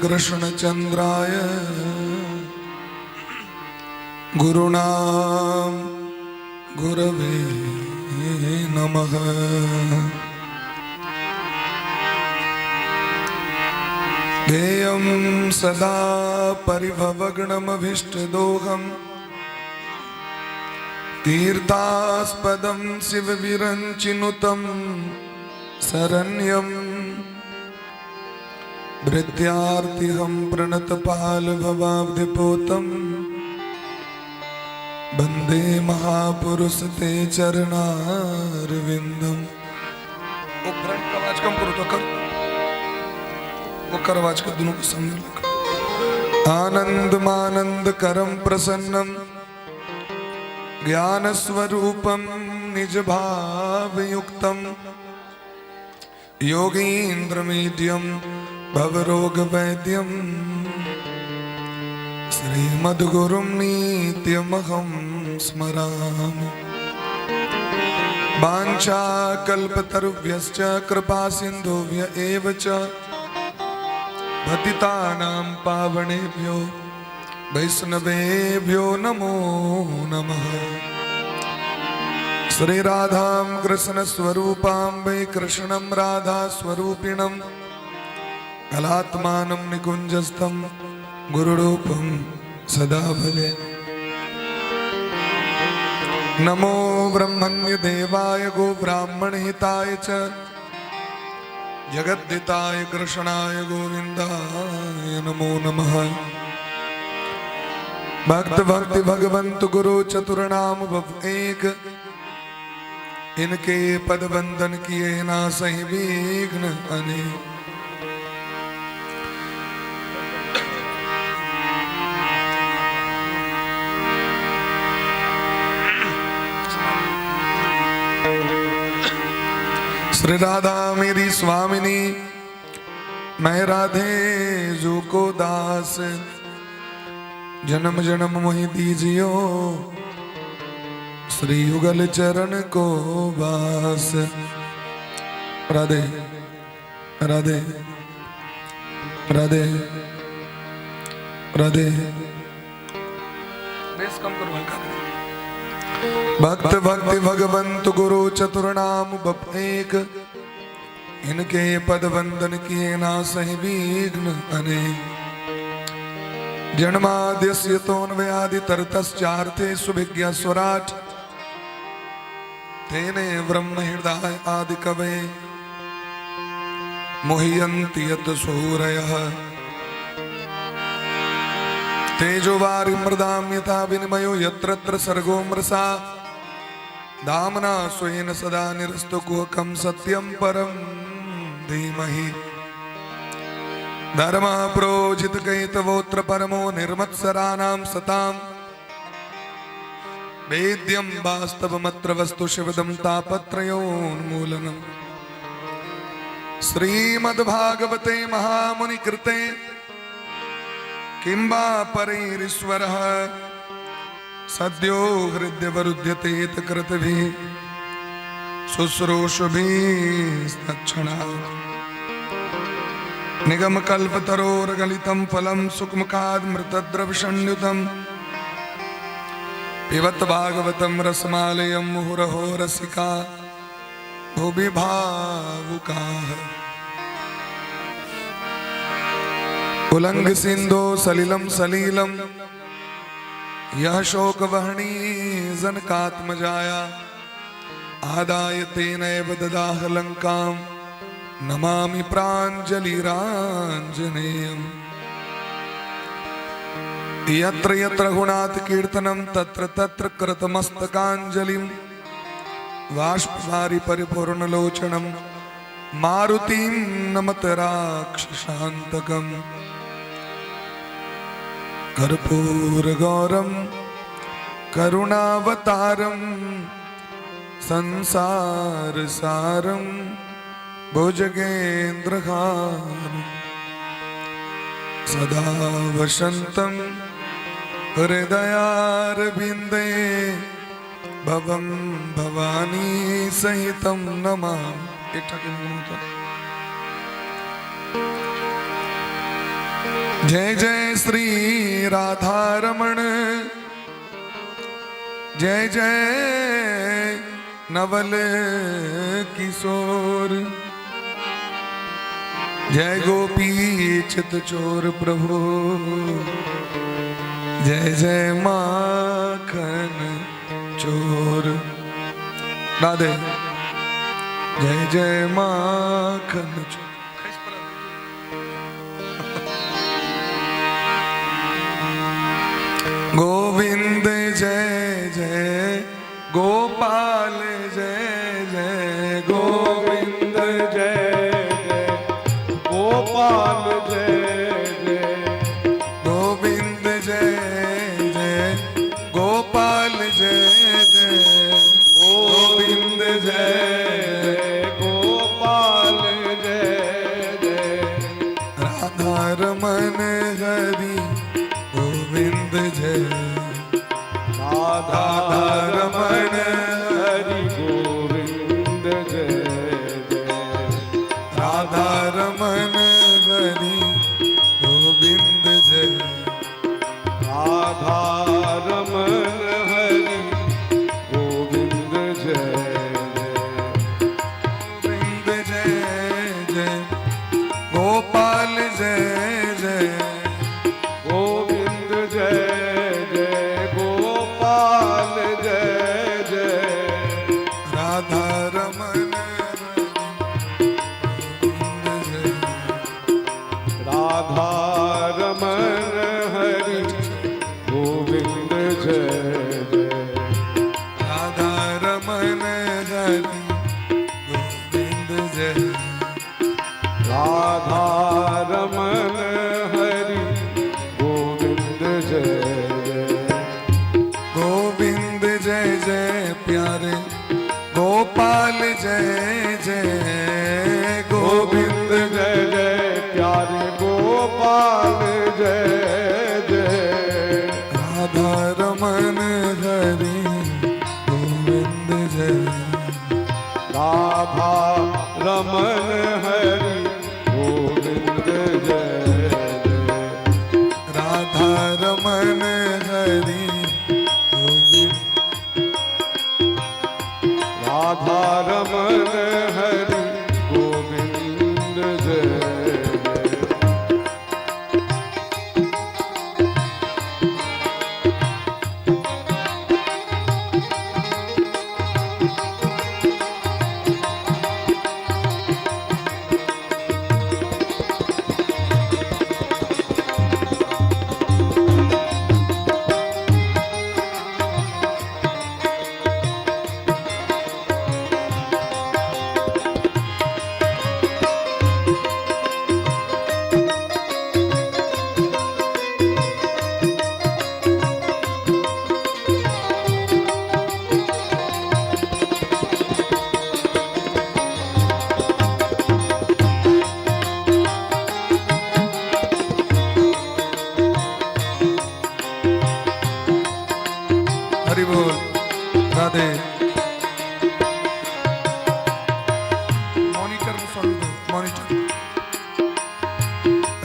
कृष्णचन्द्राय गुरुणां गुरवे नमः। ध्येयं सदा परिभवग्नमभीष्टदोहम् तीर्थास्पदं शिवविरञ्चिनुतं शरण्यं भृत्यार्तिहं प्रणतपालभवाब्धिपोतं वन्दे महापुरुष ते चरणारविन्दम्। वो फ्रंट का आवाज कम करो तो कर, वो कर आवाज का दोनों को सामने लगा। आनंद करम प्रसन्नम ज्ञान स्वरूपम निज भाव युक्तम योगींद्रमीड्यम भवरोग वैद्यम श्रीमद्गुरुं नित्यमहं स्मरामि। वाञ्छाकल्पतरुभ्यश्च कृपा सिन्धुभ्य एव च पतितानां पावनेभ्यो वैष्णवेभ्यो नमो नमः। श्री राधां कृष्ण स्वरूपां वै कृष्णं राधा स्वरूपिणं कलात्मानं निकुञ्जस्थं गुरुरूपं सदा भजे। नमो ब्रह्मण्य देवाय गो ब्राह्मणहिताय च जगद्दिताय कृष्णाय गोविंदाय नमो नमः। भक्त भक्ति भगवंत गुरु चतुर्नाम भव एक, इनके पद बंदन किए ना सही विघ्न अनेक। श्री राधा मेरी स्वामिनी, मैं राधे जू को दास, जन्म जन्म मोहि दीजियो श्री युगल चरण को वास। राधे राधे राधे राधे। बेस कम करो हल्का। भक्त भक्ति भगवंत गुरु चतुर्नाम बप एक, इनके पद वंदन किए ना सही विघ्न अनेक। जन्माद्यस्य तोन्वयादितरतश्चार्थे सुभिज्ञ स्वराट, तेने ब्रह्म हृदय आदि कवे मुह्यन्ति यत् सूरयः। तेजो वारि मृदां यथा विनिमयो यत्र सर्गो मृषा, दाम्ना स्वेन सदा निरस्तु कुहकं सत्यं परं धीमहि। धर्म प्रोजित कैतवोत्र परमो निर्मत्सराणां सतां, वेद्यं वास्तवमत्र वस्तु शिवदं तापत्रयोन्मूलनम्। श्रीमद्भागवते महामुनि कृते किं वा परैरीश्वरः, सद्यो हृद्यवरुध्यतेत कृतभिः शुश्रूषुभिस्तत्क्षणात्। निगमकल्पतरोर्गलितं फलं सुखमुखादमृतद्रवसंयुतं, पिबत भागवतं रसमालयं मुहुरहो रसिका भुवि भावुकाः। उल्लंघ सिंधो सलिलं सलीलं यह शोकवहनी जनकात्मजाया, आदाय तेनैव ददाह लंकां नमामि प्राञ्जलिराञ्जनेयम्। यत्र यत्र गुणात् कीर्तनं तत्र तत्र कृतमस्तकाञ्जलिं, बाष्पवारि परिपूर्णलोचनं मारुतिं नमत राक्षसान्तकम्। कर्पूरगौरं करुणावतारं संसारसारं भुजगेन्द्रहारं, सदा वसन्तं हृदयारविन्दे भवं भवानी सहितं नमामि। जय जय श्री राधा रमण, जय जय नवल किशोर, जय गोपी चित चोर प्रभु, जय जय माखन चोर। राधे जय जय माखन चोर। गोविंद जय जय गोपाल, जय जय गोविंद, जय जय गोपाल, जय जय गोविंद जय जय गोपाल, जय जय गोविंद, जय गोपाल, जय जय राधा रमन हरि गोविंद जय, राधा रमण हरि गोविंद, जय जय राधा रमन हरि गोविंद जय, राधा रमण हरि गोविंद, जय गोविंद जय जय गोपाल, जय जय गोविंद, जय जय गोपाल, जय जय राधा रमन गोविंद जय, राधा रमण हरि गोविंद, जय जय राधा रमन हरि गोविंद जय, राधा रमण हरि गोविंद, जय जय गोविंद जय जय प्यारे गोपाल, जय जय गोविंद, जय जय प्यारे गोपाल, जय जय राधा रमन हरि गोविंद जय, राधा रमण हरि गोविंद, जय जय राधा रमन हरि गोविंद, राधा रमण हरि गोविंद, जय जय हरि बोल राधे। मॉनिटर में सुन दो, मॉनिटर।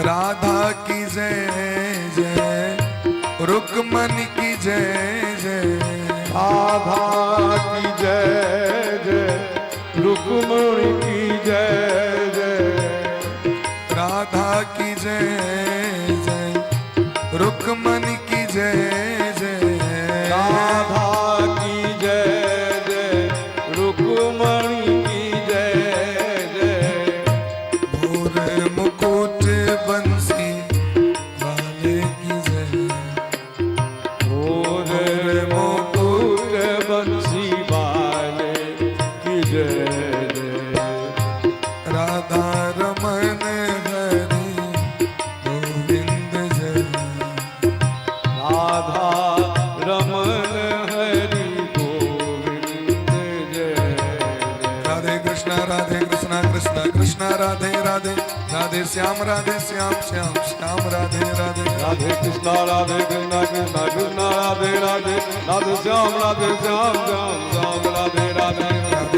राधा की जय जय, रुक्मणी की जय जय, राधा की जय जय, रुक्मणी की जय जय, राधा की जय जय, रुक्मणी की जय जय, राधा की जय जय, रुक्मणी की जय जय, भोर मुकुट बंसी वाले की जय, भोर मुकुट बंसी वाले की जय जय, राधा रमन हरि गोविंद जय, राधा रमण हरि गोविंद, जय जय राधे कृष्णा कृष्णा कृष्णा राधे राधे, राधे श्याम श्याम श्याम राधे राधे, राधे कृष्णा कृष्णा कृष्णा राधे राधे, राधे श्याम श्याम श्याम राधे राधे, राधे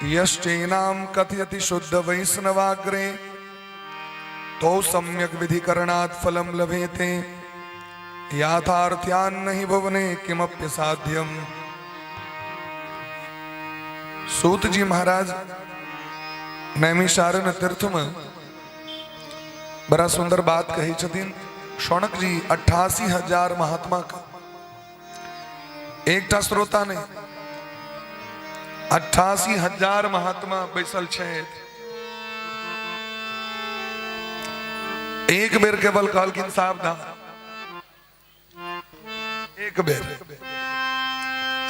यश्चैनां कथयति शुद्ध वैष्णवाग्रे तो सम्यक विधिकरणात् फलं लभेते याथार्थ्यान्न हि भुवने किमप्य साध्यम। सूत जी महाराज नैमिषारण्य तीर्थ में बड़ा सुंदर बात कही छथिन। शौनक जी 88,000 महात्मा का एक श्रोता ने 88,000 महात्मा बैसल छे। एक बेर केवल कहलखिन सावधान, एक बेर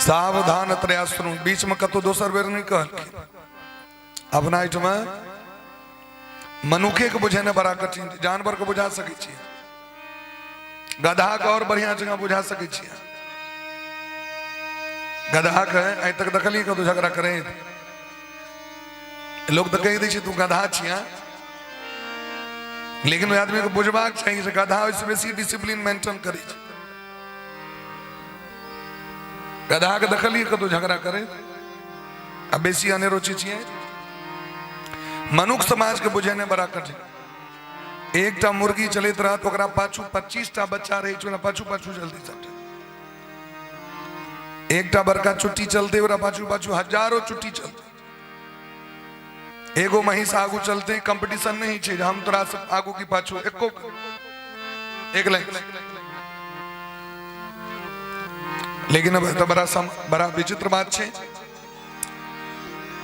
सावधान त्रयाश्रु, बीच में कतो दोसर बेर नहीं कहलखिन। अपना में मनुखे के बुझे ने बड़ा कठिन, जानवर को बुझा सके छी, गधा के और बढ़िया जगह बुझा सके छी। गधा के अ तक दखली कतो झगड़ा करे लोग तो कह दै छै तू गधा छिया, लेकिन आदमी को बुझबाक चाहिए से गधा ओइसे बेसी डिसिप्लिन मेंटेन करे छै। गधा के दखली कतो झगड़ा करे अब बेसी अनेरो चीज छिए। मनुष्य समाज के बुझे ने बड़ा कठिन। एकटा मुर्गी चलत रहत ओकरा पाछू 25टा बच्चा रहे छै, पाछू पाछू जल्दी चलते। एकटा बड़का चुट्टी चलते ओकरा पाछू पाछू हजारों चुट्टी चलते। एगो महिष आगू चलते, कंपटीशन नहीं छे हम तोरा से आगू की पाछू एको एक लाइन। लेकिन अब तो बड़ा विचित्र बात छे।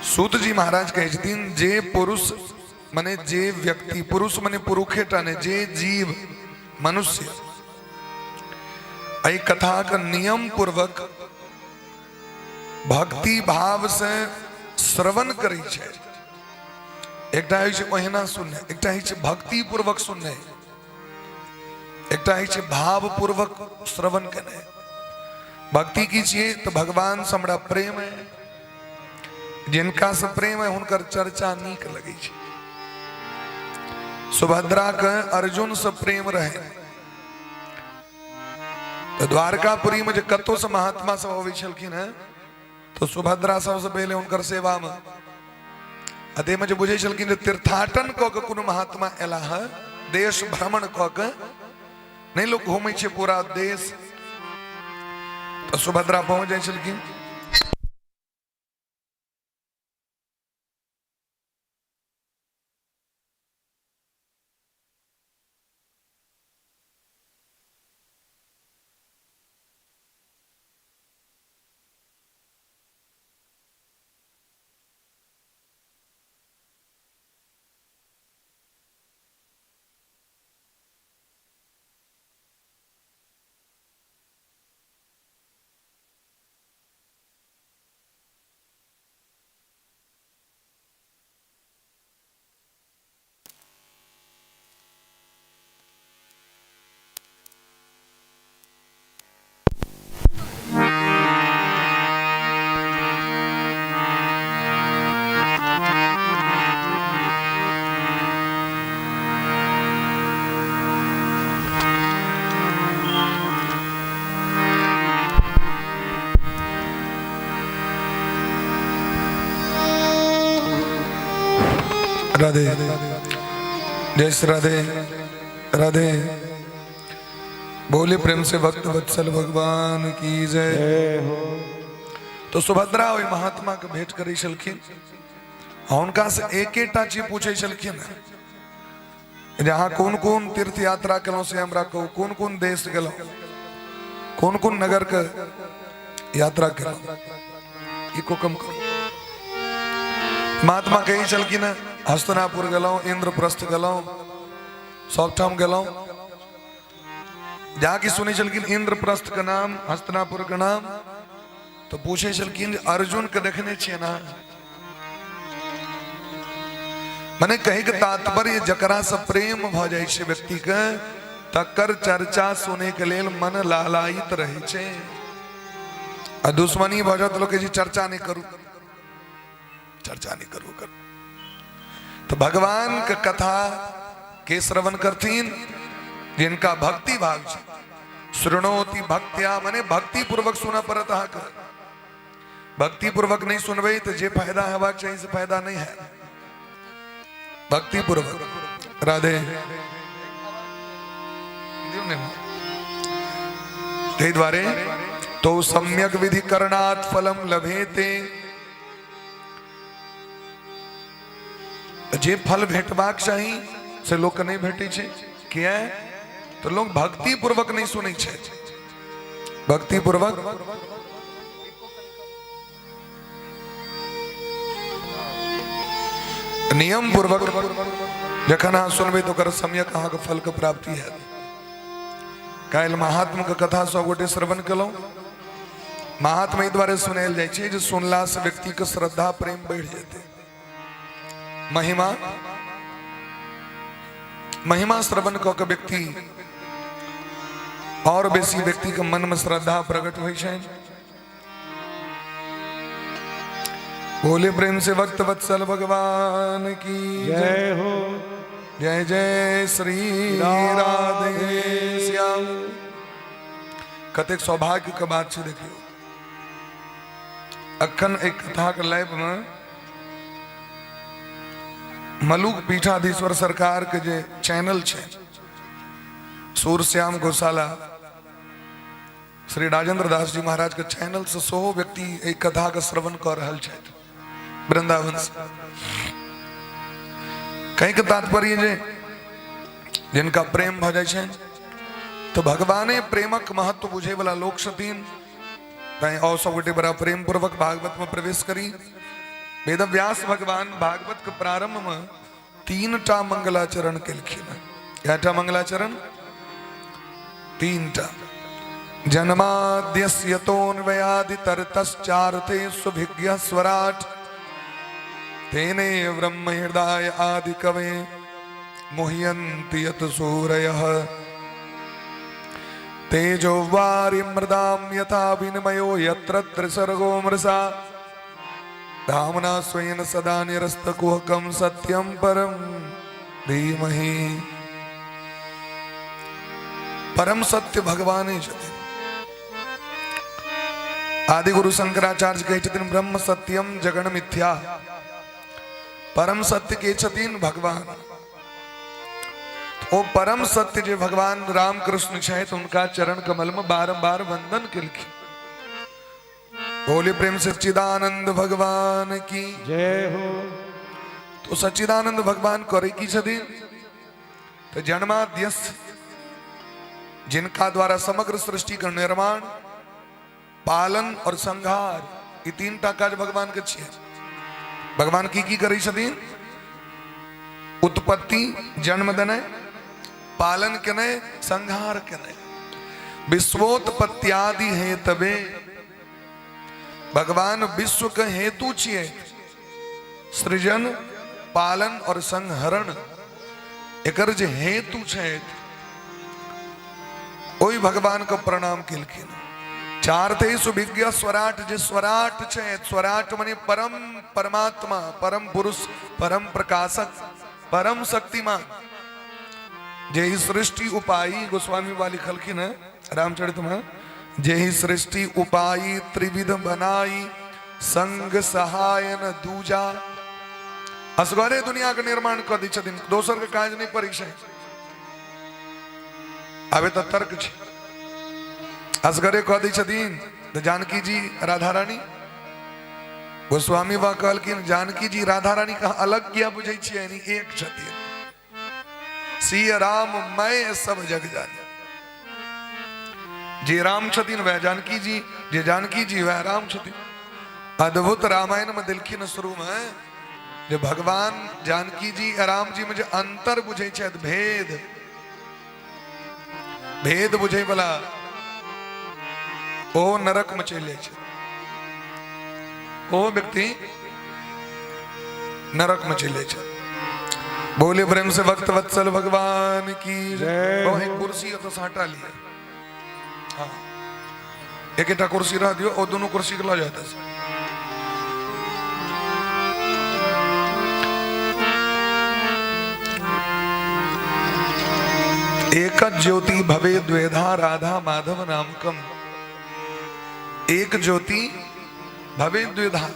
सूत जी महाराज कहे छथिन जे पुरुष माने जे व्यक्ति, पुरुष माने पुरुखेटा ने जे जीव मनुष्य एहि कथा का नियम पूर्वक भक्ति भाव से श्रवण करे छे। एकटा है ओहिना सुनने, एकटा है भक्ति पूर्वक सुनने, एकटा है भाव पूर्वक श्रवण करने। भक्ति कीजिए तो भगवान से हमरा प्रेम है, जिनका से प्रेम है उनकर चर्चा नीक लगे छे। सुभद्रा के अर्जुन से प्रेम रहे तो द्वारकापुरी में जो कतो से महात्मा सब अबै छलखिन है तो सुभद्रा सबसे पहले उनकर सेवा में अतः में जो बुझे छलखिन तीर्थाटन क के कोनो महात्मा एला है, देश भ्रमण क के नहीं लोग घूमे छे पूरा देश, तो सुभद्रा पहुंच जाए छलखिन। राधे जय श्री राधे राधे। बोले प्रेम से भक्त वत्सल भगवान की जय हो। तो सुभद्रा ओइ महात्मा के भेंट करी छलखिन, उनका से एकेटा चीज पूछे छलखिन जहाँ कौन कौन तीर्थ यात्रा केलौं से हमरा कहू, कौन कौन देश गेलौं, कौन कौन नगर के यात्रा केलौं, इको कम करो। महात्मा कही छलखिन हस्तिनापुर गेलौं, इंद्रप्रस्थ गेलौं, सबठाम गेलौं। जाके सुने छलखिन इंद्रप्रस्थ के नाम, हस्तिनापुर के नाम, तो पूछे छलखिन अर्जुन के देखने छियै ना। मने कहे के तात्पर्य जकरा से प्रेम भ जाय छै व्यक्ति के तकर चर्चा सुने के लेल मन लालायित रहे छै। आ दुश्मनी भ जात लोग के जी चर्चा नहीं करू, चर्चा नहीं करू कर। तो भगवान के कथा के श्रवण करतीन जिनका भक्ति भाव छे। श्रृणोति भक्त्या मने भक्ति पूर्वक सुना परत। भक्ति पूर्वक नहीं सुनबे तो जे फायदा हेबाक चाहिए से फायदा नहीं है। भक्ति पूर्वक राधे ते द्वारे तो सम्यक विधि करणात् फलम लभेते। जे फल भेटबाक चाही से लोग नहीं भेटे छे। किया तो लोग भक्ति पूर्वक नहीं सुने छे। भक्ति पूर्वक नियम पूर्वक जखन अहाँ सुनबे तो कर सम्यक अहाँ के फल के प्राप्ति है। काल्हि महात्मा के कथा 100 गोटे श्रवण केलहुँ। महात्मा एहि द्वारे सुनायल जाइ छै जे सुनला से व्यक्ति के श्रद्धा प्रेम बढ़ जेतै। महिमा श्रवण क के व्यक्ति और बेसी व्यक्ति के मन में श्रद्धा प्रकट होइ छै। बोले प्रेम से भक्त वत्सल भगवान की जय हो। जय जय श्री राधे श्याम। कतेक सौभाग्य के बात छै। देखियो अखन एक कथा के लाइव में मलुक पीठाधीश्वर सरकार के जे चैनल छै सूरश्याम गोशाला श्री राजेंद्र दास जी महाराज के चैनल से सोहो व्यक्ति एक कथा के श्रवण कर रहल छथि वृंदावन से। कहीं के तात्पर्य जे जिनका प्रेम भ जाय छै तो भगवाने प्रेमक महत्व बुझे वाला लोक छथिन। तैं और सब गोटे बड़ा प्रेम पूर्वक भागवत में प्रवेश करी। वेद व्यास भगवान भागवत के प्रारंभ में 3टा मंगलाचरण केलखिन। क्या मंगलाचरण? 3टा। जन्माद्यस्य तोऽन्वयादितरतश्चार्थे सुभिज्ञ स्वराट् तेने ब्रह्म हृदय आदि कवे मुह्यन्ति यत सूरयः तेजो वारि मृदां यथा विनिमयो यत्र त्रिसर्गो मृषा धामना स्वेन सदा निरस्तकुहकं सत्यं परं धीमहि। परम सत्य भगवान ही छथिन। आदि गुरु शंकराचार्य कहै छथिन ब्रह्म सत्यम जगन मिथ्या। परम सत्य के छथिन भगवान। ओ परम सत्य जे भगवान राम कृष्ण छथि उनका चरण कमल में बारंबार वंदन केलखिन। बोले प्रेम से सच्चिदानंद भगवान की जय हो। तो सच्चिदानंद भगवान करे की छथिन तो जन्माद्यस्य जिनका द्वारा समग्र सृष्टि का निर्माण पालन और संहार ये 3टा काज भगवान के छियै। भगवान की करै छथिन? उत्पत्ति जन्म देने, पालन केने, संहार केने। विश्वोत्पत्त्यादि हेतवे भगवान विश्व के हेतु छियै। सृजन पालन और संहरण एकर जे हेतु छै ओई भगवान को प्रणाम केलखिन। 4 थे सुभिज्ञ स्वराट जे स्वराट छै। स्वराट माने परम परमात्मा, परम पुरुष, परम प्रकाशक, परम शक्तिमान जे ही सृष्टि उपाई गोस्वामी वाली लिखलखिन है रामचरित में। जे ही सृष्टि उपाई त्रिविध बनाई संग सहायन दूजा। असगरे दुनिया के निर्माण कर दी छथिन। दोसर के काज नहीं पड़ी छै। आबे तो तर्क छै। असगरे कह दी छथिन तो जानकी जी राधा रानी। गोस्वामी बा कहलखिन जानकी जी राधा रानी का अलग किया बुझै छियै? यानी एक छथिन। सिय राम मैं सब जग जानी। जे राम छथिन वह जानकी जी, जे जानकी जी वह राम छथिन। अद्भुत रामायण में दिलखिन शुरू में जे भगवान जानकी जी राम जी में जे अंतर बुझे छथि, भेद बुझे वाला ओ नरक में चल जाए। ओ व्यक्ति नरक में चले जाए। बोले प्रेम से भक्त वत्सल भगवान की जय। एक कुर्सी तो साटा लिया। हाँ एक कुर्सी रह दियो और दोनों कुर्सी ला जाता है। एक ज्योति भवे द्वेधा राधा माधव नामकम। एक ज्योति भवे द्विधा।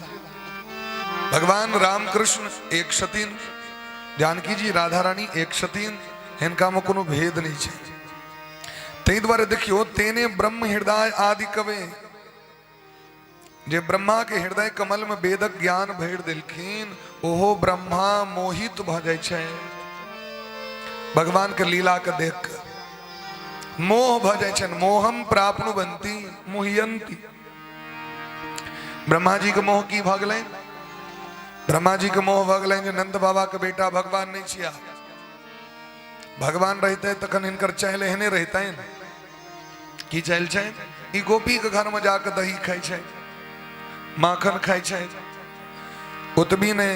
भगवान रामकृष्ण एक शतीन, जानकी जी राधा रानी एक शतीन, इनका में कोनो भेद नहीं है। ते द्वारे देखियो तेने ब्रह्म हृदय आदि कवे, जे ब्रह्मा के हृदय कमल में वेदक ज्ञान भेड़ दिलखिन, ओहो ब्रह्मा मोहित भ जाय छै। भगवान के लीला के देख के मोह भ जाय छै। मोहम प्राप्नुवन्ति मोहियन्ति। ब्रह्मा जी के मोह की भ गेलै? ब्रह्मा जी के मोह भ गेलै जे नंद बाबा के बेटा भगवान नहीं छिया। भगवान रहते तखन इनकर चहल एहने रहते की चल छै, ई गोपी के घर में जाकर दही खाई छै, माखन खाई छै। उतबी ने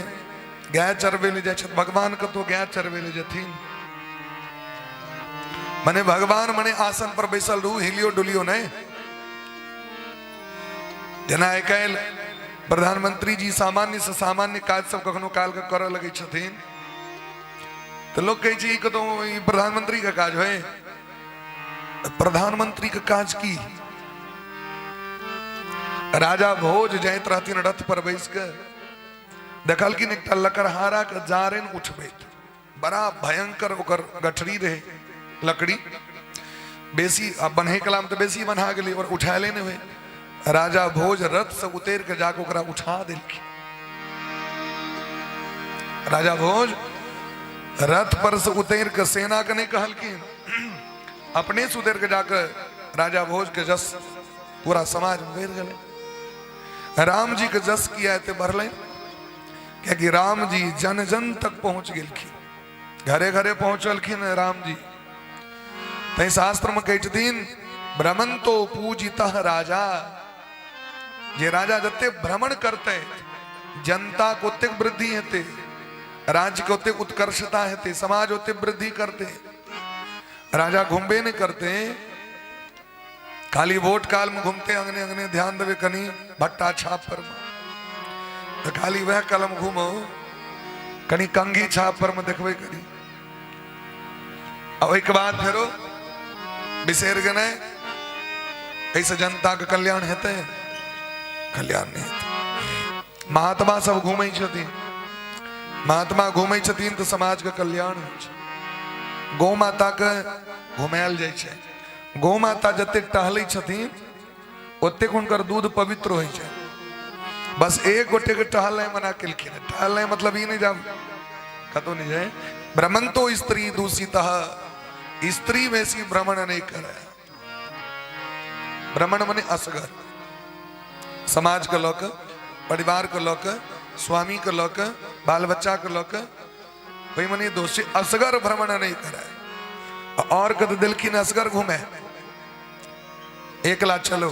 गाय चरवे ले जाए, भगवान के तो गाय चरवे ले जथिन। मने भगवान मने आसन पर बैसल रहू, हिलियो डुलियो नहीं। जना कैल प्रधानमंत्री जी सामान्य से सामान्य काज सब कखनो काल के कर लगे छथिन, तो लोग कहे छी कि तो प्रधानमंत्री का काज है। प्रधानमंत्री का काज की? राजा भोज जाइत रहथिन रथ पर बैस के, देखलखिन एकटा लकड़हारा के जारेन उठबैत, बड़ा भयंकर ओकर गठरी रहे लकड़ी, बेसी बन्हे कलाम तो बेसी बन्हा गेलै और उठाले नहीं हुए। राजा भोज रथ से उतर के जाके ओकरा उठा देलखिन। राजा भोज रथ पर से उतर के सेना के नहीं कहलखिन, अपने से उतर के जाकर राजा भोज के जस पूरा समाज में बढ़ गए। राम जी के जस किया ते बढ़ल, क्योंकि राम जी जन जन तक पहुंच गेलखिन, घरे घरे पहुंचलखिन राम जी। तै शास्त्र में कहथिन भ्रमंतो पूजितः राजा। जे राजा जते भ्रमण करते जनता को ओते वृद्धि हेते, राज्य को ओते उत्कर्षता हेते, समाज ओते वृद्धि करते। राजा घूमबे नहीं करते, खाली वोट काल में घूमते अंगने अंगने ध्यान देवे कनी भट्टा छाप पर में, तो खाली वह कलम घूमो कनी कंघी छाप पर में देखबे करी। अब एक बात फेरो बिसेर गए, ऐसे जनता का कल्याण हेते? कल्याण नहीं हेते। महात्मा सब घूमे छथिन, महात्मा घूमे छथिन तो समाज का कल्याण होइ छै। गौ माता के घुमायल जाइ छै, गौ माता जते टहलै छथिन ओते हुनकर दूध पवित्र होइ छै। बस एक गोटे के टहलै मना केलखिन। टहलै मतलब ई नहीं जाब कतो नहीं जाए। भ्रमंतो स्त्री दूषितः, स्त्री वैसी भ्रमण नहीं करे। भ्रमण मने असगर, समाज के लोक, परिवार के लोक, स्वामी के लोक, बाल बच्चा के लोक, वही मने दोषी असगर भ्रमण नहीं करे। और कद दिलखिन असगर घूमे, एकला चलो।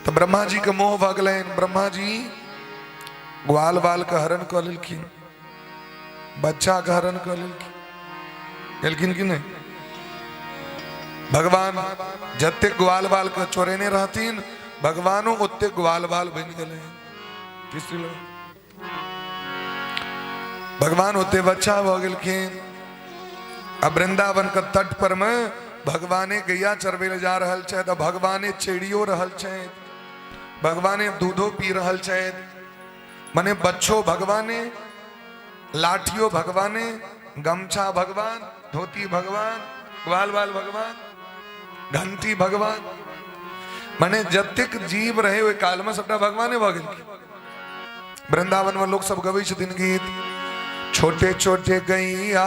तो ब्रह्मा जी के मोह भगलैन। ब्रह्मा जी ग्वाल बाल का हरण कर लेलखिन, बच्चा का हरण कर लेलखिन कि नहीं? भगवान जते ग्वाल बाल के चोरेने रहतीन, भगवानो ओते ग्वाल बाल बन गए। भगवान ओते बच्चा भ गेलखिन। अब वृंदावन के तट पर में भगवाने गैया चरवे ले जा रहल छै, तो भगवाने चेड़ियो रहल छै, भगवाने दूधो पी रहल छै। मने बच्चो भगवाने, लाठियो भगवाने, गमछा भगवान, धोती भगवान, ग्वाल बाल भगवान, घंटी भगवान। मने जतिक जीव रहे हुए काल में सबटा भगवाने भ गेल। वृंदावन में लोग सब गबै छथिन गीत, छोटे छोटे गैया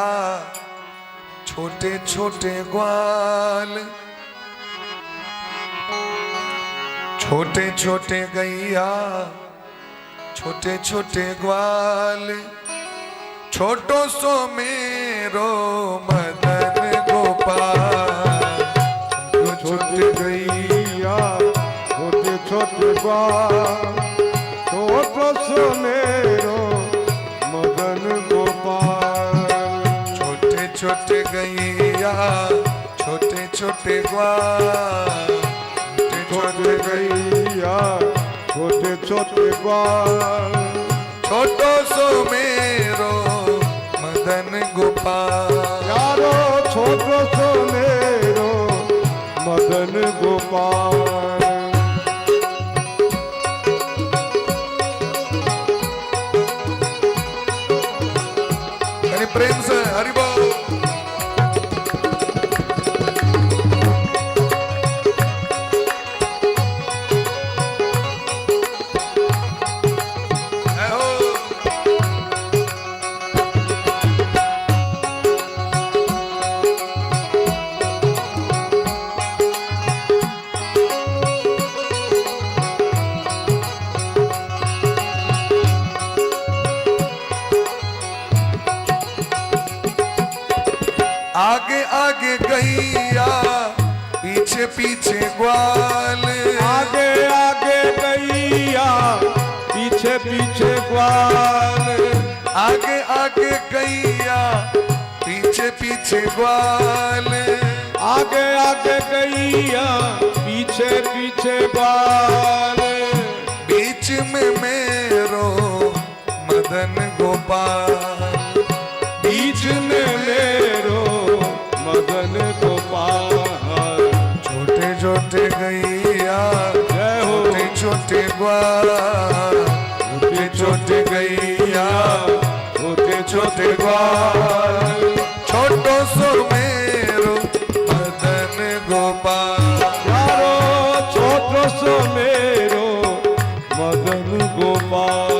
छोटे छोटे ग्वाल, छोटे छोटे गैया छोटे छोटे ग्वाल, छोटो सो मेरो मदन गोपाल। छोटे गैया छोटे छोटे ग्वाल, छोटो सो मेरो मदन गोपाल। छोटे छोटे गैया छोटे छोटे ग्वाल, छोटे गैया छोटे छोटे ग्वाल, छोटो सो मेरो मदन गोपाल। यारो छोटो सो मेरो मदन गोपाल। आगे आगे गैया पीछे पीछे ग्वाल, आगे आगे गैया पीछे पीछे ग्वाल, आगे आगे गैया पीछे पीछे ग्वाल, आगे आगे गैया पीछे पीछे ग्वाल, बीच में मेरो मदन गोपाल, बीच में मेरो मदन गोपाल। छोटे छोटे गैया जय हो, छोटे छोटे ग्वाल, छोटे छोटे गैया छोटे छोटे ग्वाल, छोटो सो मेरो मदन गोपाल, यारो छोटो सो मेरो मदन गोपाल।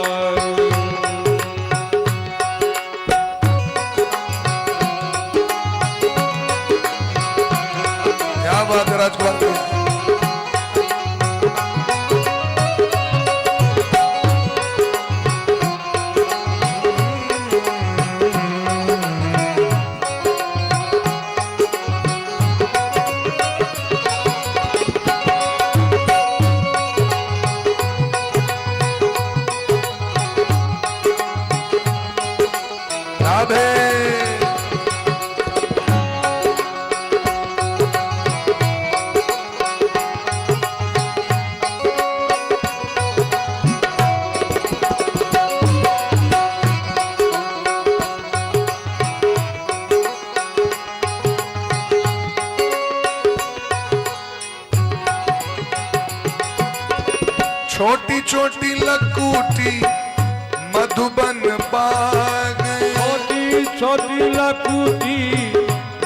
क्या बात है राजकुमार। राधे छोटी छोटी लकूटी मधुबन बाग, छोटी छोटी लकुटी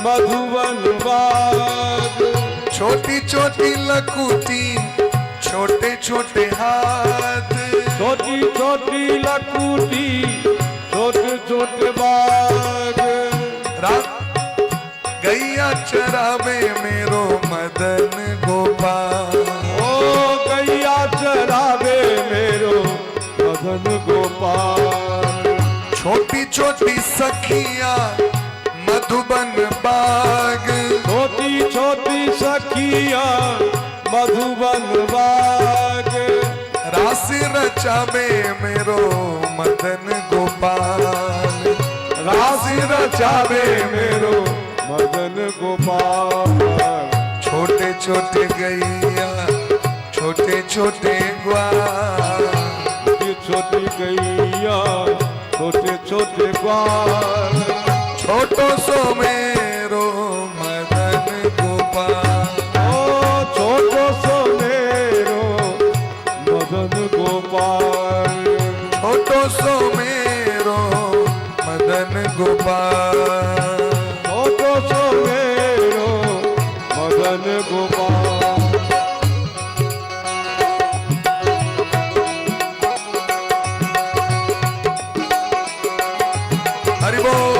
मधुबन बाग, छोटी छोटी लकूटी छोटे छोटे हाथ, छोटी छोटी लकुटी छोटे छोटे बाग, रात गैया चरावे मेरो मदन गोपाल, ओ गैया चरावे मेरो मदन गोपाल, छोटी छोटी सखिया मधुबन बाग, छोटी छोटी सखिया मधुबन बाग, राशि रचावे मेरो मदन गोपाल, राशि रचावे मेरो मदन गोपाल, छोटे छोटे गैया छोटे छोटे ग्वाल, छोटी छोटी गैया छोटे छोटे ग्वाल, छोटो सो मेरो मदन गोपाल, ओ छोटो सो मेरो मदन गोपाल, छोटो सो मेरो मदन गोपाल, छोटो सो मेरो मदन गोपाल। हरि बोल।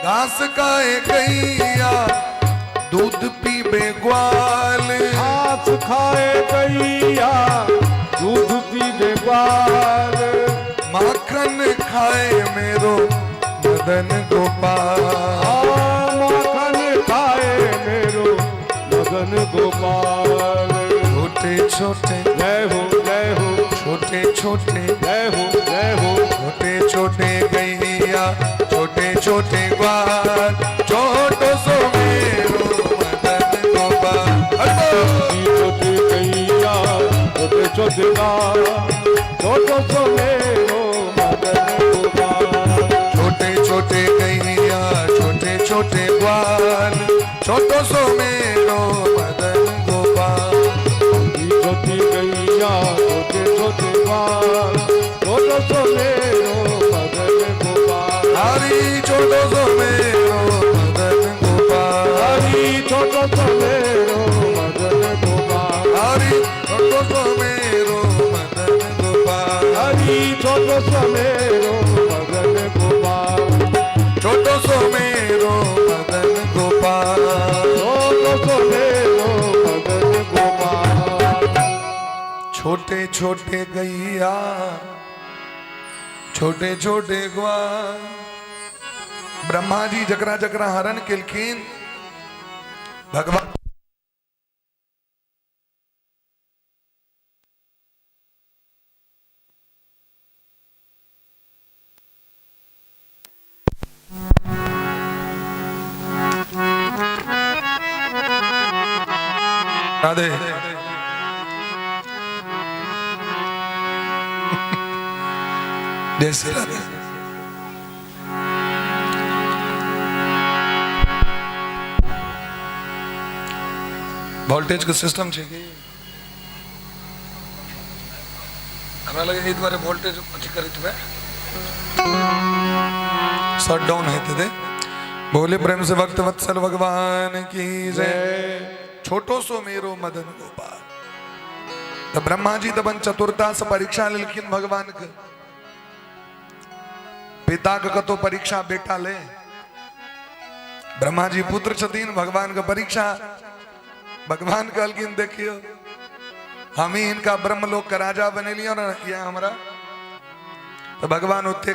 घास खाए गैया दूध पीबे ग्वाल, घास खाए गैया दूध पीबे ग्वाल, माखन खाए मेरो मदन गोपाल, माखन खाए मेरो मदन गोपाल, छोटे छोटे जय हो जय हो, छोटे छोटे जय हो जय हो, छोटे छोटे गैया छोटे छोटे ग्वाल, छोटो सो मेरो मदन गोपाल, छोटी गैया छोटे छोटे गाल, छोटो सो मेरो मदन गोपाल, छोटे छोटे गैया छोटे छोटे ग्वाल, छोटो सो मेरो मदन छोटे छोटे गैया छोटे छोटे ग्वाल ब्रह्मा जी जकरा जकरा हरण केलखिन भगवान राधे जय श्री राधे। वोल्टेज का सिस्टम चाहिए हमरा लगे तुम्हारे वोल्टेज अच्छी करी थे शट डाउन है थे। बोले प्रेम से भक्त वत्सल भगवान की जय। छोटो सो मेरो मदन गोपाल तो ब्रह्मा जी तबन चतुर्था से परीक्षा लिखिन भगवान के पिता का तो परीक्षा बेटा ले ब्रह्मा जी पुत्र छतीन भगवान का परीक्षा भगवान कहलकिन देखियो हम ही इनका ब्रह्म लोक का राजा बने लियो ना ये हमारा तो भगवान उते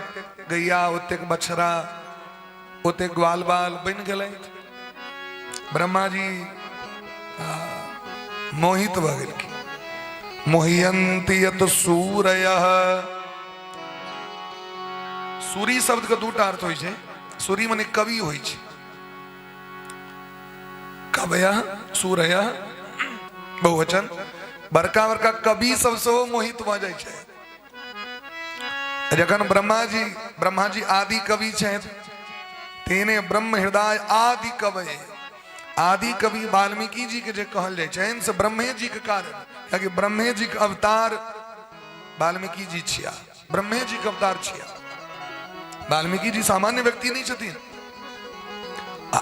गैया उते बछरा उते ग्वाल बाल बन गए ब्रह्मा जी मोहित भगल की मोहियंती यत सूरयः सूरी शब्द का दूटा अर्थ होय छे। सूरी माने कवि होय छे कवयः सूरयः बहुवचन बड़का बड़का कवि सबसे मोहित भ जाय छे। जखन ब्रह्मा जी आदि कवि छे तेने ब्रह्म हृदय आदि कवि आदि कवि वाल्मीकि जी के जे कहल जाय छे से ब्रह्मे जी के कारण क्योंकि ब्रह्मे जी के अवतार वाल्मीकि जी छिया ब्रह्मे जी के अवतार छिया। वाल्मीकि जी सामान्य व्यक्ति नहीं छथिन।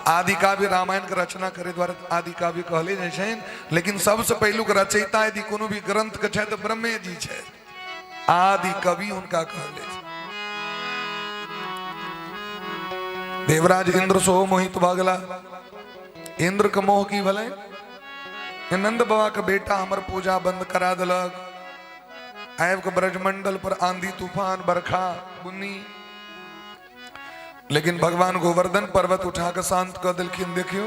आदि काव्य रामायण के रचना करे द्वारा आदि काव्य कहले जाय छे लेकिन सबसे पहलू के रचयिता यदि कोनो भी ग्रंथ के छे तो ब्रह्मे जी छे आदि कवि उनका कहले छे। देवराज इंद्र सो मोहित भागला इंद्र के मोह की भले नंद बाबा का बेटा हमर पूजा बंद करा दलक आयब के ब्रजमंडल पर आंधी तूफान बरखा बुन्नी लेकिन भगवान गोवर्धन पर्वत उठा कर शांत कर दिलखिन। देखियो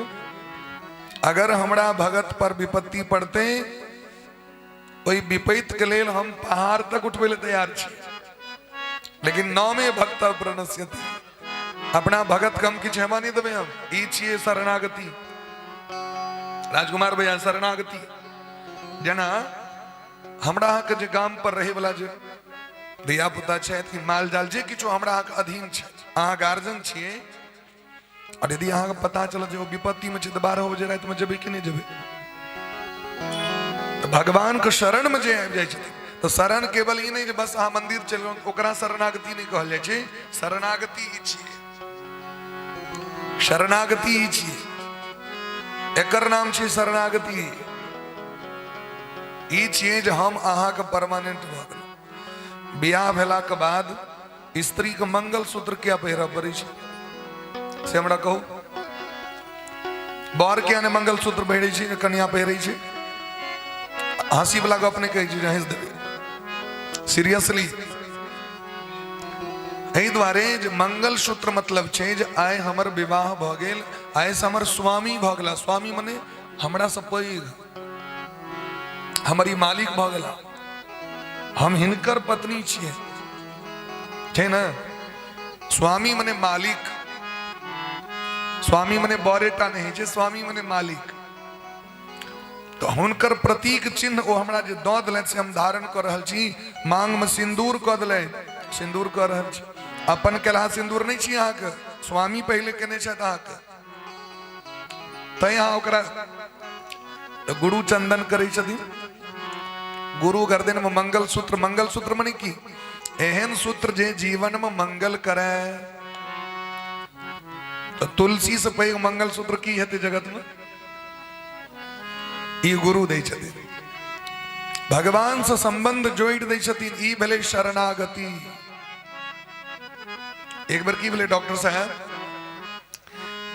अगर हमरा भगत पर विपत्ति पड़ते वही विपैत के लेल हम पहाड़ तक उठवे ले तैयार छी लेकिन नौ में भक्त प्रणश्यति अपना भगत कम की क्षमा नहीं देवे हम ई छिए शरणागति। राजकुमार भैया शरणागति जना हमरा के जे गाम पर रहे वाला जे धिया पुता छे कि माल जाल जे किछु हमरा के अधीन छे अहाँ गार्जियन छिए और यदि अहाँ के पता चल जे विपत्ति में छे तो 12 बजे रात में जेबे कि नहीं जेबे तो भगवान के शरण में जे आबि जाय छथिन तो शरण केवल ई नहीं जे बस अहाँ मंदिर चलि ओकरा शरणागति नहीं कहल जाय छे। शरणागति ई छिए शरणागति ई छिए एकर नाम छे शरणागति ई छिए जे हम अहाँ के परमानेंट भ गेल बियाह भेला के बाद स्त्री के मंगल सूत्र क्या पहिरा पड़े से हमरा कहू बर क्या ने मंगल सूत्र पहिरे छे कन्या पहिरे छे हंसी वाला गप नहीं कहे छी हंस देबे सीरियसली एहि द्वारे जे मंगल सूत्र मतलब छे जे आय हमर विवाह भ गेल आय से हमर स्वामी भ गेला स्वामी माने हमरा से पैघ हमारी मालिक भ गेला हम हिनकर पत्नी छिए छे ना। स्वामी माने मालिक स्वामी माने बरेटा नहीं छे स्वामी माने मालिक तो हुनकर प्रतीक चिन्ह ओ हमरा जे द देले से हम धारण कर रहल छी मांग में सिंदूर क देले सिंदूर कर रहल छी अपन केला सिंदूर नहीं छी अहाँ के स्वामी पहले केने छथि अहाँ के तै अहाँ ओकरा गुरु चंदन करै छथिन गुरु गर्दन में मंगल सूत्र माने की एहन सूत्र जे जीवन में मंगल करे तो तुलसी से पैघ मंगल सूत्र की हेते जगत में ई गुरु दै छथिन भगवान से संबंध जोड़ दै छथिन ई भेले शरणागति। एक बार की भेले डॉक्टर साहब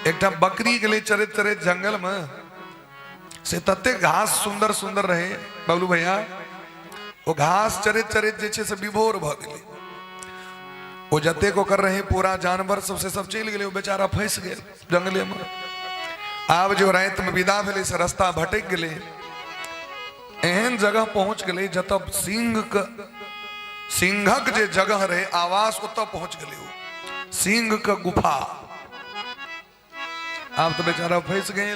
एकटा बकरी गेले चरैत चरैत जंगल में से तते घास सुंदर सुंदर रहे बबलू भैया वो घास चरित चरित जे छे से विभोर भ गेलै। वो जते को कर रहे पूरा जानवर सबसे सब चल गए, वो बेचारा फंस गए जंगले में। आब जो रात में विदा भेले से रास्ता भटक गए, एहन जगह पहुंच गए जत सिंहक जे जगह रहे आवास उत पहुंच गए, सिंह का गुफा। आप तो बेचारा फंस गए,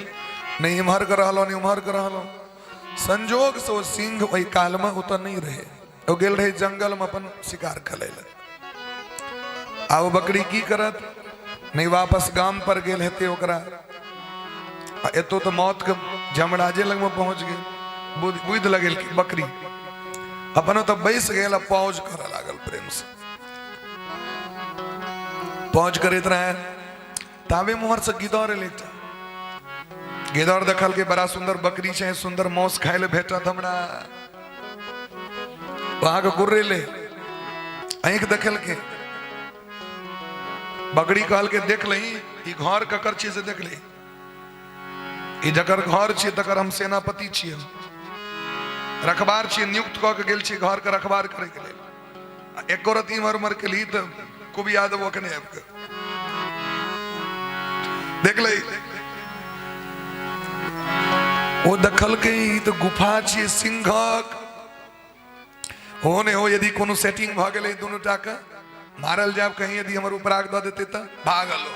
नहीं इम्हर कर रहा नहीं उम्हर कर रहा। संजोग से वो सिंह वही काल में उतर नहीं रहे, वो गेल रहे जंगल में अपन शिकार करे। आब बकरी की करत, नहीं वापस गांव पर गेल हेते ओकरा, एतो तो मौत के जमराजे लग में पहुंच गए। बुध लगेल कि बकरी अपनो तो बैस गए, पौज करे लागल प्रेम से। पौज करत रहे ताबे मुहर से गिदौर ले जा। गिदौर देखल के बड़ा सुंदर बकरी छे, सुंदर मौस खाए ले भेटत हमरा। वहां के गुर्रे ले आंख देखल के बकरी कहल के देख लही ई घर ककर छी से देख ले, ई जकर घर छी तकर हम सेनापति छी, रखबार छी, नियुक्त क के गेल छी घर के रखबार करे के लिए। एको रती मर मर के ली तो खूब याद वो कने आब के देख ले। वो दखल के ई तो गुफा छी सिंहक। होने हो यदि कोनो सेटिंग भ गेले दोनों टा के मारल जाब कहीं, यदि हमर ऊपर आग द देते तो भागल हो।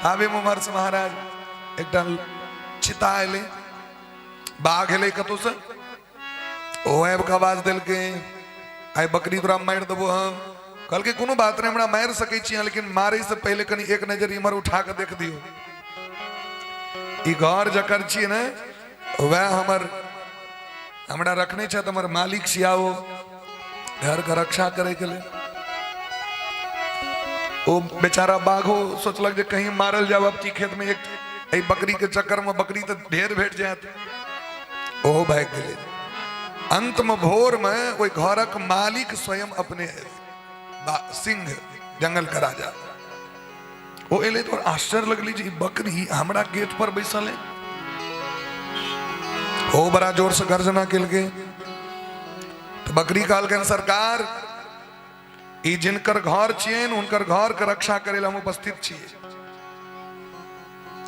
आबे मुमर से महाराज एकटा चिता एले, बाघ एले कतो से, ओ आब के आवाज दिल के आइ बकरी तोरा मार देबो हम। कल के कोनो बात नहीं, हमरा मार सकै छी, लेकिन मारे से पहले कनी एक नजर इमर उठा के देख दियो। ई घर जकर छी ने वह हमरा रखने छ, हमर मालिक छियाओ घर का रक्षा करे के लिए। वो बेचारा बाघो सोचलक जे कहीं मारल जाब अब की खेत में, एक बकरी के चक्कर में बकरी तो ढेर भेट जात, ओहो भाग गए। अंत में भोर में कोई घरक मालिक स्वयं अपने सिंह जंगल का राजा वो एले तो आश्चर्य लगली जी बकरी हमरा गेट पर बैसल है। ओ बड़ा जोर से गर्जना के लगे तो बकरी कहल के सरकार ई जिनकर घर छियन उनकर घर के रक्षा करे हम उपस्थित छिए।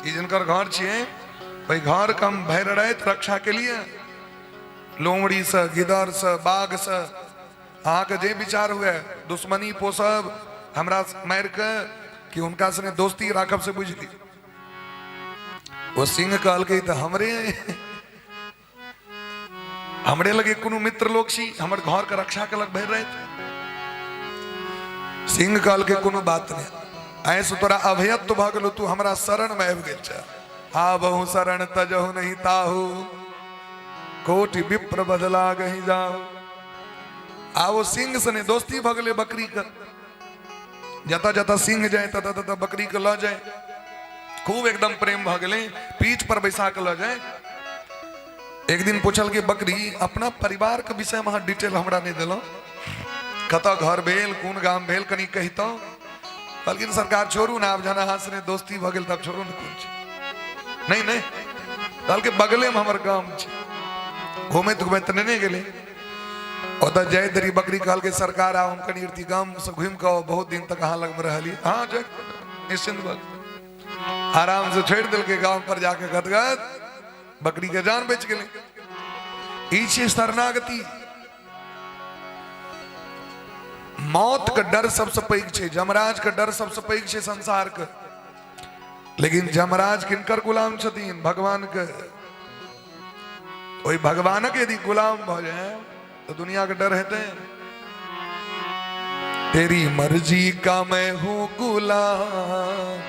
ई जिनकर घर छिए भाई घर कम भैर रहे रक्षा के लिए लोमड़ी से गिदर से बाघ से अहाँ के जे विचार हुए दुश्मनी पोसब हमरा मार के कि उनका सने दोस्ती राखब से बुझली। वो सिंह कहल के तो हमरे लगे कोनो मित्र लोग छी हमर घर के रक्षा के लग भर रहे। सिंह कहल के कोनो बात नहीं, ऐसे तोरा अभयत्व भ गेलो, तू हमरा शरण में आबि गेल छ। हा बहु शरण तजहु नहीं ताहू, कोटि विप्र बदला गही जाओ। आ वो सिंह सने दोस्ती भ गेले बकरी के, जता जता सिंह जाए तता तता बकरी के ल जाए, खूब एकदम प्रेम भ गेले, पीठ पर बैसा के ल जाए। एक दिन पूछल कि बकरी अपना परिवार के विषय में डिटेल हमरा नहीं दिलो, कत घर भेल कौन गांव भेल कनी कहतो। बल्कि सरकार छोड़ू ना, अब जना हाथ से दोस्ती भ गेल तब छोड़ू ना कौन नहीं बल्कि बगले में हमर गांव घूमे तो घूमे नहीं गेले। और जय दरी बकरी कहल के सरकार आ उनका नीति गांव से घूम के बहुत दिन तक अहाँ लग में रहली। हाँ जय निश्चिंत बात आराम से छोड़ दिल के गांव पर जाके गदगद बकरी के जान बेच गए। ई शरणागति मौत का डर सबसे पैघ छे, जमराज का डर सबसे पैघ छे संसार के। लेकिन जमराज किनकर गुलाम छथिन? भगवान के। वही भगवान के यदि गुलाम भ जाए तो दुनिया का डर हेते। तेरी मर्जी का मैं हूं गुलाम,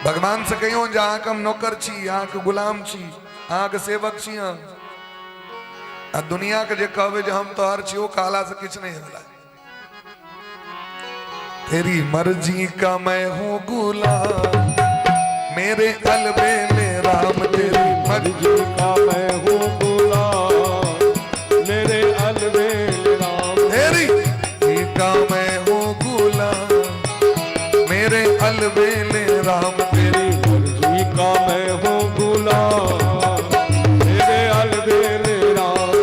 भगवान से कहियो जे अहाँ हम नौकर छी, अहाँ के गुलाम छी, अहाँ के सेवक छी। आ दुनिया के जे कहबे जे हम तोहर छी ओ कहला से किछ नहीं होला। तेरी मर्जी का मैं हूं गुलाम, मेरे अलबेले राम। तेरी मर्जी का मैं हूं गुलाम, मेरे अलबेले राम। तेरी का मैं हूं गुलाम, मेरे अलबेले राम। तेरी मर्जी का मैं हूं गुलाम, मेरे अलबेले राम।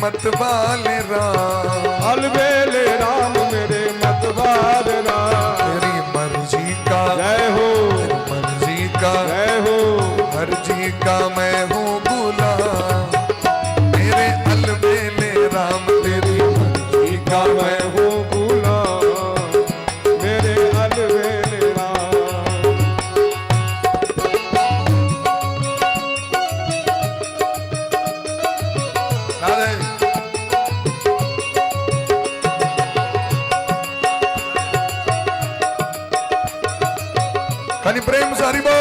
मतवाले राम, अलबेले राम मेरे मतवाले राम। तेरी मर्जी का जय हो, तेरी मर्जी का जय हो, मर्जी का मैं हूँ गुलाम, मेरे अलबेले राम तेरी मर्जी का मैं हूँ गुलाम, मेरे अलबेले राम। राधे कनी प्रेम से हरि बोल।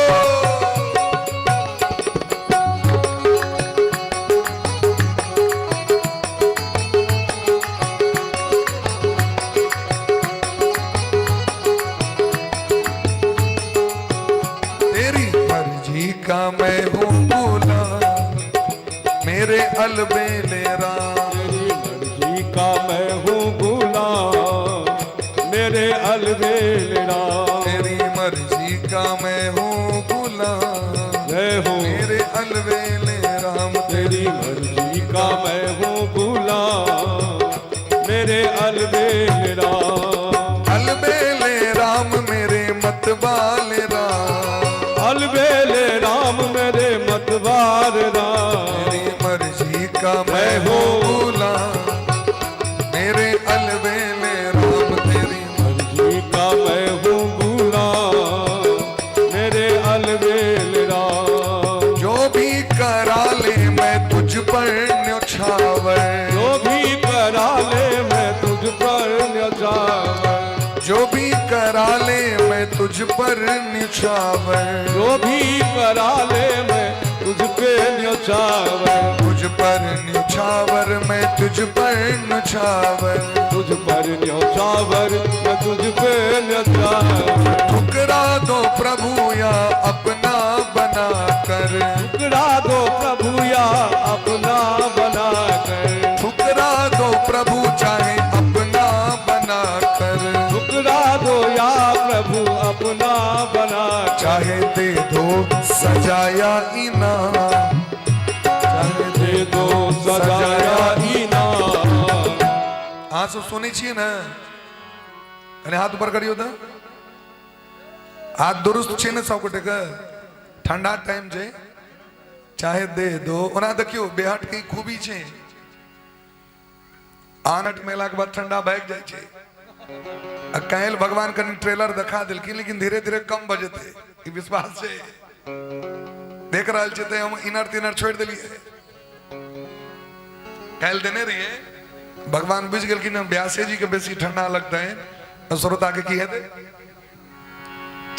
तेरी मर्जी का मैं हूँ गुलाम, मेरे अलबेले राम, तेरी मर्जी का मैं हूँ गुलाम, मेरे अलबेले राम। तेरी मर्जी का मैं हूँ गुलाम, जय हो, मेरे अलबेले राम तेरी मर्जी का मैं हूँ गुलाम, मेरे अलबेले राम। अलबेले राम मेरे मतवाले राम, अलबेले राम मेरे मतवार राम। तेरी मर्जी का मैं मैं हूँ हूँ गुलाम, मेरे अलबेले राम तेरी मर्जी का मैं हूँ गुलाम, मेरे अलबेले राम। जो भी करा ले मैं तुझ पर न्यौछावर, जो भी करा ले मैं तुझ पर न्यौछावर, जो भी करा ले मैं तुझ पर न्यौछावर, जो भी करा ले मैं तुझ पे न्यौछावर, तुझ पर न्यौछावर मैं तुझ पर न्यौछावर, तुझ पर न्यौछावर मैं तुझ पे न्यौछावर। ठुकरा दो प्रभु या अपना बना कर, ठुकरा दो प्रभु या अपना बना कर, ठुकरा दो प्रभु चाहे अपना बना कर, ठुकरा दो या प्रभु अपना बना कर। चाहे दे दो सजाया इनाम, चाहे दे दो सजाया इनाम। हाँ सब सुनी छिए ना, અને હાથ ઉપર કર્યો તો હાથ દુરુસ્ત છે ને સૌ કોટે કે ઠંડા ટાઈમ છે ચાહે દે દો ઓના દખ્યો બેહાટ કઈ ખૂબી છે આનટ મેલા के बाद ठंडा बैग जाय છે कहल भगवान कन ट्रेलर दिखा दिलकी लेकिन धीरे धीरे कम बजते ई विश्वास છે देख रहल છે ते हम इनर तिनर छोड़ देलिए कहल देने रहिए भगवान बुझ गेल कि ना ब्यासे जी के बेसी ठंडा लगता है तो श्रोता के की है दे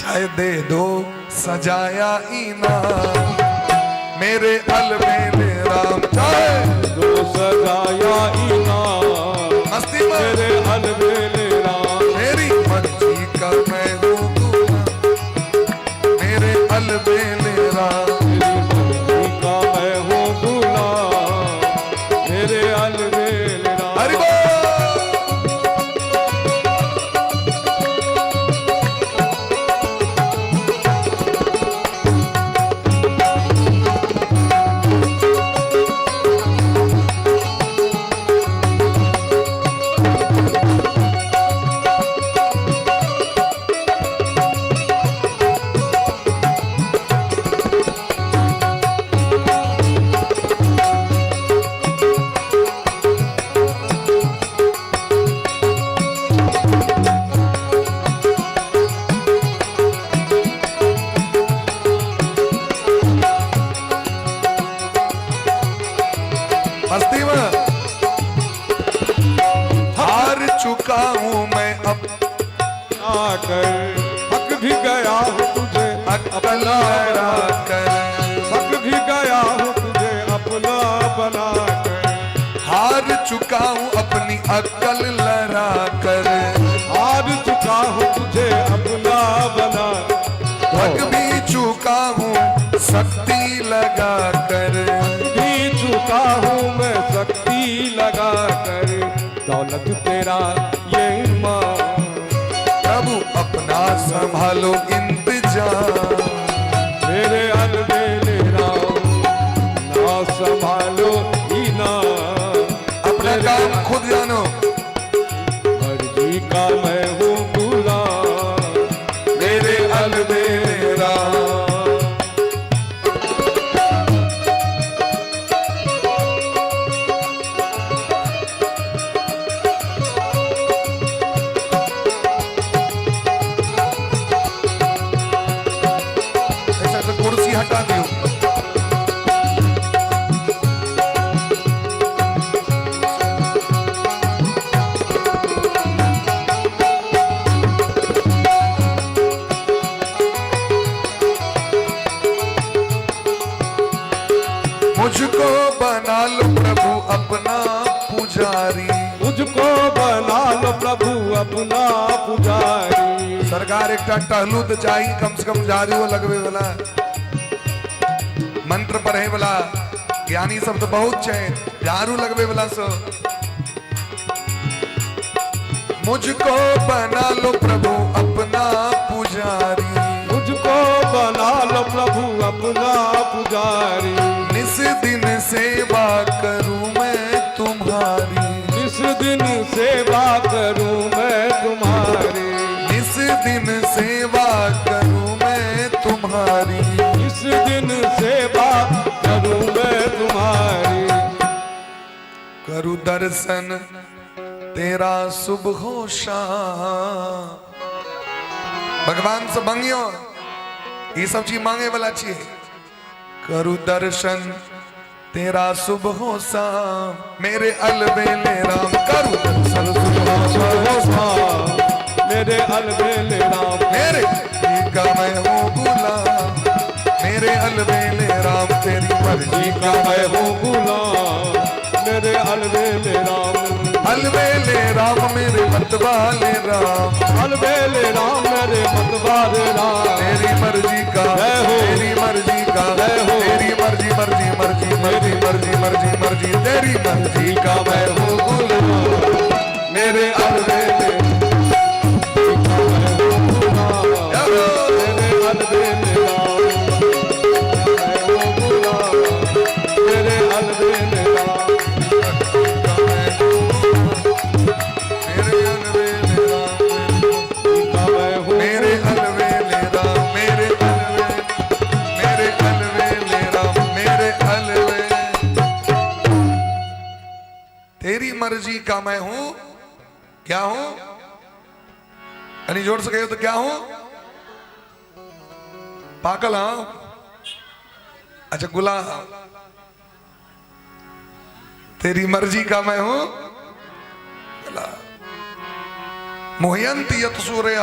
चाहे दे दो सजाया इनाम मेरे अलबेले राम चाहे दो सजाया इनाम मस्ती में मेरे अलबेले राम। मेरी मर्जी का मैं हूँ गुलाम मेरे अलबेले राम मेरी मर्जी का मैं हूँ गुलाम मेरे अलबेले राम। हरि बोल मस्ती में हार चुका हूँ मैं अब आकर थक भी गया हूँ तुझे अकल लड़ा कर थक भी गया हूँ तुझे अपना बना कर। हार चुका हूँ अपनी अकल लड़ा कर हार चुका हूँ तुझे अपना बना थक भी चुका हूँ शक्ति लगा कर भी चुका हूँ मैं शक्ति लगा कर। दौलत तेरा ये ईमान प्रभु अपना संभालो इंतजाम मेरे अलबेले राम ना संभालो ही ना काम खुद जानो। मर्जी का मैं हूँ गुलाम, मेरे अलबेला। ऐसा तो कुर्सी हटा दियो। मुझको बना लो प्रभु अपना पुजारी। मुझको बना लो प्रभु अपना पुजारी। सरकार एक टहलू तो चाहिए कम से कम जारी वो लगवे वाला मंत्र पढ़े वाला ज्ञानी सब तो बहुत चाहिए झारू लगवे वाला सो। मुझको बना लो प्रभु अपना पुजारी। मुझको बना लो प्रभु अपना पुजारी। निस दिन सेवा करूं मैं तुम्हारी। इस दिन सेवा करूं मैं तुम्हारी। इस दिन सेवा करूं मैं तुम्हारी। इस दिन सेवा करूं मैं तुम्हारी। करूं दर्शन तेरा सुबह शाम। भगवान से मांगियो ये सब चीज मांगे वाला चीज। करूं दर्शन तेरा सुबह शाम मेरे अलबेले राम। करूं दर्शन सुबह शाम मेरे अलबेले राम। मेरे का मैं हूँ गुलाम मेरे अलबेले राम। तेरी मर्जी का मैं हूँ गुलाम मेरे अलबेले राम। अलबेले राम मेरे मतवाले राम। अलबेले राम मेरे मतवाले राम। तेरी मर्जी का जय हो। तेरी मर्जी का जय हो। तेरी मर्जी मर्जी मर्जी मर्जी मर्जी मर्जी मर्जी तेरी मर्जी का मैं हूँ गुलाम मेरे अलबेले का मैं हूँ गुलाम मेरे अलबेले राम। मैं हूँ गुलाम मेरे अलबेले राम। मेरे अलबेले राम का मैं हूँ मेरे अलबेले राम मेरे अलबेले राम मेरे अलबेले। तेरी मर्जी का मैं हूं क्या हूं? यानी जोर से कहो तो क्या हूं? पागल हाँ। अच्छा गुलाम। तेरी मर्जी का मैं हूं मोहयंत यत सूर्य।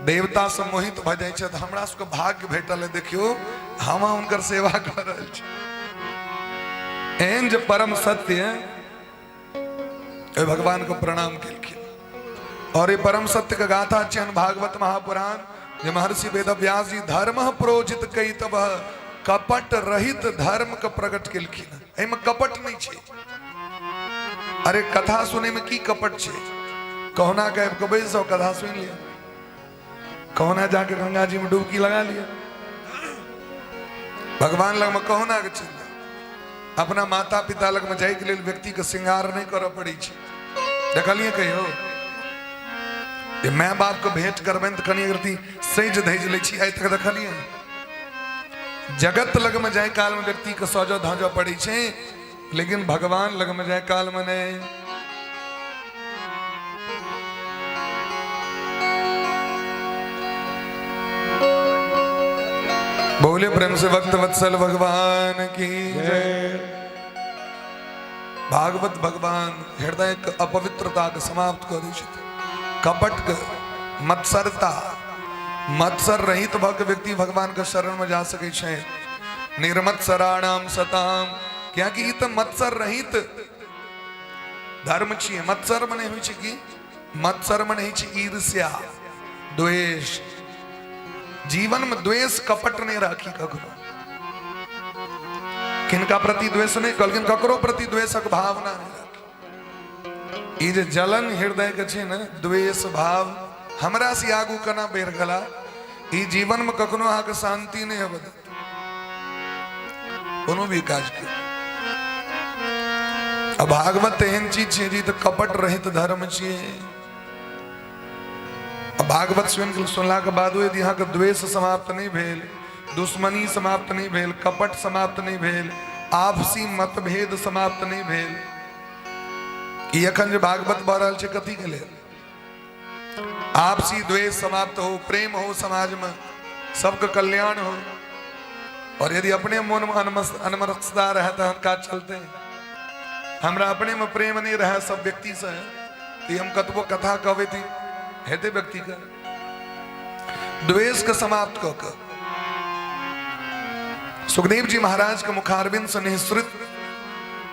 देवता से मोहित भ जाए छे तो हमरा सबके भाग्य भेटल है। देखियो हम उनकर सेवा कर रहल छी। एहन जे परम सत्य है भगवान को प्रणाम केलखिन। और ये परम सत्य का गाथा चैन भागवत महापुराण जे महर्षि वेद व्यास जी धर्म प्रोजित कई तब कपट रहित धर्म का प्रकट केलखिन। एहिमे कपट नहीं छे। अरे कथा सुने में की कपट छे? कहना कह कबे सो कथा सुन लिया। कहना जाके गंगा जी में डुबकी लगा लिया। भगवान लग में कहना के चल अपना माता पिता लग में जाए के लिए व्यक्ति के श्रृंगार नहीं कर पड़ी छे। देखलिए कहियो ये माँ बाप को भेंट करबे तो कनी अगर सज धज ले छी। आई तक देखलिए जगत लग में जाए काल में व्यक्ति के सजो धजो पड़ी छे। लेकिन भगवान लग में जाए काल में नहीं। बोले प्रेम से भक्त वत्सल भगवान की जय। भागवत भगवान हृदय के अपवित्रता के समाप्त कर दै छथिन। कपट के मत्सरता मत्सर रहित भक्त व्यक्ति भगवान के शरण में जा सके छे। निर्मत्सराणाम सताम क्या कि त मत्सर रहित धर्म छिए। मत्सर मने होइ छै कि मत्सर मने होइ छै ईर्ष्या द्वेष। जीवन में द्वेष कपट नहीं राखी ककरो। किनका प्रति द्वेष नहीं कलकिन ककरो प्रति द्वेषक भावना नहीं राखी। ई जे जलन हृदय के छै न द्वेष भाव हमरा से आगू कना बेर गला ई जीवन में कखनो आके शांति नहीं होबे कोनो भी काज के। अब भागवत एहन चीज छे जी तो कपट रहित धर्म छे। अब भागवत स्वयं सुनला के बाद यदि यहाँ के द्वेष समाप्त नहीं भेल, दुश्मनी समाप्त नहीं भेल, कपट समाप्त नहीं भेल, आपसी मतभेद समाप्त नहीं भेल, कि अखन जो भागवत बह रहल छे कथी के लेल? आपसी द्वेष समाप्त हो, प्रेम हो, समाज में सबके कल्याण हो। और यदि अपने मन में अनमनस्कता रहे तो हम का चलते हैं? हमरा अपने में प्रेम नहीं रहे सब व्यक्ति से, तो हम कतबो कथा कहवे थी हेते व्यक्ति का द्वेष का समाप्त कर। सुखदेव जी महाराज के मुखारविंद से निःसृत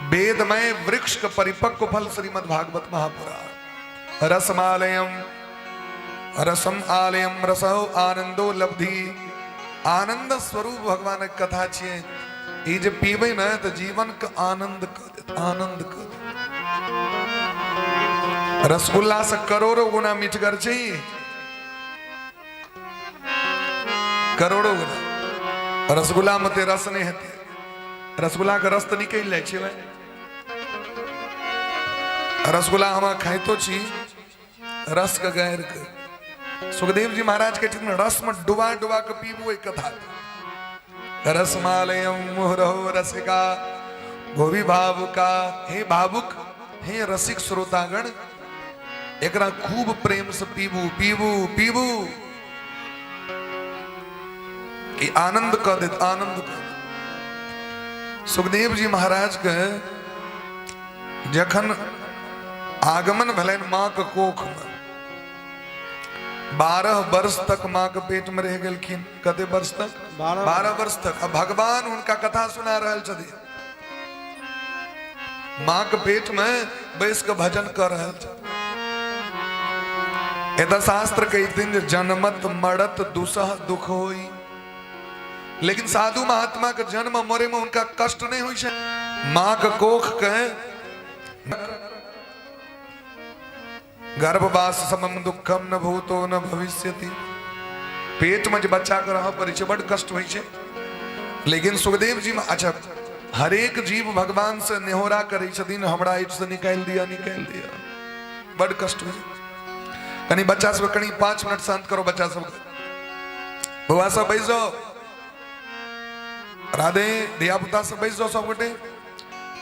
वेदमय वृक्ष का परिपक्व फल श्रीमद् भागवत महापुराण। रसमालयम रसम आलयम रसो आनंदो लब्धि। आनंद स्वरूप भगवान की कथा छे। ये जे पीबे न तो जीवन का आनंद कर देत, आनंद कर देत। रसगुल्ला से करोड़ों गुना मीठगर छे, करोड़ों गुना। रसगुल्ला में ते रस नहीं हेते, रसगुल्ला का रस तो निकल जाए छे। रसगुल्ला हम खाइतो छी रस का गैर के। सुखदेव जी महाराज के चित्र रस में डुबा डुबा के पीबू एक कथा। रसमालयम मुहरहो रसिका भोवि भावुका। हे भावुक, हे रसिक श्रोतागण, एकरा खूब प्रेम से पीबू पीबू पीबू कि आनंद कर दे, आनंद कर। सुखदेव जी महाराज के जखन आगमन भलन माँ के कोख में 12 वर्ष तक माँ के पेट में रह गलखिन। कते वर्ष तक? 12 वर्ष तक। अब भगवान उनका कथा सुना रहल छथिन, माँ के पेट में बैस के भजन कर रहल छथिन। एता शास्त्र कहते जन्मत मरत दुसह दुख होई। लेकिन साधु महात्मा के जन्म मरे में उनका कष्ट नहीं हुई है। माँ के कोख के गर्भवास समम दुखम न भूतो न भविष्यति। पेट में जो बच्चा के रह पर बड़ कष्ट हुई है। लेकिन सुखदेव जी अच्छा हरेक जीव भगवान से नेहोरा करे छथिन, हमरा इट से निकाल दिया, निकाल दिया, बड़ कष्ट हुई। कनी बच्चा सब कनी 5 मिनट शांत करो, बच्चा सब बउआ सब बैस जाओ, राधे दिया पुता सब बैस जाओ सब गोटे।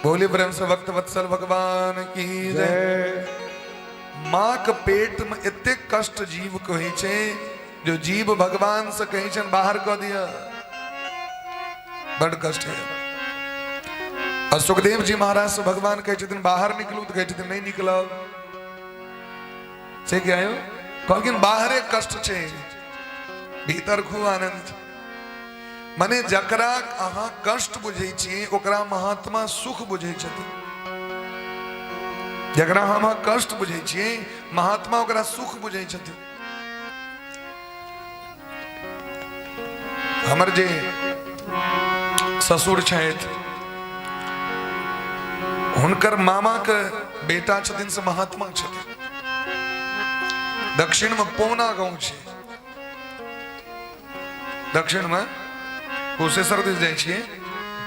बोले ब्रह्म से भक्त वत्सल भगवान की जय। माँ के पेट में इतने कष्ट जीव को ही छे, जो जीव भगवान से कहीं छन बाहर कर दिया, बड़ कष्ट है। और सुखदेव जी महाराज से भगवान कहे दिन बाहर निकलू तो कहे नहीं निकलो से क्या है? कहलखिन बाहरे कष्ट छे, भीतर खूब आनंद छे। मने जकरा अहाँ कष्ट बुझे छी ओकरा महात्मा सुख बुझे छथिन। जकरा हम कष्ट बुझे छी महात्मा ओकरा सुख बुझे छथिन। हमर जे ससुर छथि हुनकर मामा के बेटा छथिन से महात्मा छथिन। दक्षिण में पौना गांव छे, दक्षिण में कुशेश्वर दिस जाए छिए,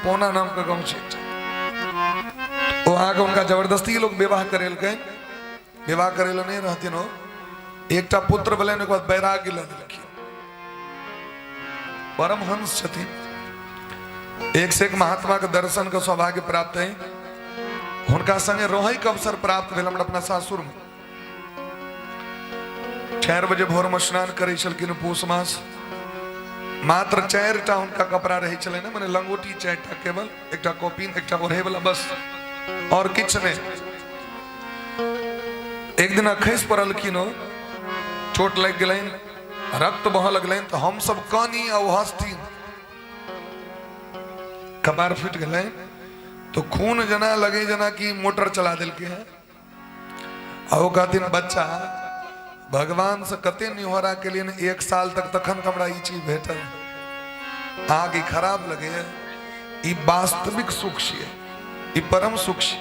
पौना नाम का गांव छे। वहां के उनका जबरदस्ती लोग विवाह करेलकै, विवाह करेल नहीं रहथिन हो। एकटा पुत्र भेलनि, ओकर बाद वैराग्य ल देलखिन। परमहंस छथिन, एक से एक महात्मा के दर्शन के सौभाग्य प्राप्त है। हुनका संगे रहै के अवसर प्राप्त भेल हमरा अपना सासुर में। 4 बजे भोर में स्नान करै छलखिन पूस मास। मात्र 4टा हुनका कपड़ा रहे छलै ना, माने लंगोटी 4टा केवल, एकटा कॉपिन, एकटा ओढ़े वाला, बस और किछ नहीं। एक दिन खैस पड़लखिन, चोट लग गलैन, रक्त बह लगलैन, तो हम सब कानी आ हंसथिन, कपार फूट गलैन, तो खून जना लगे जना कि मोटर चला दिलके है। आ वो कहथिन बच्चा भगवान से कते निहोरा के लिए 1 साल तक तखन हमरा ई चीज भेटल, आगे खराब लगे है। ई वास्तविक सुख छे, ई परम सुख छे।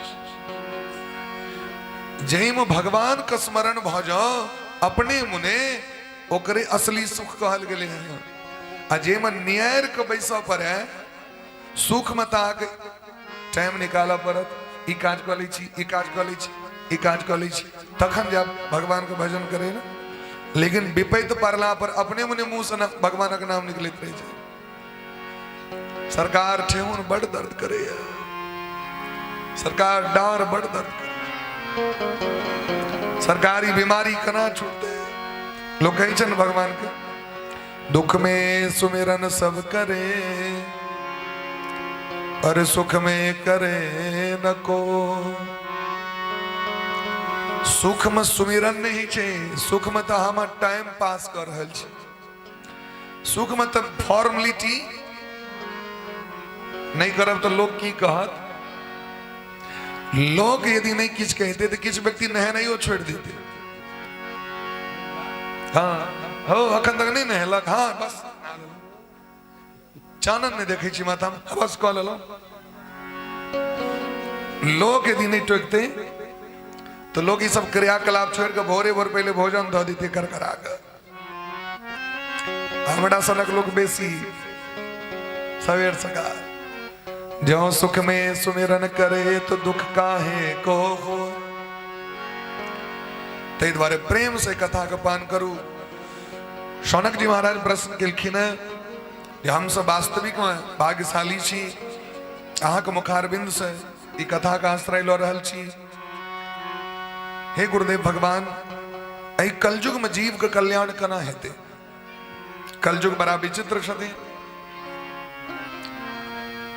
जही में भगवान का स्मरण भ जाओ अपने मुने, ओकरे असली सुख कहल गेले हैं। आ जे में न्याय के बैसा पर है सुख में ताक टाइम निकाला पड़त, ई काज कऽ लै छी, ई काज कऽ लै छी, ई काज कऽ लै छी, तखन जब भगवान के भजन करे ना। लेकिन विपैत पड़ला पर अपने मने मुंह से भगवान के नाम निकलैत रहे छै। सरकार ठेहुन बड़ दर्द करे, सरकार डार बड़ दर्द करे, सरकारी बीमारी कना छूटते। लोग कहे छन भगवान के दुख में सुमिरन सब करे, और सुख में करे न को। सुख में सुमिरन नहीं छे, सुख में तो हम टाइम पास कर रहल छी, सुख में तो फॉर्मेलिटी नहीं करब तो लोग की कहत। लोग यदि नहीं किछ कहते तो किछ व्यक्ति नहनाइयो छोड़ देते। हाँ हो अखन तक नहीं नहलक, हाँ बस चानन ने देखे छी माथा में, बस कह लो। लोग यदि नहीं टोकते तो लोग ये सब क्रियाकलाप छोड़ के भोरे भोर पहले भोजन धो देते कर करा कर। हमरा सनक लोग बेसी सवेर सकाल जो सुख में सुमिरन करे तो दुख काहे को हो। ते द्वारे प्रेम से कथा का पान करू। शौनक जी महाराज प्रश्न केलखिन जे हम सब वास्तविक में भाग्यशाली छी, अहाँ के मुखारबिंद से ई कथा का आश्रय ल रहल छी। हे गुरुदेव भगवान, एहि कलयुग में जीव के कल्याण केना हेते? कलयुग बड़ा विचित्र छथि।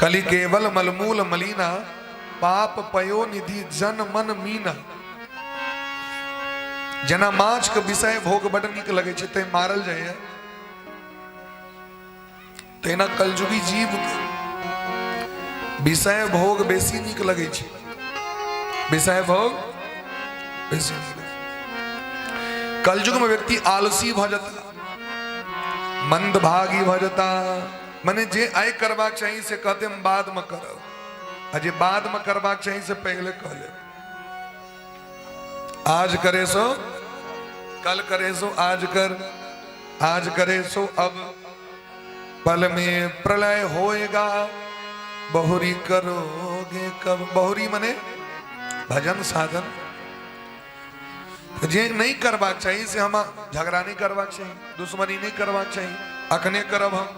कलि केवल मलमूल मलिना, पाप पयो निधि जन मन मीना। जना माछ के विषय भोग बड़ नीक लगे छै ते मारल जाए, तेना कलयुगी जीव के विषय भोग बेसी नीक लगे छै। विषय भोग बेसी नीक। कलयुग में व्यक्ति आलसी भ जाता, मंदभागी भ जाता। मने जे आय करबाक चाहिए से कहते हम बाद में करब, आ जे बाद में करबाक चाहिए से पहले कह ले। आज करे सो कल करे सो आज कर, आज करे सो अब, पल में प्रलय होएगा बहुरी करोगे कब। बहुरी मने भजन साधन। जे नहीं करबाक चाहिए से हम झगड़ा नहीं करबाक चाहिए, दुश्मनी नहीं करबाक चाहिए, अखने करब हम।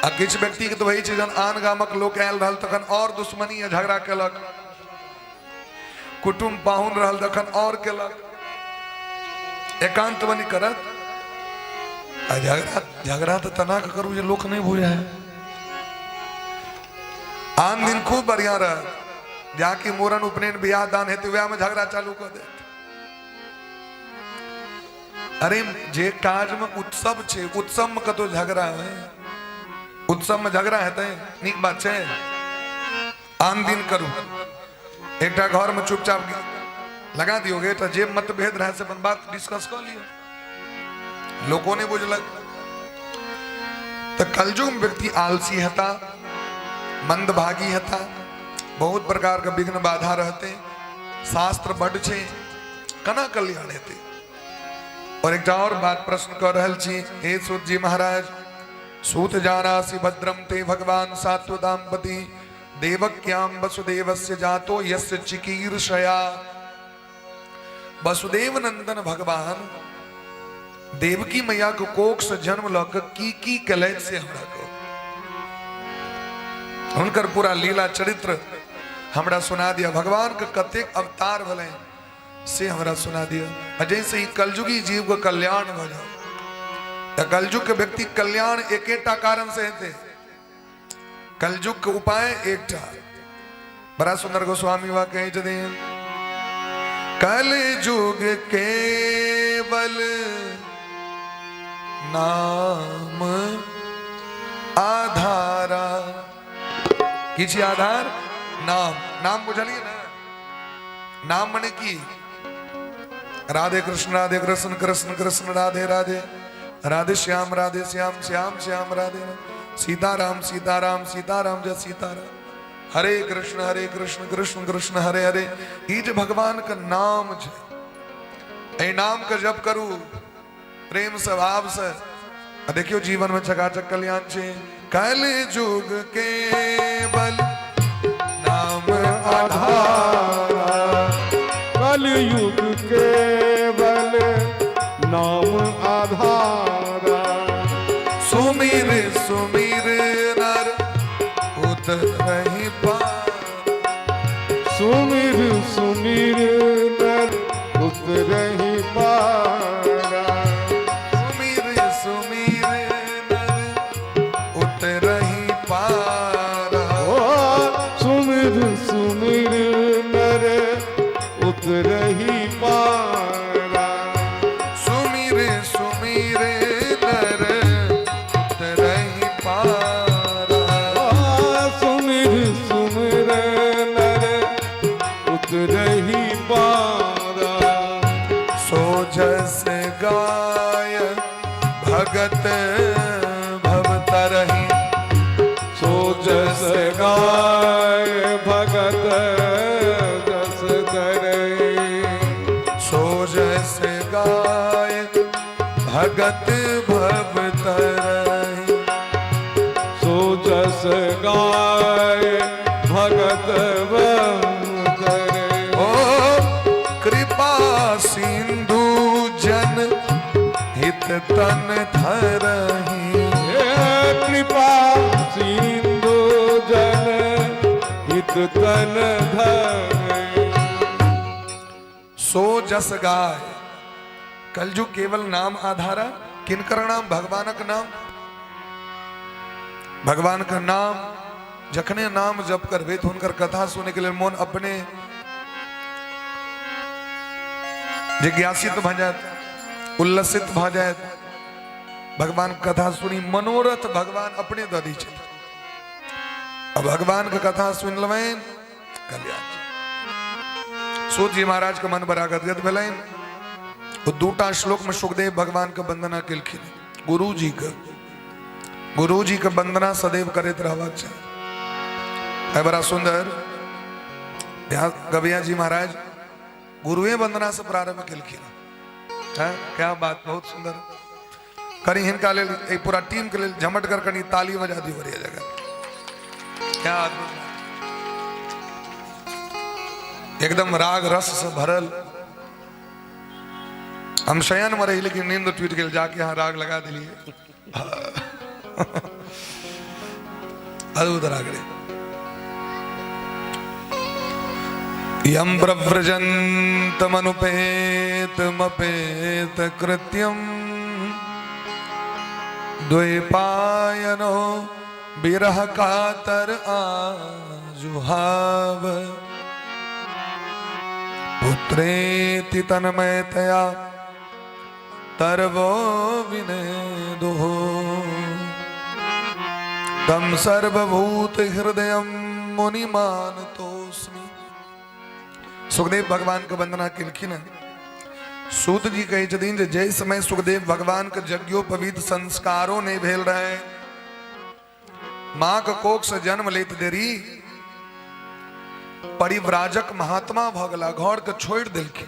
आ किछ व्यक्ति के तो वही छै, जन आन गामक लोक आयल रहल तखन और दुश्मनी या झगड़ा केलक, कुटुम्ब पाहुन रहल तखन और केलक, एकांत बनी करत। आ झगड़ा तो तना के करू जे लोक नहीं बुझे है। आन दिन खूब बढ़िया रह, जाके मोरन उपनयन बियाह दान हेतु वह में झगड़ा चालू कर दे। अरे जे काज में उत्सव छे, उत्सव में कतो झगड़ा है, उत्सव में झगड़ा हेतै नीक बात छै। आन दिन करू, एकटा घर में चुपचाप लगा दियोगे तो जे मतभेद रहे से अपन बात डिस्कस कर लियो। लोगों ने बुझलक तो कलयुग में व्यक्ति आलसी हेता, मंदभागी हेता, बहुत प्रकार के विघ्न बाधा रहते। शास्त्र बड़ छे, कना कल्याण हेते। और एक और बात प्रश्न कर रहल छी। हे सूत जी महाराज, सूत जानासि भद्रम ते भगवान सात्वतांपति, देवक्याम वसुदेवस्य जातो यस्य चिकीर्षया। वसुदेव नंदन भगवान देवकी मैया को कोख से जन्म लग की कलैत से हमरा को हुनकर पूरा लीला चरित्र हमरा सुना दिया। भगवान के कतेक अवतार भले से हमरा सुना दिया। जैसे ही कलयुगी जीव को कल्याण हो जाए, कलयुग के व्यक्ति कल्याण एकेटा कारण से हेते। कलयुग के उपाय एकटा, बड़ा सुंदर गोस्वामी वा कहे छथिन, कलयुग केवल नाम आधारा। किसी आधार नाम, नाम बुझलिए ना? नाम मने की राधे कृष्ण कृष्ण कृष्ण राधे राधे, राधे श्याम श्याम श्याम राधे, सीताराम सीताराम सीताराम जय सीताराम, हरे कृष्ण कृष्ण कृष्ण हरे हरे। ये जो भगवान का नाम है, नाम का जप करू प्रेम से भाव से, देखियो जीवन में चकाचक कल्याण छे। कल युग केवल नाम कलयुग केवल नाम आधारा। सुमिर सुमिर नर उतरहि पार। सुमिर सुमिर नर उतरहि पारा। सुमिर सुमिर नर उतरहि पारा। ओ सुमिर सुमिर नर उतरहि पारा। सुमिर सुमिर नर उतरहि पारा। सुमिर सुमिर नर उतरहि पारा। सो जस गाय भगत भवतरहि। सो जस गाय भगत जस तरहि। सो जस गाय भगत भवतरहि। सो जस गाय भगत तरहि। ओ कृपा सिंधु जन हित तन धरहि। कृपा सिंधु जन हित तन धरहि। सो जस गाय कलजु केवल नाम आधारा। किनकर नाम? भगवानक नाम। भगवान का नाम जखने नाम जप करबे तो उनकर कथा सुने के लिए मन अपने जिज्ञासित भ जात, उल्लसित भ जात। भगवान कथा सुनी मनोरथ भगवान अपने ददी छे। अब भगवान का कथा सुन लवेन कल्याण। सूत जी महाराज का मन बड़ा गदगद भेलन। वो दूटा श्लोक में सुखदेव भगवान का वंदना केलखिन। गुरु जी का वंदना सदैव करते रहबाक चाहिए। है बड़ा सुंदर गविया जी महाराज गुरुए वंदना से प्रारंभ केलखिन। है क्या बात, बहुत सुंदर। करी हिनका लेल पूरा टीम के लिए झमट कर कनी ताली बजा दी बढ़िया जगह। क्या अद्भुत बात। एकदम राग रस से भरल। हम शयन में रही लेकिन नींद टूट गई, जाके यहाँ राग लगा दिलिए। अद्भुत राग रे। यम प्रव्रजन्तमनुपेतमपेत कृत्यम द्वैपायनो विरह कातर आजुहाव। पुत्रेति तन्मयतया तरवो विनेदुः। तम सर्वभूत हृदयं मुनिमानतोस्मि। सुखदेव भगवान का वंदना किलखिन। सूत जी कहे छथिन जे जय समय सुखदेव भगवान के यज्ञोपवीत संस्कारों नहीं भेल रहे। मां के कोख से जन्म लेत देरी परिव्राजक महात्मा भ गला, घर के छोड़ दिलखिन।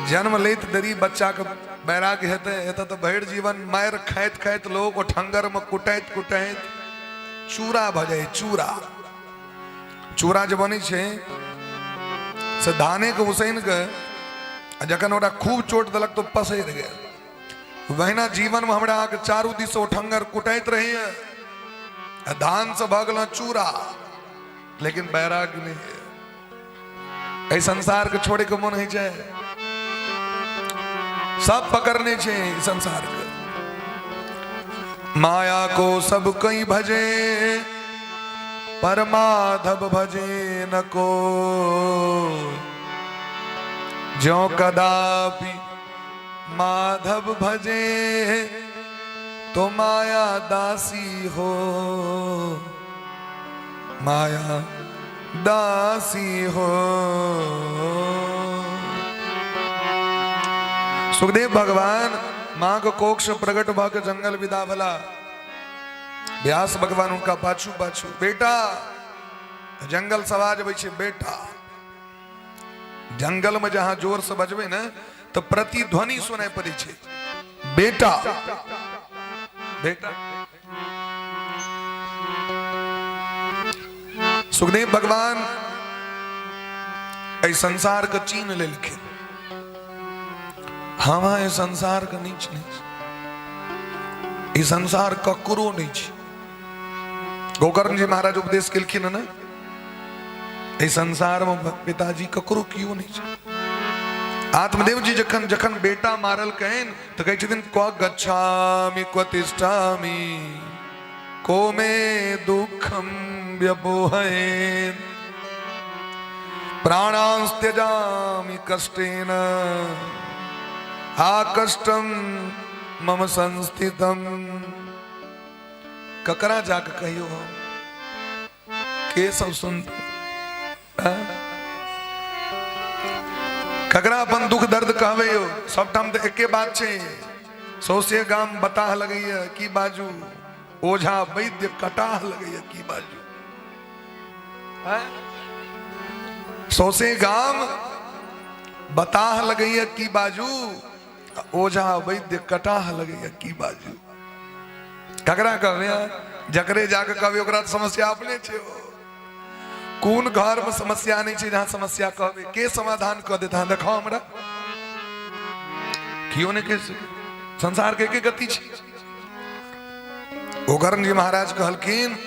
जन्म लेत देरी बच्चा के बैराग्य हेते हेते तो भैर जीवन मार खाइत खाइत लोग को ठंगर में कुटैत कुटैत चूरा भ जाए। चूरा चूरा जब बनी छे से धाने के उसैन के जखन ओरा खूब चोट दलक तो पसैर गए। वहीना जीवन में हमरा के चारू दिस ठंगर कुटैत रही है। धान से भगल चूरा, लेकिन बैराग नहीं है। ऐ संसार के छोड़े के मन है जाए, सब पकड़ने छे संसार के। माया को सब कई भजे पर माधव भजे न को। जो कदापि माधव भजे तो माया दासी हो। माया दासी हो। सुखदेव भगवान मां को कोख से प्रकट भाग जंगल विदा भला। व्यास भगवान उनका पाछू पाछू। बेटा जंगल सवाज बचे। बेटा जंगल में जहां जोर से बजबे न तो प्रतिध्वनि सुनाई पड़े छे। बेटा बेटा। सुखदेव भगवान ऐ संसार का चीन ले लिखे हम ये संसार का नीच नहीं ये संसार ककरो नहीं छे गोकर्ण जी महाराज उपदेश केलखिन ना ये संसार में पिताजी ककरो क्यों नहीं छे आत्मदेव जी जखन जखन बेटा मारल कहन तो कहे छथिन क्व गच्छामि क्व तिष्ठामि को मे दुखम व्यपोहयेन प्राणांस त्यजामि कष्टेन आकष्टम मम संस्थितम ककरा जाक कहियो के सब सुन ककरा अपन दुख दर्द कहवे हो सबठाम तो एके बात छे सौसे गाम बताह लगैया की बाजू ओझा वैद्य कटाह लगैया की बाजू सौसे गाम बताह लगैया की बाजू ओझा वैद्य कटाह लगैया की बाजू ककरा कहवे जकरे जाके कहवे ओकरा समस्या अपने छे कौन घर में समस्या नहीं छे जहां समस्या कहवे के समाधान कर देता देखो हमरा क्यों नहीं कह सके संसार के गति छे गोकर्ण जी महाराज कहलखिन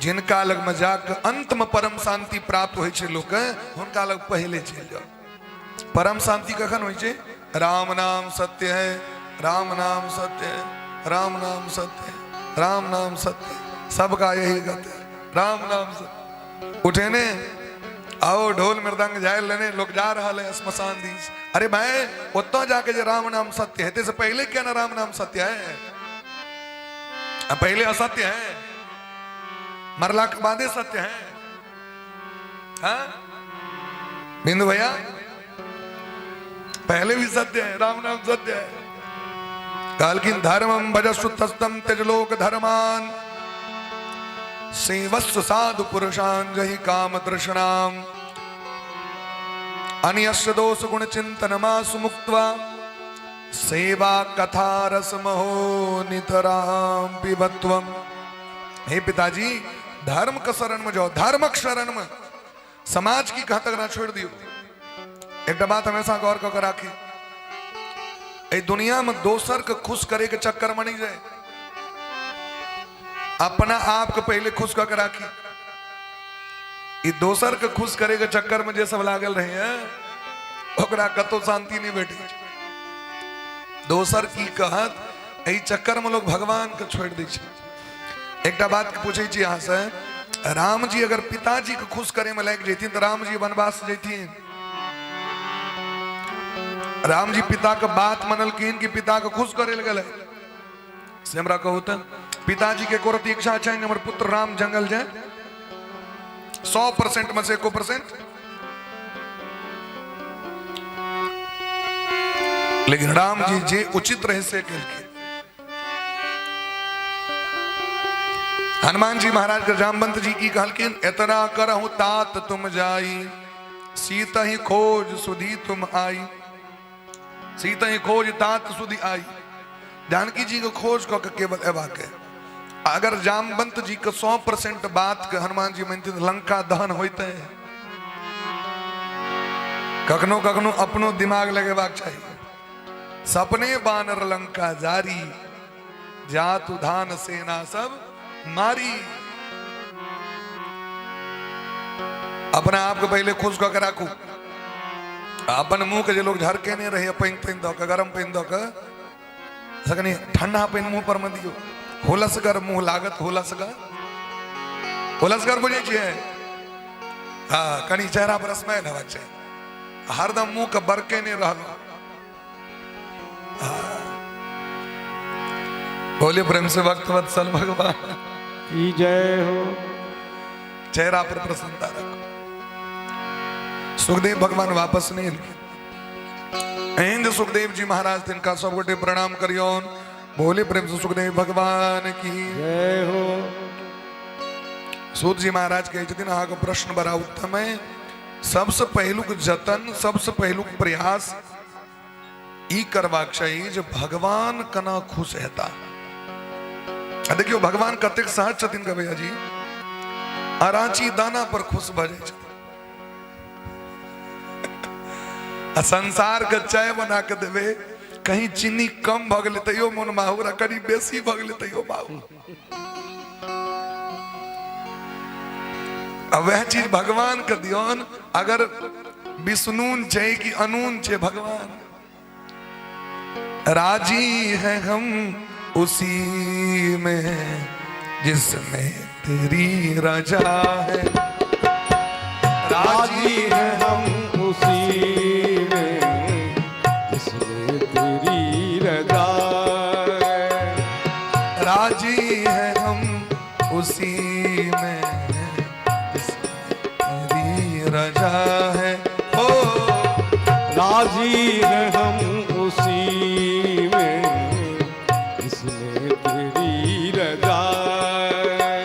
जिनका लग में जाके अंत में परम शांति प्राप्त होय छे लोक हुनका लग पहले चल जाओ परम शांति कखन होय छे राम नाम सत्य है राम नाम सत्य है राम नाम सत्य है राम नाम सत्य है सबका यही गत है राम नाम सत्य उठे ने आओ ढोल मृदंग जाए लेने लोग जा रहा है श्मशान दीस अरे भाई उतो जाके जो राम नाम सत्य है तेरे पहले क्या ना राम नाम सत्य है पहले असत्य है मरला के बाद सत्य है हाँ? बिंदु भैया पहले भी सत्य है राम नाम सत्य है कालकिन धर्मम भजस्व तस्तम त्यजलोक धर्मान सेवस्व साधु पुरुषान जहि काम तृष्णाम अन्यस्य दोष गुण चिंतन मासु मुक्त्वा सेवा कथा रस महो नितराम पिबत्वम हे पिताजी धर्म का शरण में जाओ धर्मक शरण में समाज की कहा तक ना छोड़ दियो एक बात हमेशा गौर कर राखी ए दुनिया में दोसर के खुश करे के चक्कर में नहीं जाए अपना आप को पहले खुश कर राखी ये दोसर के खुश करे के चक्कर में जे सब लागल रहे हैं ओकरा कतो शांति नहीं बैठी दोसर की कहत ए चक्कर में लोग भगवान के छोड़ दी एक बात पूछे यहाँ से राम जी अगर पिताजी को खुश करे में लग जाती तो राम जी वनवास जाती राम जी पिता का बात मनलकिन कि पिता को खुश करे लगे से हमरा कहू तो पिताजी के कोरती इच्छा चाहिए हमारे पुत्र राम जंगल जाए 100% में से 1% लेकिन राम जी जे उचित रहे से के हनुमान जी महाराज के जामवंत जी की कहलकिन इतना करहु तात तुम जाई सीता ही खोज सुधी तुम आई सीता ही खोज तात सुधी आई जानकी जी को खोज को केवल एवा के अगर जामवंत जी को 100% बात के हनुमान जी मानते लंका दहन होते हैं कखनो कखनो अपनो दिमाग लगेबाक चाहिए सपने बानर लंका जारी जातु धान सेना सब मारी अपना आप को पहले खुश कर राखू अपन मुंह के जो लोग झरके नहीं रहे पहन दो गरम पहन दो सकनी ठंडा पहन मुंह पर मत दियो होलसगर मुंह लागत होलसगर बुझे छे हाँ कनी चेहरा पर स्माइल हवा चाहिए हरदम मुंह के बरके नहीं रहलो बोले प्रेम से भक्त वत्सल भगवान की जय हो चेहरा पर प्रसन्नता रखो सुखदेव भगवान वापस नहीं लिखे इंद्र सुखदेव जी महाराज तिनका सब गोटे प्रणाम करियो बोले प्रेम से सुखदेव भगवान की जय हो सूत जी महाराज कहे छथिन अहाँ को प्रश्न बड़ा उत्तम है सबसे पहलुक जतन सबसे पहलुक प्रयास ई करवाक चाहिए जो भगवान कना खुश रहता देखियो भगवान कतेक सहज छथिन के भैया जी अराची दाना पर खुश भजे संसार के चाय बना के देवे, कहीं चीनी कम भ गेले तैयो मन माहुर, कहीं बेसी भ गेले तैयो माहुर। अब वह चीज भगवान के दियोन, अगर विष्णुन छे कि अनून छे भगवान, राजी है हम उसी में जिसमें तेरी रजा है। राजी है हम उसी में जिसमें तेरी रजा है। राजी है हम उसी में जिसमें तेरी रजा है। ओ राजी है हम उसी में जिसमें तेरी रजा है।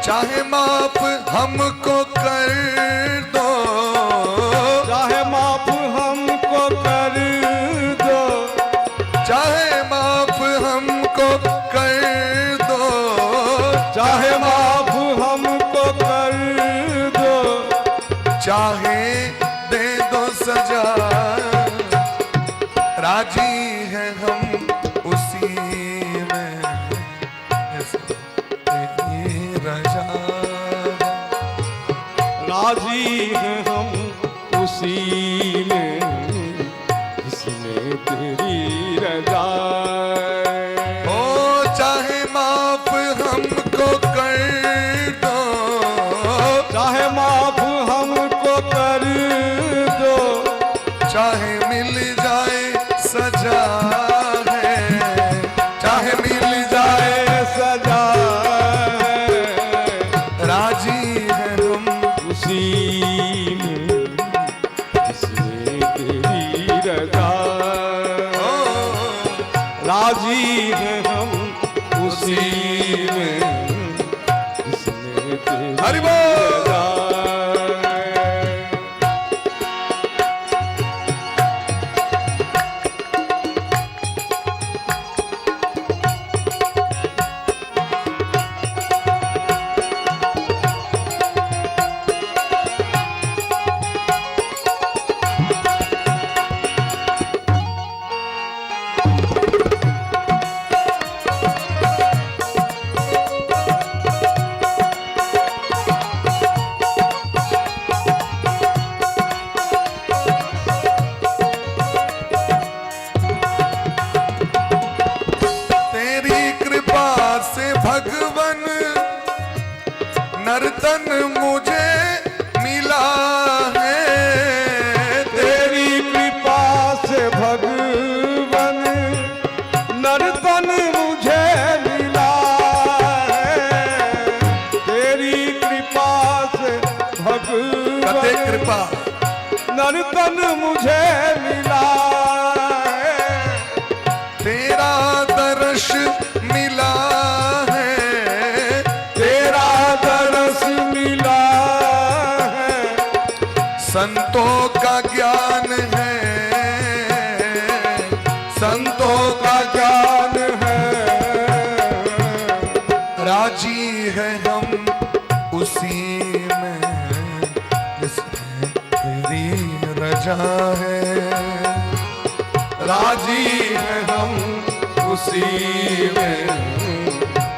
चाहे माफ हमको कर दो, चाहे माफ हमको कर दो, चाहे माफ हमको कर दो, चाहे माफ हमको कर दो, चाहे दे दो सजा, राजी है हम उसी में जिसमें तेरी रजा है। राजी है हम उसी में जिसमें तेरी रजा है। ओ चाहे माफ हमको कर दो, चाहे माफ हमको कर दो, चाहे मिल जाए सजा है, चाहे मिल जाए सजा है। राजी है हम उसी में जिसमें तेरी रजा है। राजी है हम उसी में जिसमें तेरी हरि बोल। रजा है। तेरी कृपा से भगवन नर्तन मुझे मिला है। तेरी कृपा से भगवन नर्तन मुझे मिला है। तेरी कृपा से कते भगवन कृपा नर्तन मुझे मिला है। तेरा दर्श मिला है, तेरा दरस मिला है। संतों का ज्ञान है, संतों का ज्ञान है। राजी है हम उसी में जिसमें तेरी रजा है। राजी है हम उसी में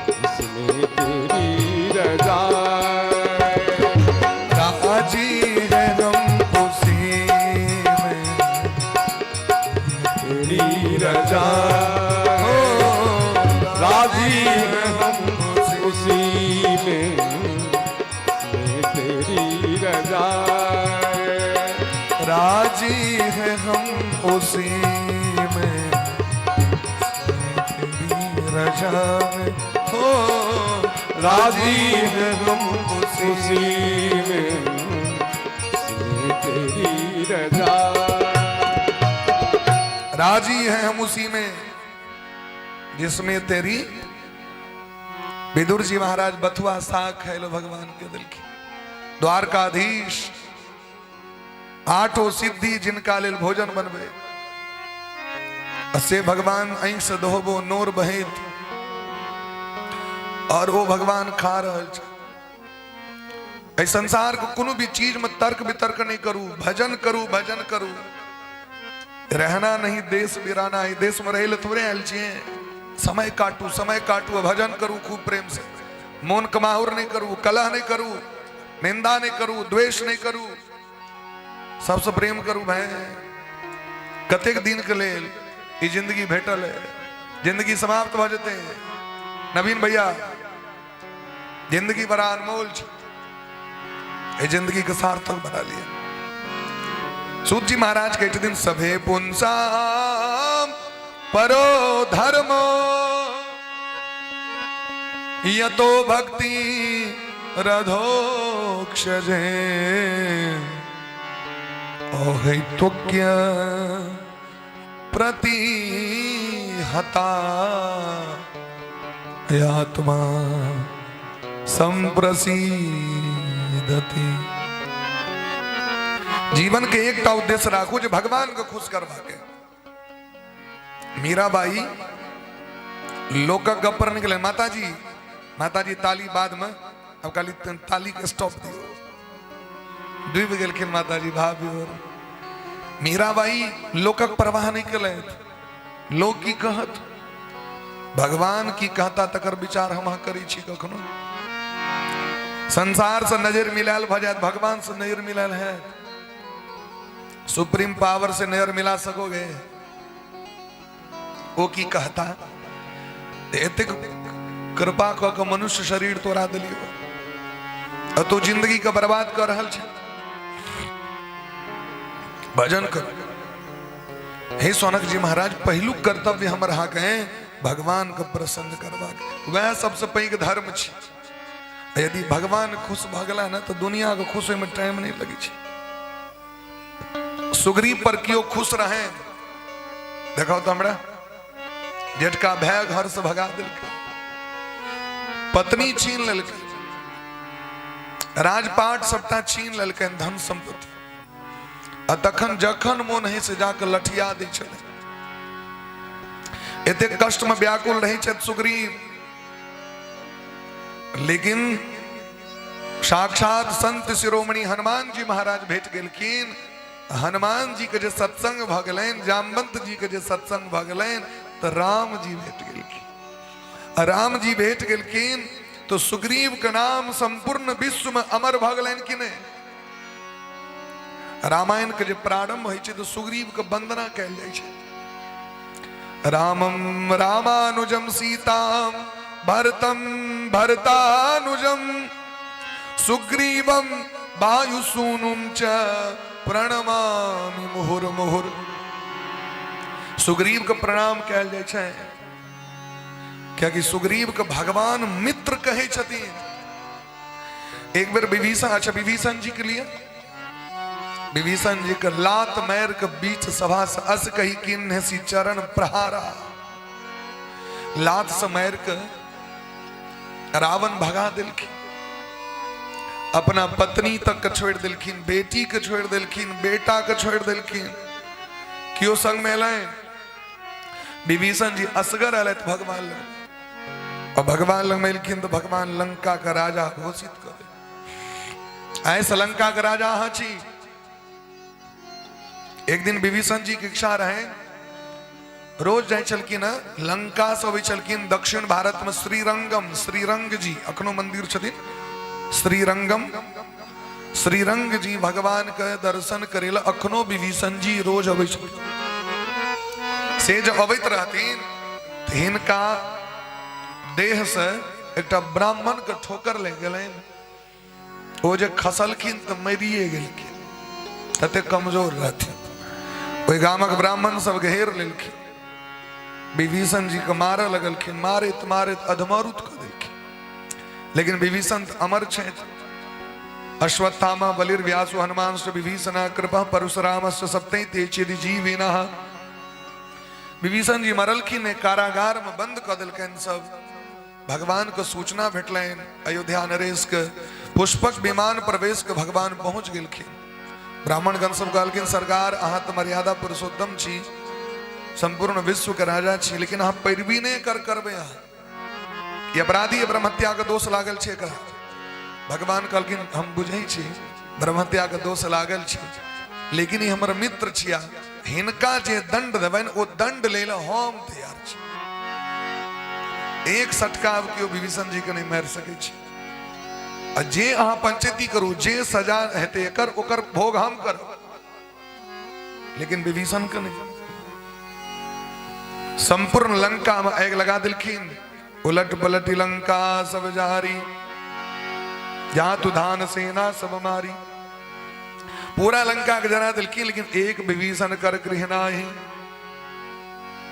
जिसमें तेरी रजा है। राजी है हम उसी में तेरी रजा हो। राजी है हम उसी में जिसमें तेरी रजा है। राजी है हम उसी में तेरी रजा में हो। राजी है हम उसी में जिसमें तेरी रजा। राजी है हम उसी में जिसमें तेरी। विदुर जी महाराज बथुआ साग खैलो भगवान के दिल की। द्वारकाधीश आठों सिद्धि जिनका लेल भोजन बनबे, से भगवान ऐंख से दोहबो नोर बहेत और वो भगवान खा रहल छै। ऐ संसार को कोनो भी चीज में तर्क वितर्क नहीं करू, भजन करू, भजन करू। रहना नहीं देश बिराना है, देश में रहे थोड़े आयल छे, समय काटू, भजन करू खूब प्रेम से, मौन कमाहुर नहीं करू, कलह नहीं करू, निंदा नहीं करू, द्वेष नहीं करू, सबसे प्रेम करू। भाई कतेक दिन के लेल ये जिंदगी भेटल है, जिंदगी समाप्त हो जाते हैं। नवीन भैया जिंदगी बड़ा अनमोल छे, ये जिंदगी का सार्थक बना लिया। सूत जी महाराज के दिन सभे पुंसाम परो धर्मो यतो भक्ति रधोक्षजे ओहित्वज्ञ प्रतिहता आत्मा संप्रसीदति। जीवन के एक उद्देश्य राखो जो भगवान को खुश करवा के। मीराबाई लोक गप्पर निकले, माता जी ताली बाद में, अब खाली ताली के स्टॉप दियो। डूब गलखिन माता जी भाभी और मीराबाई लोकक परवाह नहीं कले, लोक की कहत भगवान की कहता तकर विचार हम करी छी। कखनो संसार से नजर मिलाल भ जात, भगवान से नजर मिलाल है, सुप्रीम पावर से नजर मिला सकोगे? वो की कहता एतिक कृपा क मनुष्य शरीर तोरा दिलियो और तो जिंदगी का बर्बाद कर रहल छे। भजन कर। हे सोनक जी महाराज, पहलू कर्तव्य हम रहा कहें भगवान को प्रसन्न करवा, वह सबसे पैघ धर्म छे। यदि भगवान खुश भगला ना तो दुनिया को खुश में टाइम नहीं लगी छे। सुग्रीव पर क्यों खुश रहे देखो तो हमरा, जेठका भय घर से भगा दिल, पत्नी छीन ललक, राजपाट सबटा छीन ललक, धन संपत्ति, तखन जखन मोन है से जाकर लठिया दै छले। एते कष्ट में व्याकुल रहे छथि सुग्रीव, लेकिन साक्षात संत शिरोमणि हनुमान जी महाराज भेट गेलखिन। हनुमान जी के जे सत्संग भ गेलैन, जामवंत जी के जे सत्संग भ गेलैन, तो राम जी भेट गेलखिन। राम जी भेट गेलखिन तो सुग्रीव के नाम संपूर्ण विश्व में अमर भ गेलैन कि नहीं? रामायण के जे प्रारंभ होइ छै तो सुग्रीव के वंदना कैल जाइ छै। रामम रामानुजम सीताम भरतम भरतानुजम सुग्रीवम वायुसूनुम च प्रणमामि मुहुर्मुहुर्। सुग्रीव के प्रणाम कैल जाइ छै, क्या कि सुग्रीव के भगवान मित्र कहे छथिन। एक बार विभीषण जी के लिए विभीषण जी के लात मैर के बीच सभा से अस कही किन्ह सी चरण प्रहारा। लात से मैर के रावण भगा दिलखिन, अपना पत्नी तक के छोड़ दिलखिन, बेटी के छोड़ दिलखिन, बेटा के छोड़ दिलखिन। क्यों संग में लाए? विभीषण जी असगर आले भगवान लग, और भगवान लग मिलखिन तो भगवान लंका का राजा घोषित कर, ऐसा लंका का राजा हाची। एक दिन विभीषण जी की इच्छा रहे, रोज जाए चलकिन लंका से अबै चलकिन दक्षिण भारत में श्रीरंग जी अखनो मंदिर छथिन, श्रीरंग जी भगवान के दर्शन करेला अखनो विभीषण जी रोज अबै छथिन। से जब अबैत रहथिन तो हिनका देह से एकटा ब्राह्मण के ठोकर लग गेलैन। वो जे खसलखिन तो मरिए गेलखिन, तते कमजोर रहथिन। ओहि गामक ब्राह्मण सब घेर लेलखिन, विभीषण जी के मारे लगलखिन, मारैत मारैत अधमरुत कर देलखिन। लेकिन विभीषण अमर छथि। अश्वत्थामा बलिर्व्यासो हनुमान विभीषण कृपा परशुरामस्य सप्तैते चेदि जीविनः। विभीषण जी मरलखिन, कारागार में बंद कर दिलखिन। सब भगवान को सूचना भेटलैन, अयोध्या नरेश के पुष्पक विमान प्रवेश के भगवान पहुंच गेलखिन। ब्राह्मण गण सब कहलखिन, सरकार अहाँ तो मर्यादा पुरुषोत्तम छी, संपूर्ण विश्व के राजा छी, लेकिन अहाँ पैरवी नहीं करबे। अहाँ ये अपराधी ब्रह्महत्या के दोष लागल छे। भगवान कहलखिन हम बुझै छी ब्रह्मत्या के दोष लागल छी, लेकिन ई हमर मित्र छिया, हिनका जे दंड देबनि ओ दंड लेल हम तैयार छी। एक सटकाव केओ विभीषण जी के नहीं मारि सकै छी। आ जे अहाँ पंचायती करू, जे सजा हेतै एकर ओकर भोग हम करब, लेकिन विभीषण के नहीं। संपूर्ण लंका में आग लगा दिलखिन, उलट पलट लंका सब जारी, जहां तू धान सेना सब मारी। पूरा लंका के जरा दिलखिन, लेकिन एक विभीषण कर गृह नाही।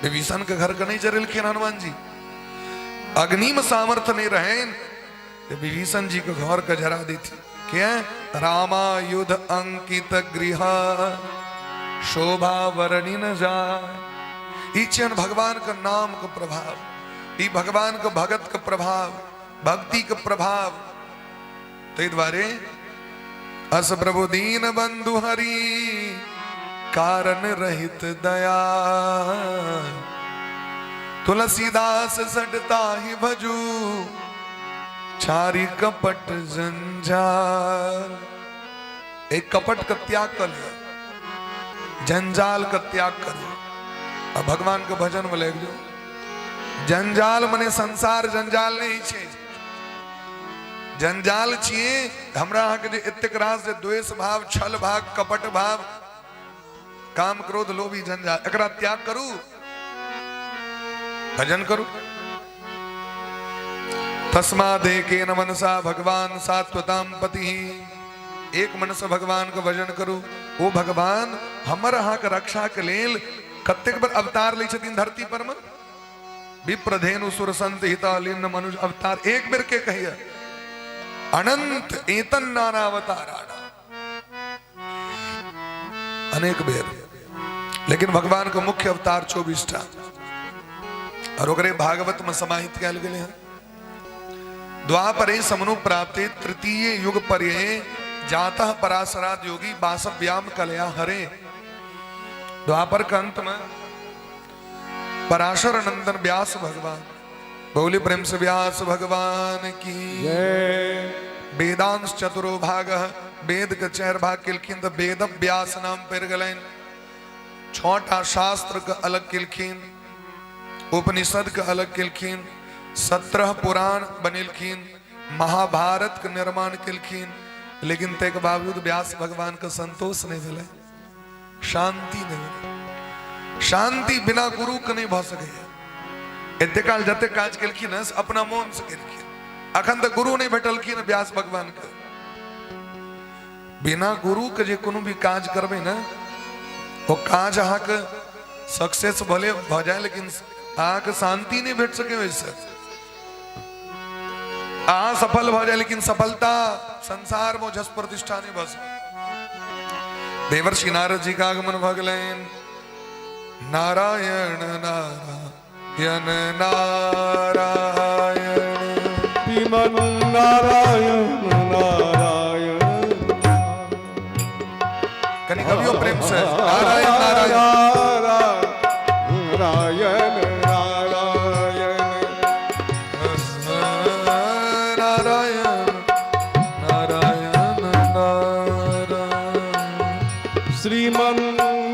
विभीषण के घर के नहीं जरिलखिन हनुमान जी, अग्नि में सामर्थ्य नहीं रहे, विभीषण जी के घर का जरा दी थी। क्या रामा युद्ध अंकित गृह शोभा वर्णि न जाए। इचन भगवान का नाम का प्रभाव, ई भगवान का भगत का प्रभाव, भक्ति का प्रभाव। ते द्वारे अस प्रभु दीन बंधु हरि कारण रहित दया, तुलसीदास सटता ही भजू छारी कपट जंजाल। एक कपट का त्याग कर लिया, जंजाल का त्याग करो। अब भगवान के भजन में लग जाओ। जंजाल मने संसार जंजाल नहीं छे, जंजाल छिए हमरा अहाँ के जे एतेक रास जे द्वेष भाव, छल भाव, कपट भाव, काम क्रोध लोभी जंजाल, एकरा त्याग करू, भजन करू। तस्मादे के न मनसा भगवान सात्वताम पति। एक मन से भगवान का भजन करू। ओ भगवान हमर अहाँ के रक्षा के लेल कतेक बार अवतार ले छथिन धरती पर में। विप्रधेनु सुर संत हिता लीन मनुष्य अवतार, एक बेर के कहिए अनंत एतन नाना अवताराणा, अनेक बेर। लेकिन भगवान का मुख्य अवतार 24 टा, और ओकरे भागवत में समाहित कल गए हैं। द्वापरे समनु प्राप्ते तृतीय युग पर्ये जातः पराशराद योगी बासव्याम कलया हरे। द्वापर के अंत में पराशर नंदन व्यास भगवान, बोले प्रेम से व्यास भगवान की वेदांश चतुरो भाग, वेद के 4 भाग किलखिन। वेद व्यास नाम पर गलन, 6टा शास्त्र का अलग किलखिन, उपनिषद का अलग किलखिन, 17 पुराण बनिलखिन, महाभारत का निर्माण किलखिन। लेकिन ते के बावजूद व्यास भगवान का संतोष नहीं मिले, शांति नहीं मिले। शांति बिना गुरु के नहीं भ सके। एते काल जते काज केलखिन अपना मन से केलखिन, अखन तक गुरु नहीं भेटलखिन व्यास भगवान के। बिना गुरु के जे कोनो भी काज करबे ना, वो काज अहाँ के सक्सेस भले भ जाए, लेकिन अहाँ के शांति नहीं भेट सके। वैसे अहाँ सफल भ जाए, लेकिन सफलता संसार में जस प्रतिष्ठा नहीं बस। देवर्षि नारद जी का आगमन भ गेलैन। नारायण नारायण नारायण श्रीमन नारायण नारायण। कनी कवियों प्रेम से नारायण नारायण नारायण नारायण नारायण नारायण श्रीमन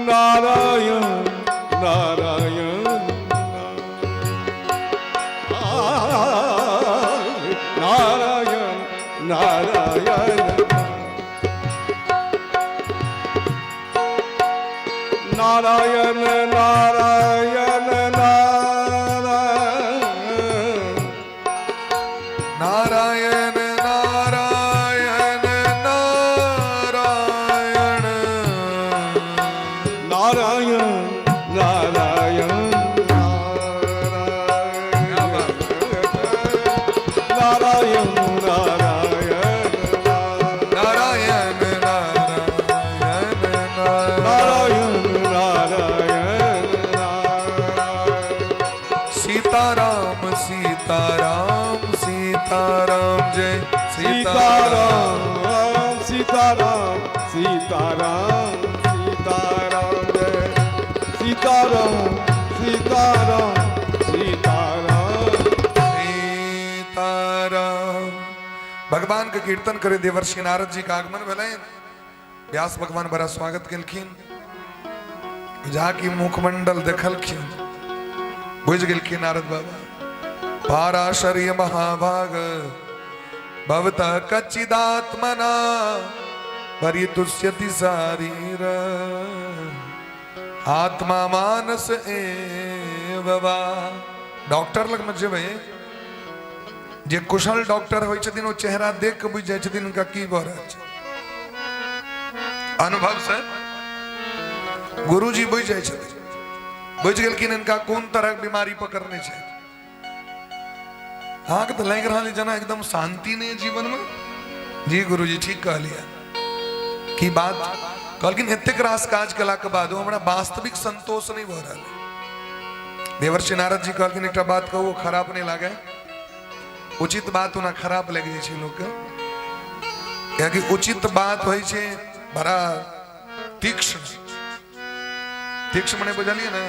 नारायण नारायण नारायण नारायण नारायण नारायण नारायण नारायण नारायण नारायण नारायण नारायण नारायण सीताराम सीताराम सीताराम जय सीताराम सीताराम सीताराम सीताराम जय सीताराम सीताराम सीताराम सीताराम भगवान के कीर्तन करे देवर्षि नारद जी का आगमन भले व्यास भगवान बड़ा स्वागत केलखिन जाकी मुखमंडल देखलखिन बुझ गेलखिन नारद बाबा पाराशर्य महाभाग भवता कच्चिदात्मना परितुष्यति शारीर आत्मा मानस एव वा। डॉक्टर लग में जेबे जे कुशल डॉक्टर होय छथिन ओ चेहरा देख के बुझ जाय छथिन उनका की भ रहल छै अनुभव से गुरुजी बुझ जाय छथिन बुझ गेलखिन इनका कोन तरह के बीमारी पकड़ने छै आंख तो लग रहा जना एकदम शांति नहीं जीवन में जी गुरुजी ठीक कह लिया की बात कहलखिन एतेक रास काज कला के बाद हमरा वास्तविक संतोष नहीं भ रहल देवर्षि नारद जी कहलखिन एकटा बात कहू खराब नहीं लागे उचित बात उना खराब लग जाए छै लोग के कि उचित बात होय छै बड़ा तीक्ष्ण तीक्ष्ण मने बुझलिए ना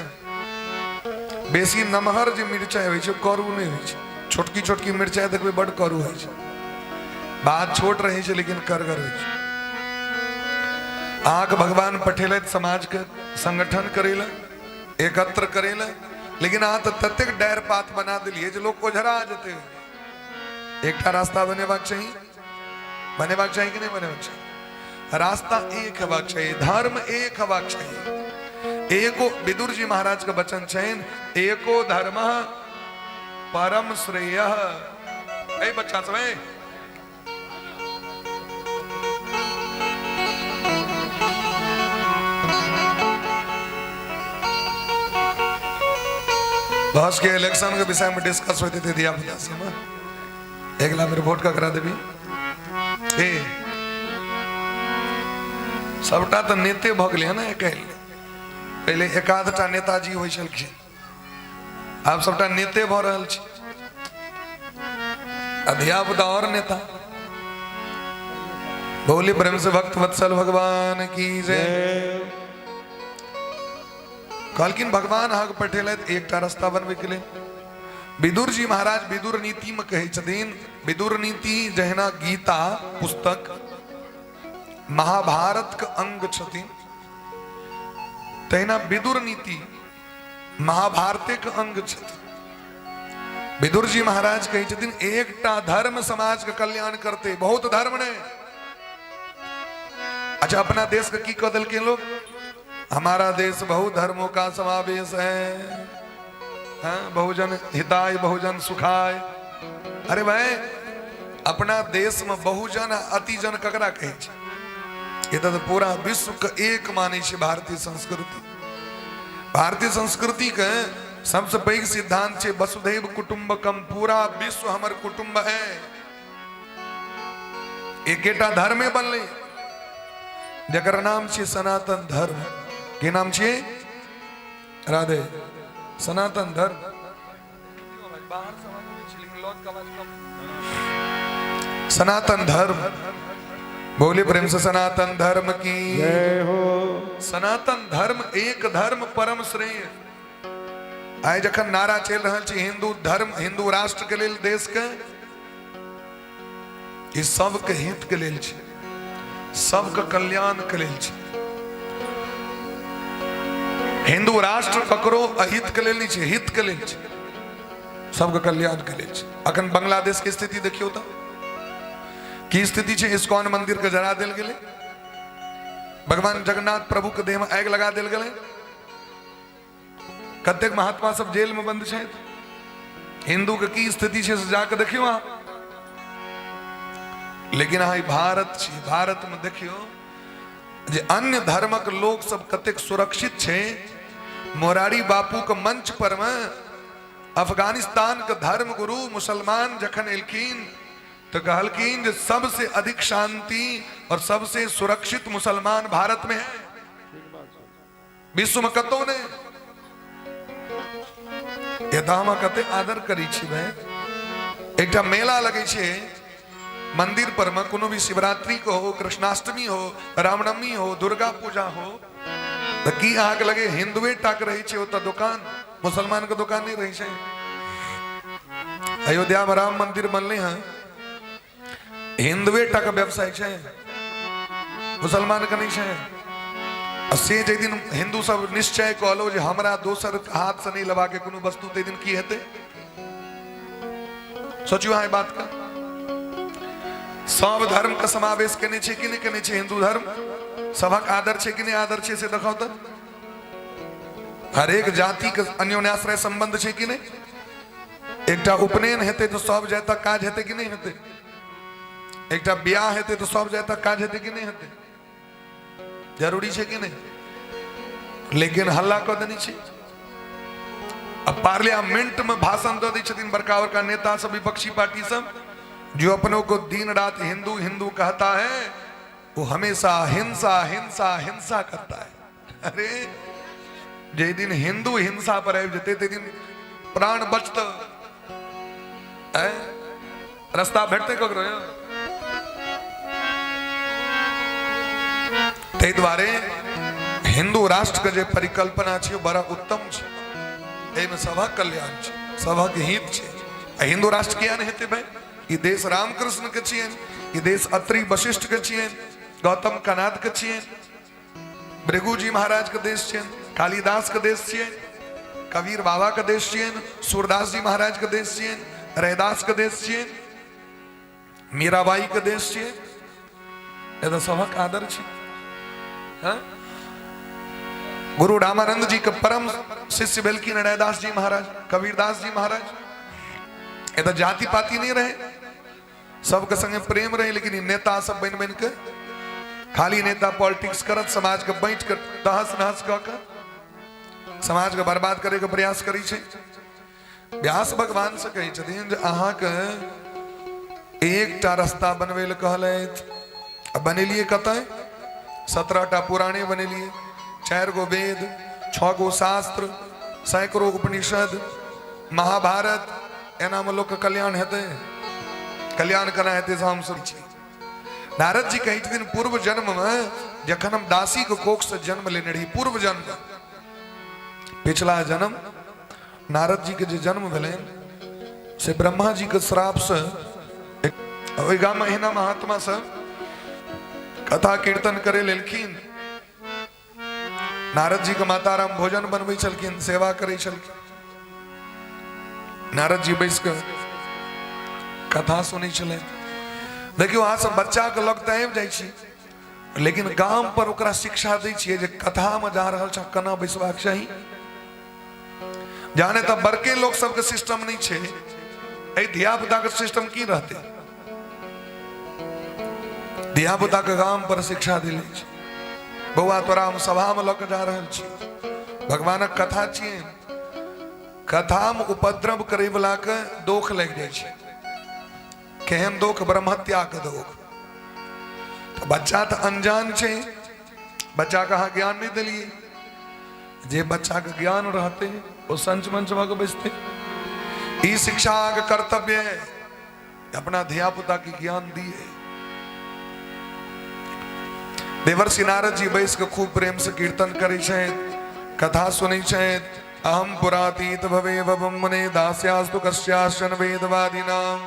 बेसी नमहर जे मिर्चाई होय छै करू नहीं होय छै छोटकी छोटकी मिर्चाई देखबे बड़ करू होय छै बात छोट रहे छै लेकिन करगर होय छै आग भगवान पठेलत समाज के संगठन करेला एकत्र करेला लेकिन आ तो ततेक डर पात बना दिलिए जे लोग ओझरा जेते एकटा रास्ता बनेबाक चाहिए कि नहीं बनेबाक चाहिए रास्ता एक हेबाक चाहिए धर्म एक हेबाक चाहिए एको विदुर जी महाराज का वचन छैन एको धर्म परम श्रेय ए बच्चा सब बस के इलेक्शन के विषय में डिस्कस होते थे दिया एक ला मेरे वोट का करा देवी सबटा तो नेते भ गए ना पहले एकाधटा नेताजी होय छलखिन आब सबटा नेते भ रहल छी अध्यापक और नेता बोले ब्रह्म से भक्त वत्सल भगवान की जय कहलखिन भगवान हक पठेल एक रास्ता बनबे के लिए विदुर जी महाराज विदुर नीति में कहे छथिन विदुर नीति जहना गीता पुस्तक महाभारत के अंग छथिन तहिना विदुर नीति महाभारत के अंग छथिन विदुर जी महाराज कहे छथिन एकटा धर्म समाज का कल्याण करते बहुत धर्म ने अच्छा अपना देश का की कदल के लोग हमारा देश बहु धर्मों का समावेश है बहुजन हिताय बहुजन सुखाय अरे भाई अपना देश में बहुजन अतिजन ककरा कहे छै ये तो पूरा विश्व का एक माने छै भारतीय संस्कृति के सबसे पैघ सिद्धांत छै वसुधैव कुटुंबकम पूरा विश्व हमर कुटुंब है एकेटा धर्मे बनले जकर नाम छै सनातन धर्म के नाम छे राधे सनातन धर्म सनातन धर्म बोले प्रेम से सनातन धर्म की जय हो सनातन धर्म एक धर्म परम श्रेय आइ जखन नारा चल रहा छे हिंदू धर्म हिंदू राष्ट्र के लेल देश के इस सब के हित के लेल छे सबके कल्याण के लेल छे हिंदू राष्ट्र ककरो अहित के लेल नहीं छे हित के लेल छे सबके कल्याण के लेल छे अखन बांग्लादेश के स्थिति देखियो तो की स्थिति छे इस्कॉन मंदिर के जरा देल गेले भगवान जगन्नाथ प्रभु के देह में आग लगा देल गेले कतेक महात्मा सब जेल में बंद छे हिंदू के की स्थिति छे से जाके देखियो वहां लेकिन हाई भारत छे भारत में देखियो जे अन्य धर्मक लोग सब कतेक सुरक्षित छे मोरारी बापू के मंच पर में अफगानिस्तान के धर्म गुरु मुसलमान जखन एलखिन तो कहलखिन जे सबसे अधिक शांति और सबसे सुरक्षित मुसलमान भारत में है विश्व में कतो ने यदामा कते आदर करी छी भाई एकटा मेला लगे छे मंदिर पर में कोनो भी शिवरात्रि को हो कृष्णाष्टमी हो रामनवमी हो दुर्गा पूजा हो तो की आग लगे हिंदुए टाक रही छे ओता दुकान मुसलमान के दुकान नहीं रही छे अयोध्या में राम मंदिर बनले हैं हिंदुए टक व्यवसाय छे, मुसलमान का नहीं छे। से जे दिन हिंदू सब निश्चय कहलो जे हमरा दोसर हाथ से नहीं लगा के कोनो वस्तु ते दिन की हेते। सोचियो है बात का। सब धर्म का समावेश केने छे कि नहीं केने छे। हिंदू धर्म सबक आदर छे कि नहीं आदर छे से देखाओ तो। हर एक जाति के अन्योन्याश्रय संबंध छे कि नहीं। एकटा उपनयन हेते तो सब जाता काज हेते कि नहीं हेते। एकटा ब्याह हेते तो सब जाता काज हेते कि नहीं हेते। जरूरी छे कि नहीं। लेकिन हल्ला कर देनी छे। अब पार्लियामेंट में भाषण दे दी छथिन बड़का बड़का नेता सब विपक्षी पार्टी सब, जो अपनों को दिन रात हिंदू हिंदू कहता है, वो हमेशा हिंसा हिंसा हिंसा करता है। अरे जे दिन हिंदू हिंसा पर आबि जते ते दिन प्राण बचत है। रास्ता भेटते ककरो। ते द्वारे हिंदू राष्ट्र के जे परिकल्पना छे बड़ा उत्तम छे। एमे सबक कल्याण छे, सबक हित छे। हिंदू राष्ट्र किया नहीं हेते भाई। ये देश रामकृष्ण के छियन, ये देश अत्रि वशिष्ठ के छियन, गौतम कनाद के छियन, भृगु जी महाराज के देश छियन, कालिदास के देश छियन, कबीर बाबा के देश छियन, सूरदास जी महाराज के देश छियन, रैदास के देश छियन, मीराबाई के देश छियन। ये तो सबक आदर छे। हाँ? गुरु रामानंद जी के परम शिष्य बेलकी रैदास जी महाराज, कबीरदास जी महाराज। ये तो जाति पाति नहीं रहे, सबके संगे प्रेम रहे। लेकिन ये नेता सब बन बन के खाली नेता पॉलिटिक्स करत समाज के बैठ कर तहस नहस कर समाज के बर्बाद करे के प्रयास करी छे। व्यास भगवान से कही छथिन जे अहाँ के एकटा रास्ता बनवे ले कहलैथ, बनेलिए कतय। 17टा पुराणे बनेलिए, 4 गो वेद, 6 गो शास्त्र, सैकड़ों उपनिषद, महाभारत। एना में लोक कल्याण हेते, कल्याण करना हेते से हम सब छी। नारद जी कही छथिन पूर्व जन्म में जखन हम दासी के कोख से जन्म लेने रही, पूर्व जन्म पिछला जन्म नारद जी के जो जन्म भेले से ब्रह्मा जी के श्राप से गाम महीना महात्मा सब कथा कीर्तन करे लेलखिन। नारद जी के माता राम भोजन बनबै छलखिन, सेवा करै छलखिन। नारद जी बैस के कथा सुनै छले। देखियो अहाँ सब बच्चा के लग तऽ आबि जाइ छी, लेकिन गाम पर ओकरा शिक्षा दै छियै जे कथा में जा रहल छ केना बैसबाक चाही। जाने तब बड़के लोग सबके सिस्टम नहीं छे, ए धिया पुता के सिस्टम की रहते। धिया पुता के गाम पर शिक्षा दिले छी। बौआ तोरा हम सभा में लग जा रहल छी, भगवानक कथा छियै। कथा में उपद्रव करे वाला के दोख लग जाय छै। केहन दोख? ब्रह्महत्या के दोख। तो बच्चा तो अनजान छे, बच्चा का अहाँ ज्ञान नहीं दिलिए। जे बच्चा के ज्ञान रहते वो संच मंच में बचते। ई शिक्षा के कर्तव्य है, अपना धिया पुता की ज्ञान दिए। देवर्षि नारद जी बैस के खूब प्रेम से कीर्तन करे छथि, कथा सुनै छथि। अहम पुरातीत भवे भवम मुने दास्यास्तु कस्याश्चन वेदवादिनाम।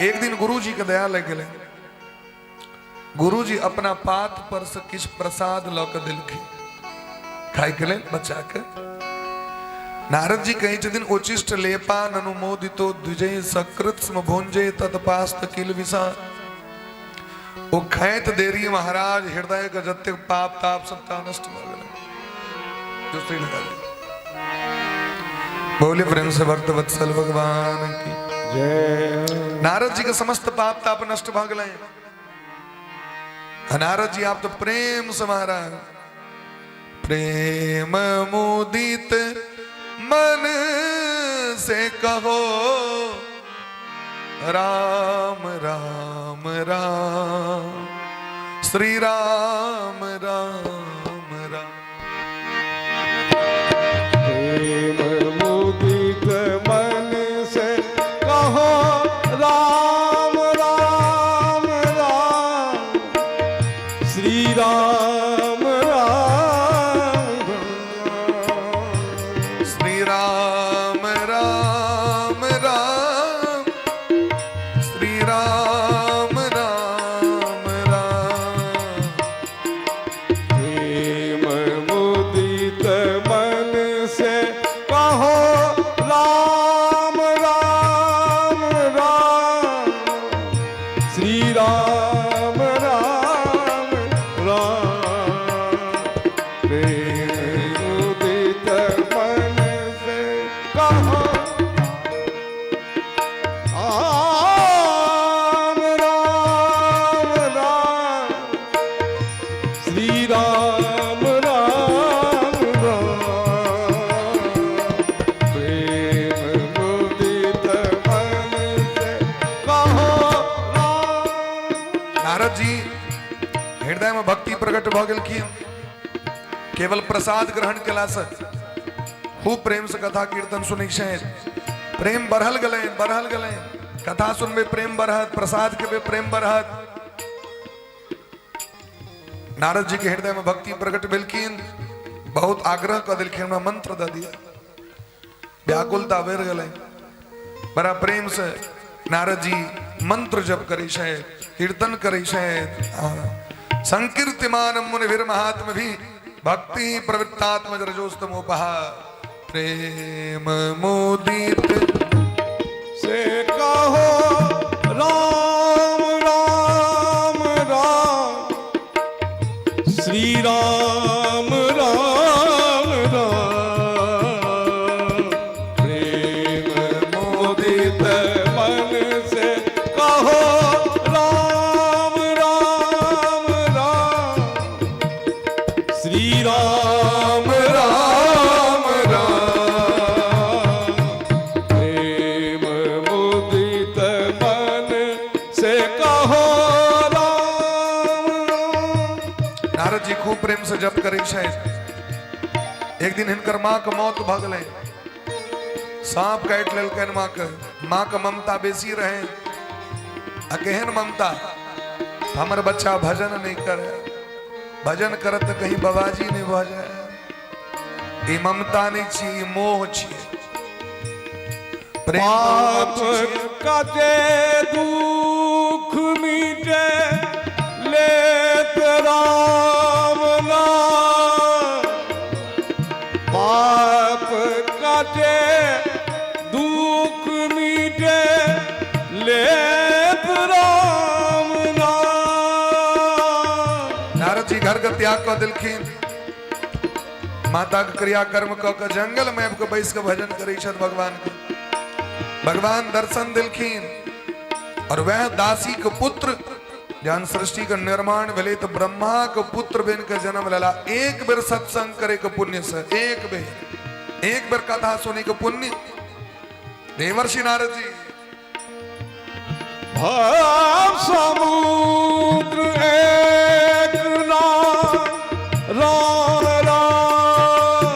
एक दिन गुरु जी के दया लग गए। गुरु जी अपना पात पर से किछ प्रसाद ल के दिलखिन खाय के लेल बच्चा के। नारद जी कही छथिन उचिष्ट लेपान अनुमोदितो द्विजय सकृत स्म भोंजे तत्पास्त किल विषा। वो खैत देरी महाराज हृदय का जत्ते पाप ताप सब नष्ट हो गए। दूसरी लगा बोले प्रेम से भक्त वत्सल भगवान की जय। नारद जी के समस्त पाप ताप नष्ट भ गए। नारद जी आप तो प्रेम से महाराज प्रेम मुदित मन से कहो राम राम राम श्री राम राम राम। प्रेम मुदित मन से कहो राम राम राम श्री राम राम श्री राम राम राम श्री राम प्रेम मुदित मन से कहो राम राम राम श्री राम राम राम प्रेम मुदित मन से कहो राम। नारद जी हृदय में भक्ति प्रकट भ गेल की केवल प्रसाद ग्रहण केला से खूब प्रेम से कथा कीर्तन सुनै छै प्रेम बढ़ल गले कथा सुनबे प्रेम बढ़त प्रसाद के प्रेम बढ़त। नारद जी के हृदय में भक्ति प्रकट भेलखिन बहुत आग्रह कर दिलखिन हमरा मंत्र द दिया व्याकुलता बढ़ गए बड़ा प्रेम से नारद जी मंत्र जप करै छै कीर्तन करै छै संकीर्तिमान मुनिभिर महात्म भी भक्ति प्रवृत्तात्म रजोस्तमोपः प्रेम मोदित से कहो राम राम राम श्री राम राम राम प्रेम मोदित मन से कहो राम राम राम श्री राम राम राम प्रेम मुदित मन से कहो राम राम। नारद जी खूब प्रेम से जप करे छै एक दिन हिनकर माँ के मौत भ गए सांप काट लेलकन माँ के ममता बेसी रहे आ केहन ममता हमर बच्चा भजन नहीं करे भजन करत तो कहीं बाबाजी नहीं भ जाए ई ममता नहीं छी ई मोह छी प्रेम पाप कटे दुख मिटे लेत राम नाम पाप कटे दुख मिटे लेत राम नाम। नारद जी घर के त्याग कर दिलखिन माता के क्रियाकर्म क के जंगल में आबि के बैस के भजन करै छथि भगवान के भगवान दर्शन दिलखिन और वह दासी के पुत्र जहन सृष्टि के निर्माण भेले तो ब्रह्मा के पुत्र बन के जन्म लेला एक बेर सत्संग करे के पुण्य से एक बेर कथा सुने के पुण्य देवर्षि नारद जी भव समुद्र एक नाम राम राम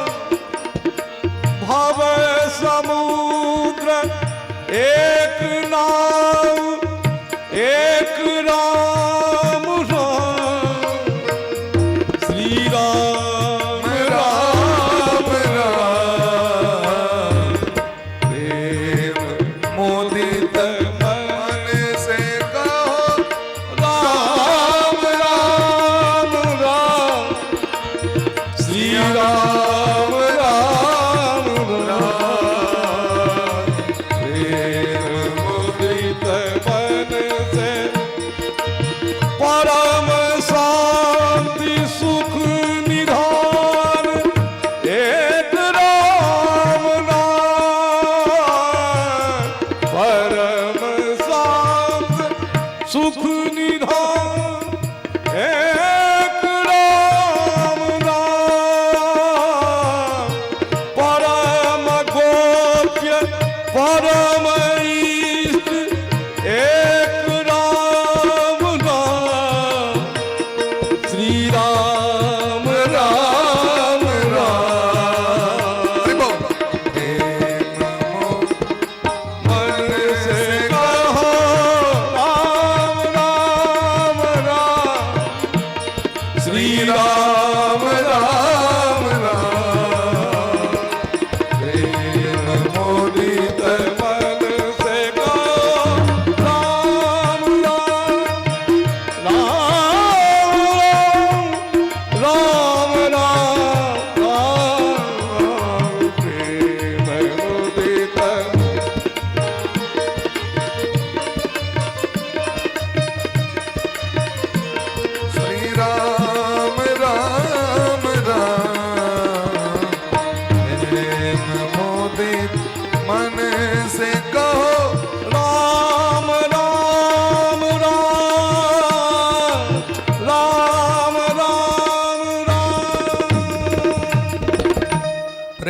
भव समुद्र एक नाम एक राम राम श्री राम राम राम प्रेम मोदित मन से कहो राम राम राम श्री राम राम राम प्रेम मुदित मन से परम शांति सुख निधान एक राम नाम परम शांत सुख निधान एक राम नाम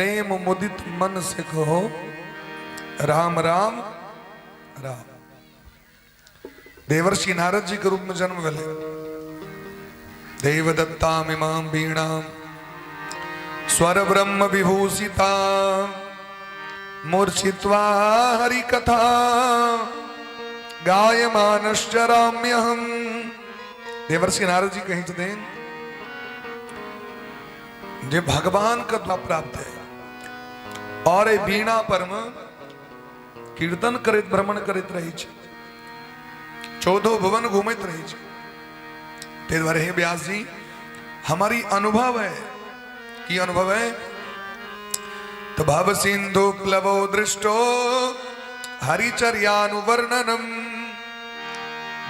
प्रेम मुदित मन से कहो राम राम राम। देवर्षि नारद जी के रूप में जन्म गले। देवदत्ताम इमाम वीणाम स्वर ब्रह्म विभूषिता मूर्छित्वा हरि कथा गायमानश्चराम्यहम्। देवर्षि नारद जी कहीं दें जे भगवान का द्वार प्राप्त है और वीणा परम कीर्तन करित भ्रमण करित रही छे, 14 भुवन घूमित रही छे। ते द्वारे हे व्यास जी हमारी अनुभव है कि अनुभव है तो भव सिंधु प्लवो दृष्टो हरिचर्यानुवर्णनम।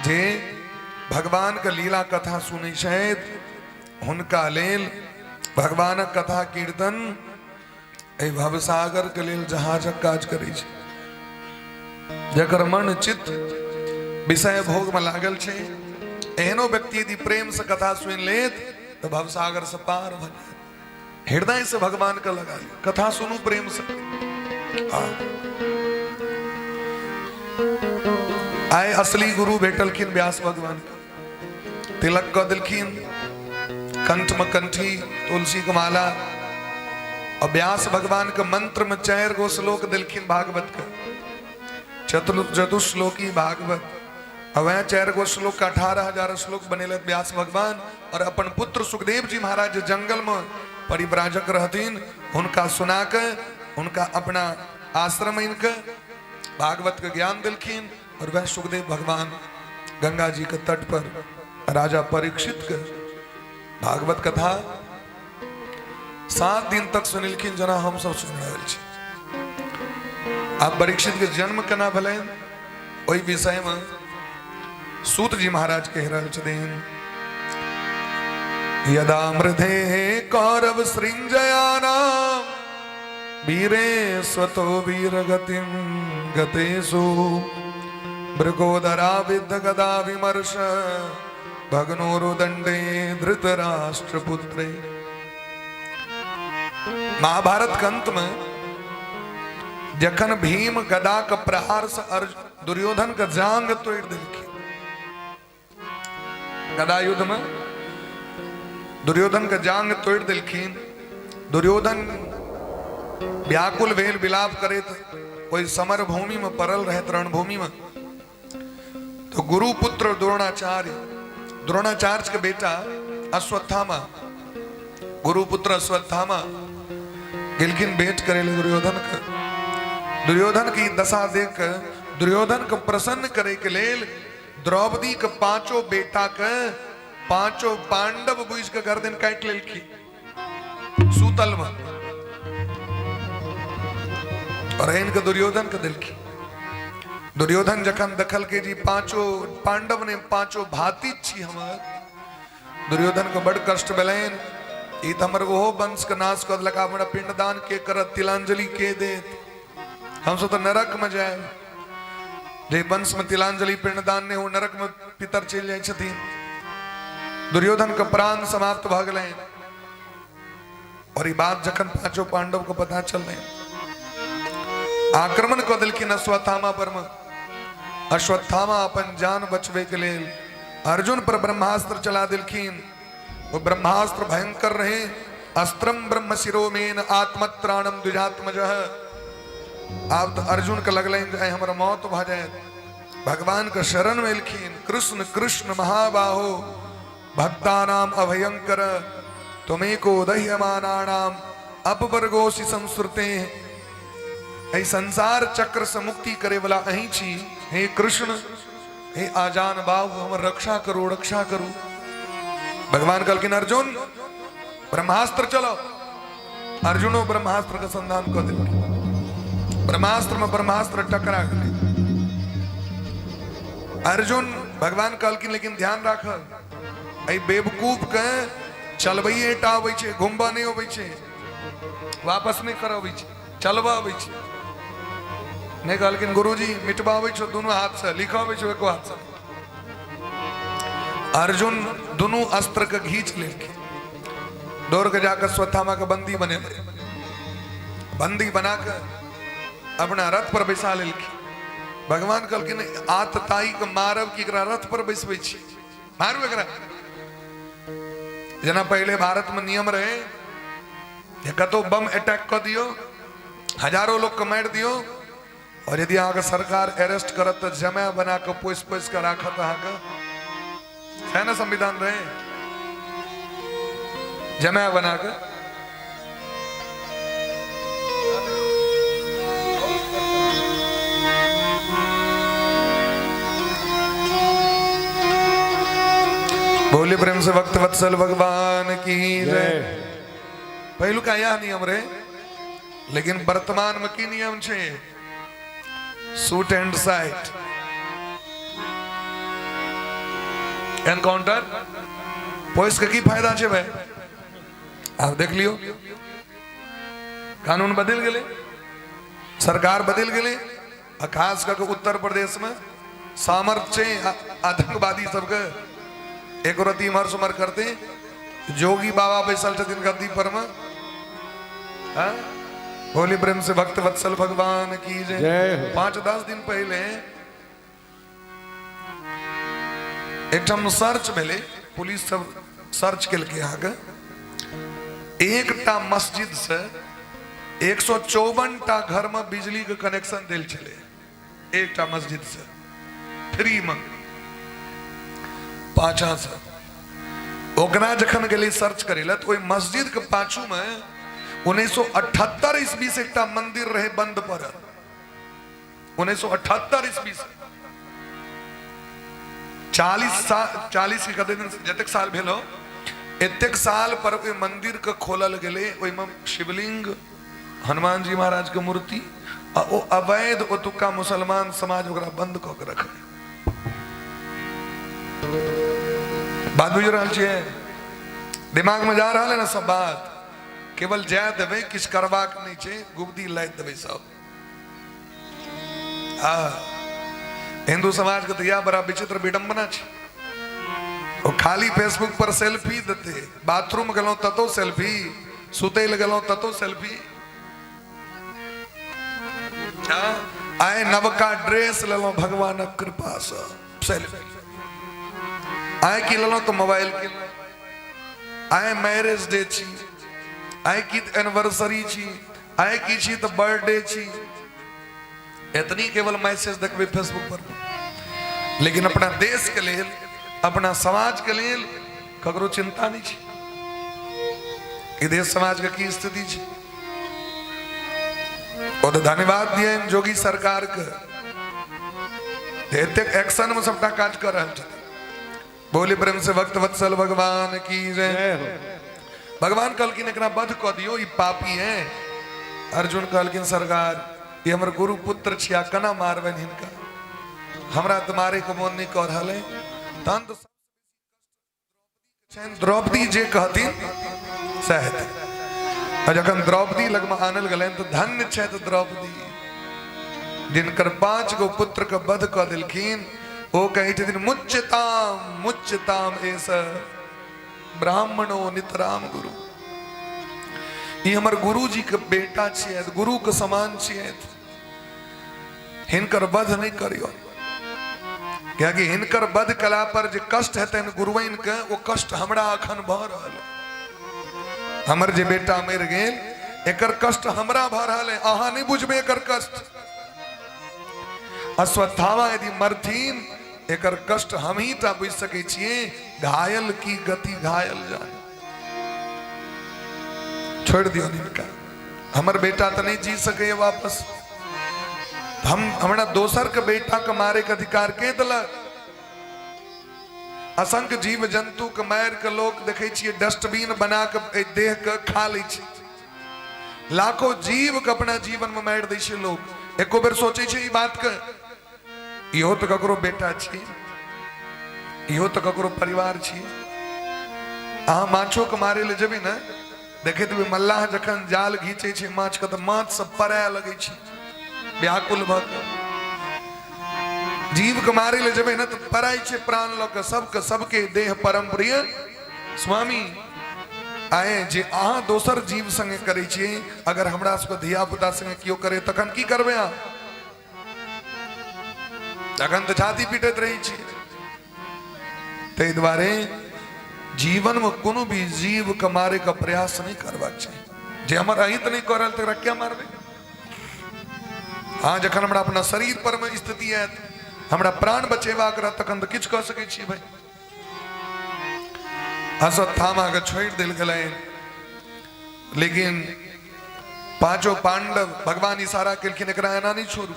जे भगवान का लीला कथा सुनी शायद उनका लेल भगवान कथा कीर्तन ए भवसागर के लेल जहाजक काज करै छै। जकर मन चित्त विषय भोग में लागल छे एहनो व्यक्ति यदि प्रेम से कथा सुन लेत तो भवसागर से पार भ जाए। हृदय से भगवान का लगा ली कथा सुनू प्रेम से। आए असली गुरु भेटलखिन व्यास भगवान का। तिलक क दिलखिन, कंठ में कंठी, तुलसी की माला और व्यास भगवान के मंत्र में 4 गो श्लोक दिलखिन भागवत का। चतुश्लोकी भागवत और वह 4 गो श्लोक का 18,000 श्लोक बनेले व्यास भगवान। और अपन पुत्र सुखदेव जी महाराज जंगल में परिव्राजक रहतीन उनका सुना के उनका अपना आश्रम इनके भागवत का ज्ञान दिलखिन। और वह सुखदेव भगवान गंगा जी के तट पर राजा परीक्षित के भागवत कथा 7 दिन तक सुनिलखिन जना हम सब सुन रहल छी। आप परीक्षित के जन्म केना भले ओहि विषय में सूत जी महाराज कह रहल छथिन। यदा मृधे कौरव सृंजयाना वीरे स्वतो वीरगतिं गतेषु मृगोदरा विद्ध गदा विमर्श भग्नोरुदंडे धृतराष्ट्रपुत्रे। महाभारत के अंत में जखन भीम गदा के प्रहार से दुर्योधन का जांग तोड़ दिलखिन। गदा युद्ध में दुर्योधन का जांग तोड़ दिलखिन। दुर्योधन व्याकुल भेल विलाप करे कोई समर भूमि में परल रहे रणभूमि में। तो गुरु पुत्र द्रोणाचार्य के बेटा अश्वत्थामा गुरु पुत्र अश्वत्थामा गिलखिन भेंट करेले दुर्योधन का। दुर्योधन की दशा देख दुर्योधन को प्रसन्न करे के लेल द्रौपदी के 5 बेटा के 5 पांडव बुझ के गर्दन काट लेलखी सूतल में। और इनके दुर्योधन के दिलखी। दुर्योधन जखन दखल के जी 5 पांडव ने 5 भाती छी हमार। दुर्योधन को बड़ कष्ट भेलैन। ई त हमर वो वंश के नाश कर लगा बड़ा पिंडदान के करत तिलांजलि के देत हम सब तो नरक में जाए। जे वंश में तिलांजलि पिंडदान ने हो नरक में पितर चल जाए छथिन। दुर्योधन का प्राण समाप्त भ गेलैन। और ये बात जखन 5 पांडव को पता चल आक्रमण कर दिलखिन अश्वत्थामा पर में। अश्वत्थामा अपन जान बचवे के लिए अर्जुन पर ब्रह्मास्त्र चला दिलखिन। वो ब्रह्मास्त्र भयंकर रहे। अस्त्रम ब्रह्म शिरोमेन आत्मत्राणम द्विजात्मजः। आप तो अर्जुन के लगल जाए हमारा मौत भ जाए। भगवान का शरण में लिखीन कृष्ण कृष्ण महाबाहो भक्तानाम अभयंकर तुमेको दह्यमानानाम अपवर्गोसी संस्कृते। ऐ संसार चक्र से मुक्ति करे वाला अही छी। हे कृष्ण हे आजान बाहु हमर रक्षा करो रक्षा करो। भगवान कहलखिन अर्जुन ब्रह्मास्त्र चलो। अर्जुनो ब्रह्मास्त्र का संधान कर दिलखिन। ब्रह्मास्त्र में ब्रह्मास्त्र टकरा गए। अर्जुन भगवान कहलखिन लेकिन ध्यान राख ऐ बेवकूफ के चलबैये टा आबै छै घुमबा नहीं अबै छै वापस नहीं कर अबै छै चलबा अबै छै। नहीं कहलखिन गुरुजी मिटबा अबै छौ दोनों हाथ से लिखा अबै छौ एको हाथ से। अर्जुन दोनों अस्त्र के घींच लेलखिन। दौड़ के जाकर अश्वत्थामा के बंदी बने। बंदी बनाकर अपना रथ पर बैसा लेलखिन। भगवान कहलखिन आत ताई के मारब की एकरा रथ पर बैसबै छी, मारू एकरा। जना पहले भारत में नियम रहे कतो बम अटैक कर दियो, हजारों लोग को मार दियो, और यदि अहाँ सरकार अरेस्ट करत तो जमा बना के पोस पोस कर राखत। अहाँ है ना संविधान रहे, जमा बना के। बोले प्रेम से भक्त वत्सल भगवान की जय। पहलू का यह नियम रहे, लेकिन वर्तमान में की नियम छे? Shoot and site, encounter. Police के की फायदा छे भाई? आप देख लियो, कानून बदल गए, सरकार बदल गए। खास करके उत्तर प्रदेश में सामर्थ्य आतंकवादी सबके एक रती मर सुमर करते। जोगी बाबा बैसल छथिन गद्दी पर में। होली प्रेम से भक्त वत्सल भगवान की जय। 5-10 दिन पहले एक सर्च भेले, पुलिस सब सर्च के आगे एक टा मस्जिद से 154 टा घर में बिजली के कनेक्शन दिल चले। एक टा मस्जिद से फ्री में पाछा से ओकरा जखन गेली सर्च करेला तो मस्जिद के पाछू में 1978 ईस्वी से एक मंदिर रहे बंद पर। 1978 ईस्वी से 40 के कते दिन जतेक साल भेलो एतेक साल पर मंदिर के खोलल गेले। ओइ में शिवलिंग, हनुमान जी महाराज के मूर्ति आ ओ अवैध ओतुका मुसलमान समाज ओकरा बंद क के रखे। बात बुझ रहा है? दिमाग में जा रहा है ना सब बात? केवल जाय देवे, किस करवाक नहीं छे, गुब्दी लाद देवे सब। हिंदू समाज के तो यह बड़ा विचित्र विडंबना छे। और खाली फेसबुक पर सेल्फी देते, बाथरूम गलो ततो सेल्फी, सुतेल गलो ततो सेल्फी। आए नवका ड्रेस ले लो भगवान कृपा से सेल्फी। आए की ले लो तो मोबाइल के, आए मैरिज डे छी, आए की एनिवर्सरी छी, आए की छी तो बर्थडे छी। इतनी केवल मैसेज देखबे फेसबुक पर, लेकिन अपना देश के लिए, अपना समाज के लिए ककरो चिंता नहीं छी कि देश समाज के की स्थिति छी। और धन्यवाद दिए जोगी सरकार के, एक्शन में सबटा काज कर रहा है। बोले प्रेम से भक्त वत्सल भगवान की जय। भगवान कहलकिन एकरा वध क दियो, ई पापी है। अर्जुन कहलकिन सरकार ये हमर गुरु पुत्र छिया, कना मारबन हिनका, हमरा तुम्हारे को मोन नहीं कह रहले। तहन तो द्रौपदी जे कहथिन सहत। जखन द्रौपदी लग में आनल गलन तो धन्य छथि द्रौपदी जिनकर 5 गो पुत्र के वध क देलखिन। वो कहे थे मुच्यताम मुच्यताम एस ब्राह्मणो नितराम गुरु। ये हमर गुरु जी के बेटा छियत, गुरु के समान छियत, हिनकर वध नहीं करियो। क्योंकि हिनकर वध कला पर जो कष्ट हेतन गुरुइन के, वो कष्ट हमरा अखन भ रहल। हमर जे बेटा मर गेल, एकर कष्ट हमरा भ रहल है, अहाँ नहीं बुझबे एकर कष्ट। अश्वत्थामा यदि मरथिन, एकर कष्ट हम ही टा बुझ सके छिए। घायल की गति घायल जाने, छोड़ दियो इनका। हमर बेटा तो नहीं जी सके वापस, हम हमरा दोसर के बेटा के मारे के अधिकार के दिलक? असंख्य जीव जंतु के मार के लोग देखे छिए डस्टबिन बना के देह के खा ले छी। लाखों जीव के अपना जीवन में मार दै छै लोग। एको बेर सोचे छै ई बात के इहो तो ककरो बेटा छी, इहो तो ककरो परिवार छी। अहाँ माछो के मारे ले जेबे ना, देखे तो मल्लाह जखन जाल घीचे छै माछ के, तो माछ सब पराय लगे छै व्याकुल भ के। जीव के मारे ले जेबे ना तो पराय छै प्राण ल के, सबके देह परम प्रिय स्वामी। आए जे अहाँ दोसर जीव संगे करे छी, अगर हमरा सबके धिया पुता संगे कियो करे तखन की करबे अहाँ? तखन तो छाती पीटैत रही छी। ताहि दुआरे जीवन में कोनो भी जीव के मारे का प्रयास नहीं करबाक चाहिए। जे हमर अहित नहीं कर रहल तकरा क्या मारबे? हाँ, जखन हमरा अपना शरीर पर में स्थिति आयत, हमरा प्राण बचेबाक रहत, तखन तो किछु कह सकै छी भाई। अश्वत्थामा के छोड़ दिल गए, लेकिन पांचों पांडव भगवान इशारा केलखिन एकरा एना नहीं छोड़ू,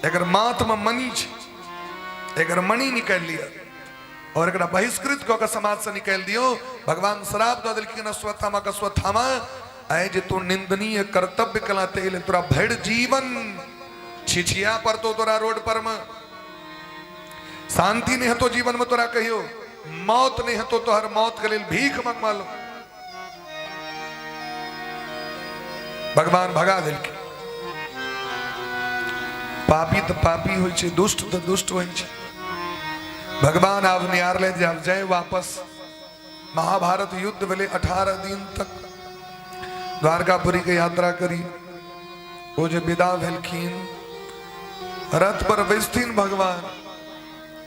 एकर माथ में मणि छै, एकर मणि निकाल लिया और एकरा बहिष्कृत कऽ के समाज से निकाल दियो। भगवान श्राप दऽ देलखिन अश्वत्थामा के, अश्वत्थामा आए जे तू निंदनीय कर्तव्य कला तेल तोरा भर जीवन छिछिया पड़तो, तोरा रोड पर में शांति नहीं हतो, जीवन में तोरा कहियो मौत नहीं हतो, तोहर मौत के लिए भीख मंगवा लो। भगवान भगा देलखिन। पापी तो पापी होइ छै, दुष्ट तो दुष्ट होइ छै। भगवान आब निहारले जब जाए वापस। महाभारत युद्ध भेले 18 दिन तक द्वारकापुरी के यात्रा करी। वो जो विदा भेलखिन, रथ पर बैसथिन भगवान,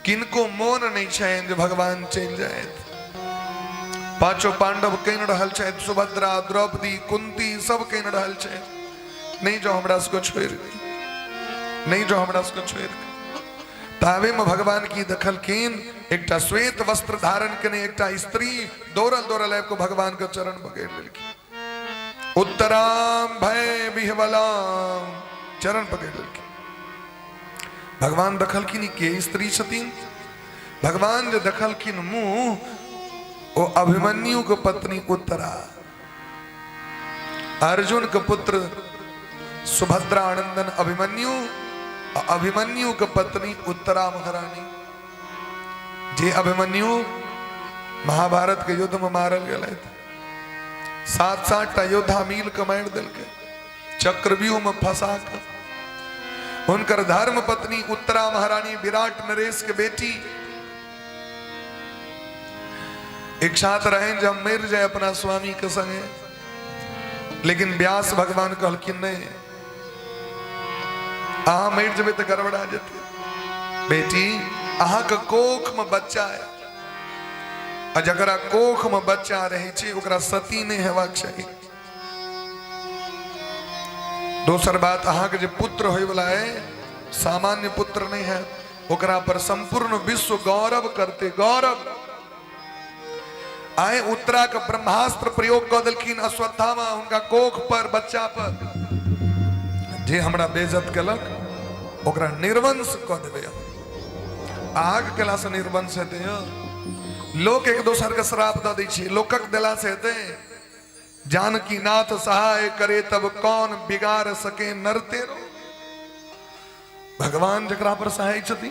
किनको मोन नहीं छनि जे भगवान चल जाए। पांचों पांडव कह रहल छथि, सुभद्रा, द्रौपदी, कुंती सब कह रहल छथि, नहीं जो हमरा सबको छोड़, नहीं जो हमरा सबको छोड़। तावे में भगवान की दखलखिन, एकटा श्वेत वस्त्र धारण कने एकटा स्त्री दौड़ल दौड़ल आबि के भगवान के चरण पकड़ लेलखिन। उत्तराम भय विह्वलाम, चरण पकड़ लेलखिन। भगवान दखलखिन के स्त्री छथिन। भगवान जो दखलखिन मुंह, ओ अभिमन्यु के पत्नी उत्तरा, अर्जुन के पुत्र सुभद्रा आनंदन अभिमन्यु, अभिमन्यु के पत्नी उत्तरा महारानी। जे अभिमन्यु महाभारत के युद्ध में मारल गए, 7-7 योद्धा मिल के मार दिल के, चक्रव्यूह में फंसा कर। उनकर धर्म पत्नी उत्तरा महारानी विराट नरेश के बेटी, एक साथ रहे जब मर जाए अपना स्वामी के संगे, लेकिन व्यास भगवान कहलखिन नहीं, अहाँ मर जेबे तो गड़बड़ा जेते। बेटी, अहाँ के कोख में बच्चा है, और जकरा कोख में बच्चा रहे छे ओकरा सती नहीं हेबाक चाहिए। दोसर बात, अहाँ के जो पुत्र होय वाला है सामान्य पुत्र नहीं है, ओकरा पर संपूर्ण विश्व गौरव करते, गौरव। आए उत्तरा का ब्रह्मास्त्र प्रयोग कर देलखिन अश्वत्थामा उनका कोख पर, बच्चा पर। जे हमरा बेइज्जत केलक ओकरा निर्वंश कऽ देबे। आग केला से निर्वंश हेतै? लोक एक दोसर के श्राप दऽ दै छै, लोकक देला से हेतै? जानकी नाथ सहाय करे तब कौन बिगाड़ सके नर तेरो। भगवान जकरा पर सहाय छथि,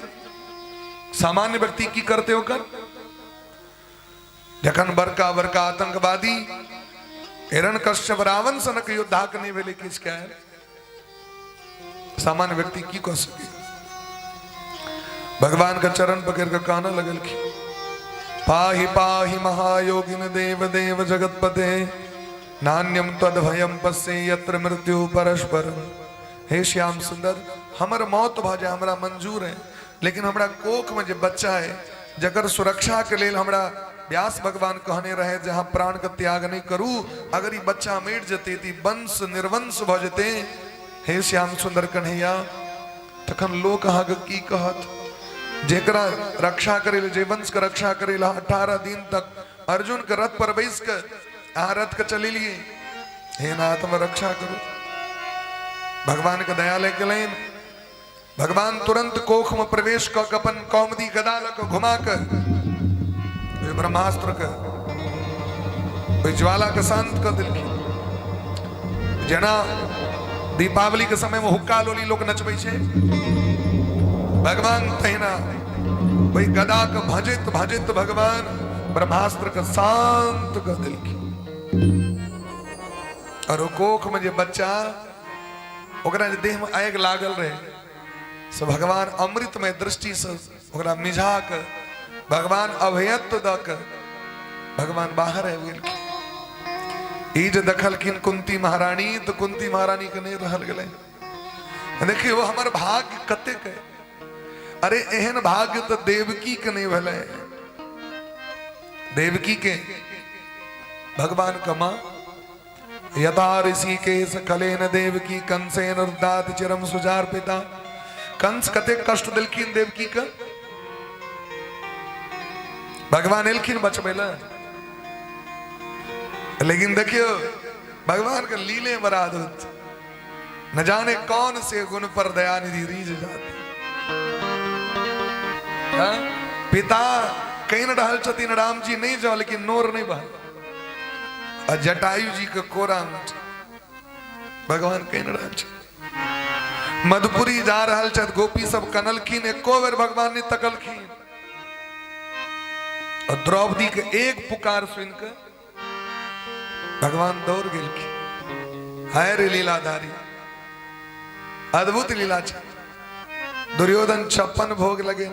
सामान्य व्यक्ति की करते होकर? जखन बड़का बड़का आतंकवादी हिरण्यकश्यप रावण सनक योद्धा नहीं भेले, किछ कहे सामान्य व्यक्ति की कह सके? भगवान का चरण पकड़ कर कहना लगल की, पाहि पाहि महायोगिन देव देव जगतपते, नान्यम तद भयम पश्ये यत्र मृत्यु परस्परम। हे श्याम सुंदर, हमर मौत भ जाए हमरा मंजूर है, लेकिन हमरा कोख में जो बच्चा है जकर सुरक्षा के लिए हमरा व्यास भगवान कहने रहे जहां प्राण का त्याग नहीं करू, अगर ये बच्चा मिट जते ती वंश निर्वंश भ जते। हे श्याम सुंदर कन्हैया, तखन लोक अहाँ के की कहत? जेकरा रक्षा करे, जे वंश के रक्षा करे 18 दिन तक अर्जुन के रथ पर बैस के अहाँ रथ के चलिए, हे नाथ में रक्षा करो। भगवान के दया ले गेलन। भगवान तुरंत कोख में प्रवेश क अपन कौमदी गदा लक घुमा कर ब्रह्मास्त्र के ज्वाला के शांत कर दिलखिन। जना दीपावली के समय में हुक्का लोली लोग नचबै छै, भगवान तहिना वही गदा के भजित भजित भगवान ब्रह्मास्त्र के शांत कर दिलखिन। और वो कोख में जो बच्चा ओकरा जे देह में आग लागल रहे, से भगवान अमृतमय दृष्टि से ओकरा मिझा के भगवान अभयत्व द के भगवान बाहर आबि गेलखिन। ईज दखल किन कुंती महारानी तो कुंती महारानी के नहीं रहल गए। देखिए वो हमार भाग्य कतेक है। अरे एहन भाग्य तो देवकी के नहीं भले। देवकी के भगवान कमा यथा ऋषि के कलेन देवकी कंसेन रुदात चिरम सुजार पिता। कंस कते कष्ट दिलखिन देवकी का, भगवान एलखिन बचबेला। लेकिन देखियो भगवान का लीले बड़ा अद्भुत। न जाने कौन से गुण पर दयानिधि रीझ जाती। पिता कहीं न रहल छथिन राम जी नहीं जाओ, लेकिन नोर नहीं बह। जटायु जी के कोरा में भगवान कहीं न रहल छथिन। मधुपुरी जा रहल छथ, गोपी सब कनलखिन, एको बेर भगवान ने तकलखिन। और द्रौपदी के एक पुकार सुनकर भगवान दौड़ गेलखिन। हाय रे लीलाधारी, अद्भुत लीला छ। दुर्योधन 56 भोग लगे।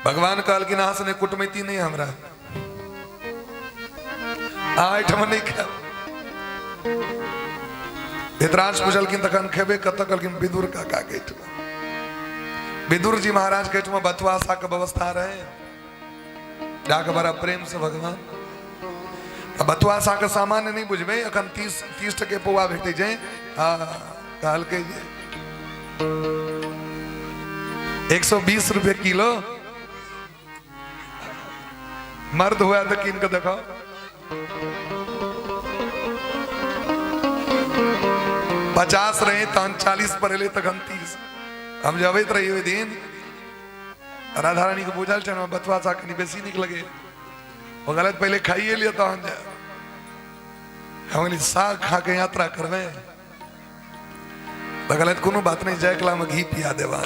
भगवान कहलखिन हास ने कुटमैती नहीं हमरा आठम नहीं खा। धृतराष्ट्र पूछलखिन तखन खेबे कत, कहलखिन विदुर काका के ठमा। विदुर जी महाराज के ठमा बतवासा के व्यवस्था रहे। जाके बड़ा प्रेम से भगवान बतवासा के सामान्य नहीं बुझबे। अखन 30 टके पौवा भेटे जाए। कहल के 120 रुपए किलो। मर्द हुआ तो किन को देखो। पचास रहे तहन 40 पर एले तखन 30। हम जब रही हुए दिन राधा रानी को बुझल छन बतवासा कनी बेसी निक लगे। वो गलत पहले खाइए लिया तो हम साग खा के यात्रा करवे। तो गलत कोनो बात नहीं, जय कला में घी पिया देवा।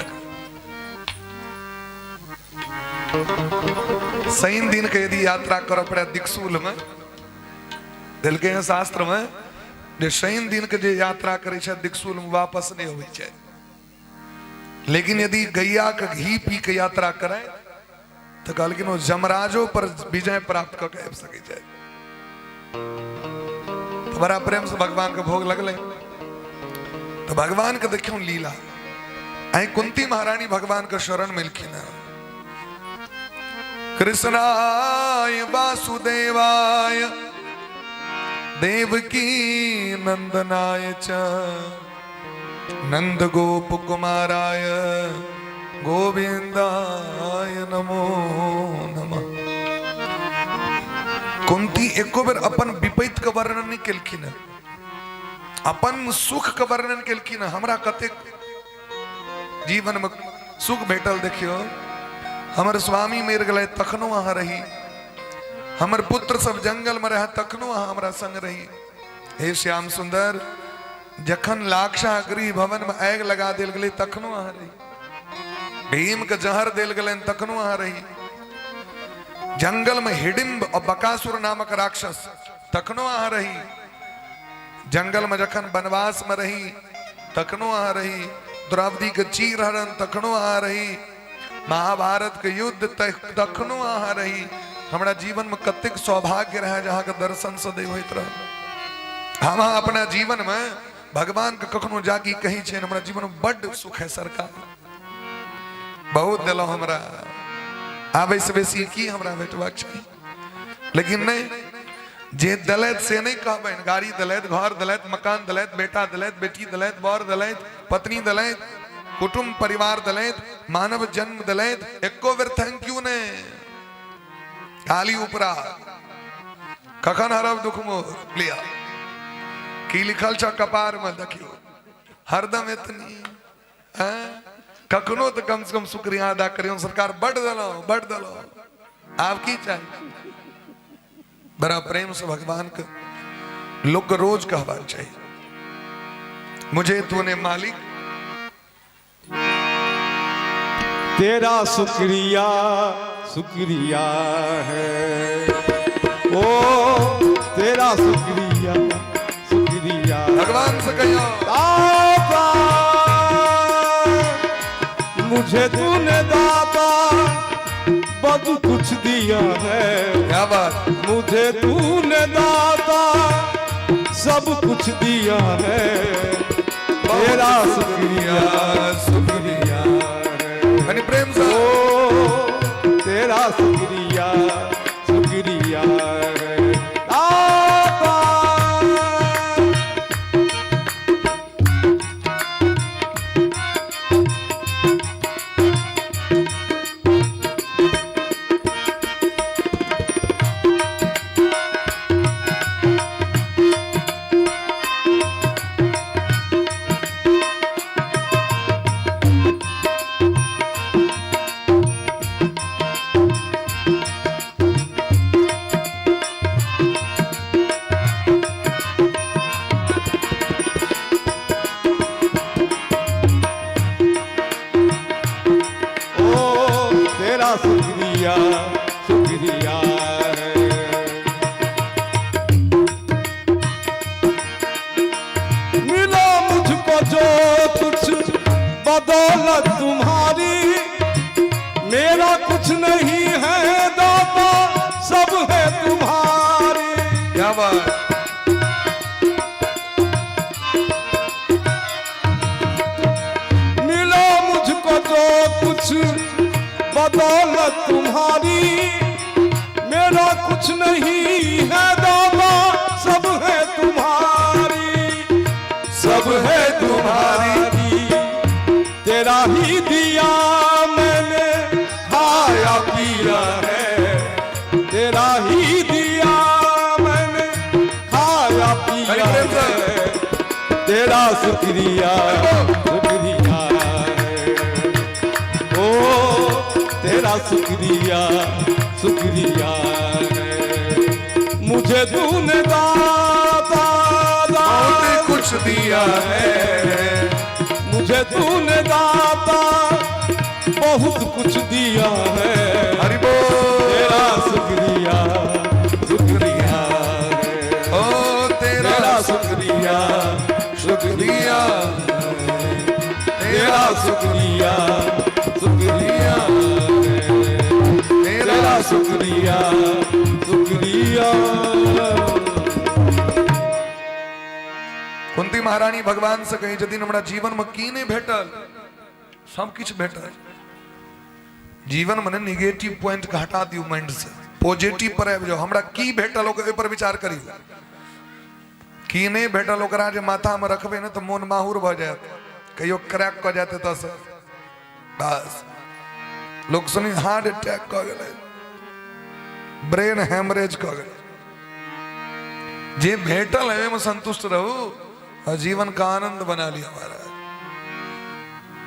सही दिन के यदि यात्रा कर पड़े दिक्सूल में, दिल के शास्त्र में जे शनि दिन के जे यात्रा करे छे दिक्सूल में वापस नहीं होवे छे। लेकिन यदि गैया के घी पी के यात्रा करे तो कहलखिन वो जमराजो पर विजय प्राप्त कर के आबि सके छे। तो बड़ा प्रेम से भगवान के भोग लगले। तो भगवान के देखियो लीला। आई कुंती महारानी भगवान के शरण मिलखिन। कृष्णाय वासुदेवाय देवकी नंदनाय च नंद गोप कुमाराय गोविंदाय नमो नमः। कुंती एको बेर अपन विपैत के वर्णन नहीं केलखिन, अपन सुख के वर्णन केलखिन। हमरा कते जीवन में सुख भेटल देखियो। हमर स्वामी मर गए तखनो अहाँ रही। हमर पुत्र सब जंगल में रहे तखनो अहाँ हमरा संग रही। हे श्याम सुंदर, जखन लाक्षा गृह भवन में आग लगा दिल गई तखनो अहाँ रही। भीम के जहर दिल गए तखनो अहाँ रही। जंगल में हिडिंब और बकासुर नामक राक्षस तखनो अहाँ रही। जंगल में जखन वनवास में रही तखनो अहाँ रही। द्रौपदी के चीर हरण तखनो अहाँ रही। महाभारत के युद्ध तखनो अहाँ रही। हमारा जीवन में कतेक सौभाग्य रहा जहाँ के दर्शन सदैव होइत रह। हम अपना जीवन में भगवान के कखनो जाकी कही छे हमारा जीवन में बड़ सुख है। सरकार बहुत दिलो हमरा, आबे से बेसी की हमरा भेटबाक चाहिए। लेकिन नहीं, जे दलैत से नहीं कहबैन। गाड़ी दलैत, घर दलैत, मकान दलैत, बेटा दलैत, बेटी दलैत, बर दलैत, पत्नी दलैत, कुटुंब परिवार दलैत, मानव जन्म दलैत, एको बेर थैंक यू ने खाली उपरा। कखन हरब दुख मोर लिया की लिखल छ कपार में देखियो हरदम इतनी कखनो तो कम से कम शुक्रिया अदा करियो। सरकार बढ़ दलो आप की चाहिए। बड़ा प्रेम से भगवान के लोग रोज कहवा चाहिए मुझे तूने मालिक तेरा शुक्रिया शुक्रिया है। ओ तेरा शुक्रिया शुक्रिया। भगवान से कहियो मुझे तूने दाता बहुत कुछ दिया है, क्या बात, मुझे तूने दाता सब कुछ दिया है, तेरा शुक्रिया शुक्रिया है। यानी प्रेम से ओ तेरा शुक्रिया शुक्रिया है दाता। शुक्रिया शुक्रिया है। मिला मुझको जो कुछ बदौलत तुम्हारी, मेरा कुछ नहीं है दाता सब है तुम्हारी। क्या बात, मिला मुझको जो कुछ बदौलत तुम्हारी, मेरा कुछ नहीं है दाता सब है तुम्हारी, सब है तुम्हारी। तेरा ही दिया मैंने खाया पिया है, तेरा ही दिया मैंने खाया पिया है, तेरा शुक्रिया शुक्रिया है। ओ तेरा शुक्रिया शुक्रिया है, मुझे तूने दाता बहुत कुछ दिया है, मुझे तूने दाता बहुत कुछ दिया है। हरि बोल, तेरा शुक्रिया शुक्रिया है, ओ तेरा शुक्रिया शुक्रिया तेरा शुक्रिया शुक्रिया तेरा शुक्रिया शुक्रिया। कुंती महारानी भगवान से कही यदि हमरा जीवन में की नहीं भेटल, सब कुछ भेटल, जीवन में निगेटिव पॉइंट के हटा दियो माइंड से, पॉजिटिव पर आबि जाओ। हमरा की भेटल ओकर पर विचार करी, की नहीं भेटल ओकरा जे माथा में रखबे न तो मन माहूर भ जात, कहियो क्रैक क जाते त से बस लोग सुनी हार्ट अटैक क गेलै, ब्रेन हेमरेज क गेलै। जे भेटल है में संतुष्ट रहो और जीवन का आनंद बना लिया। महाराज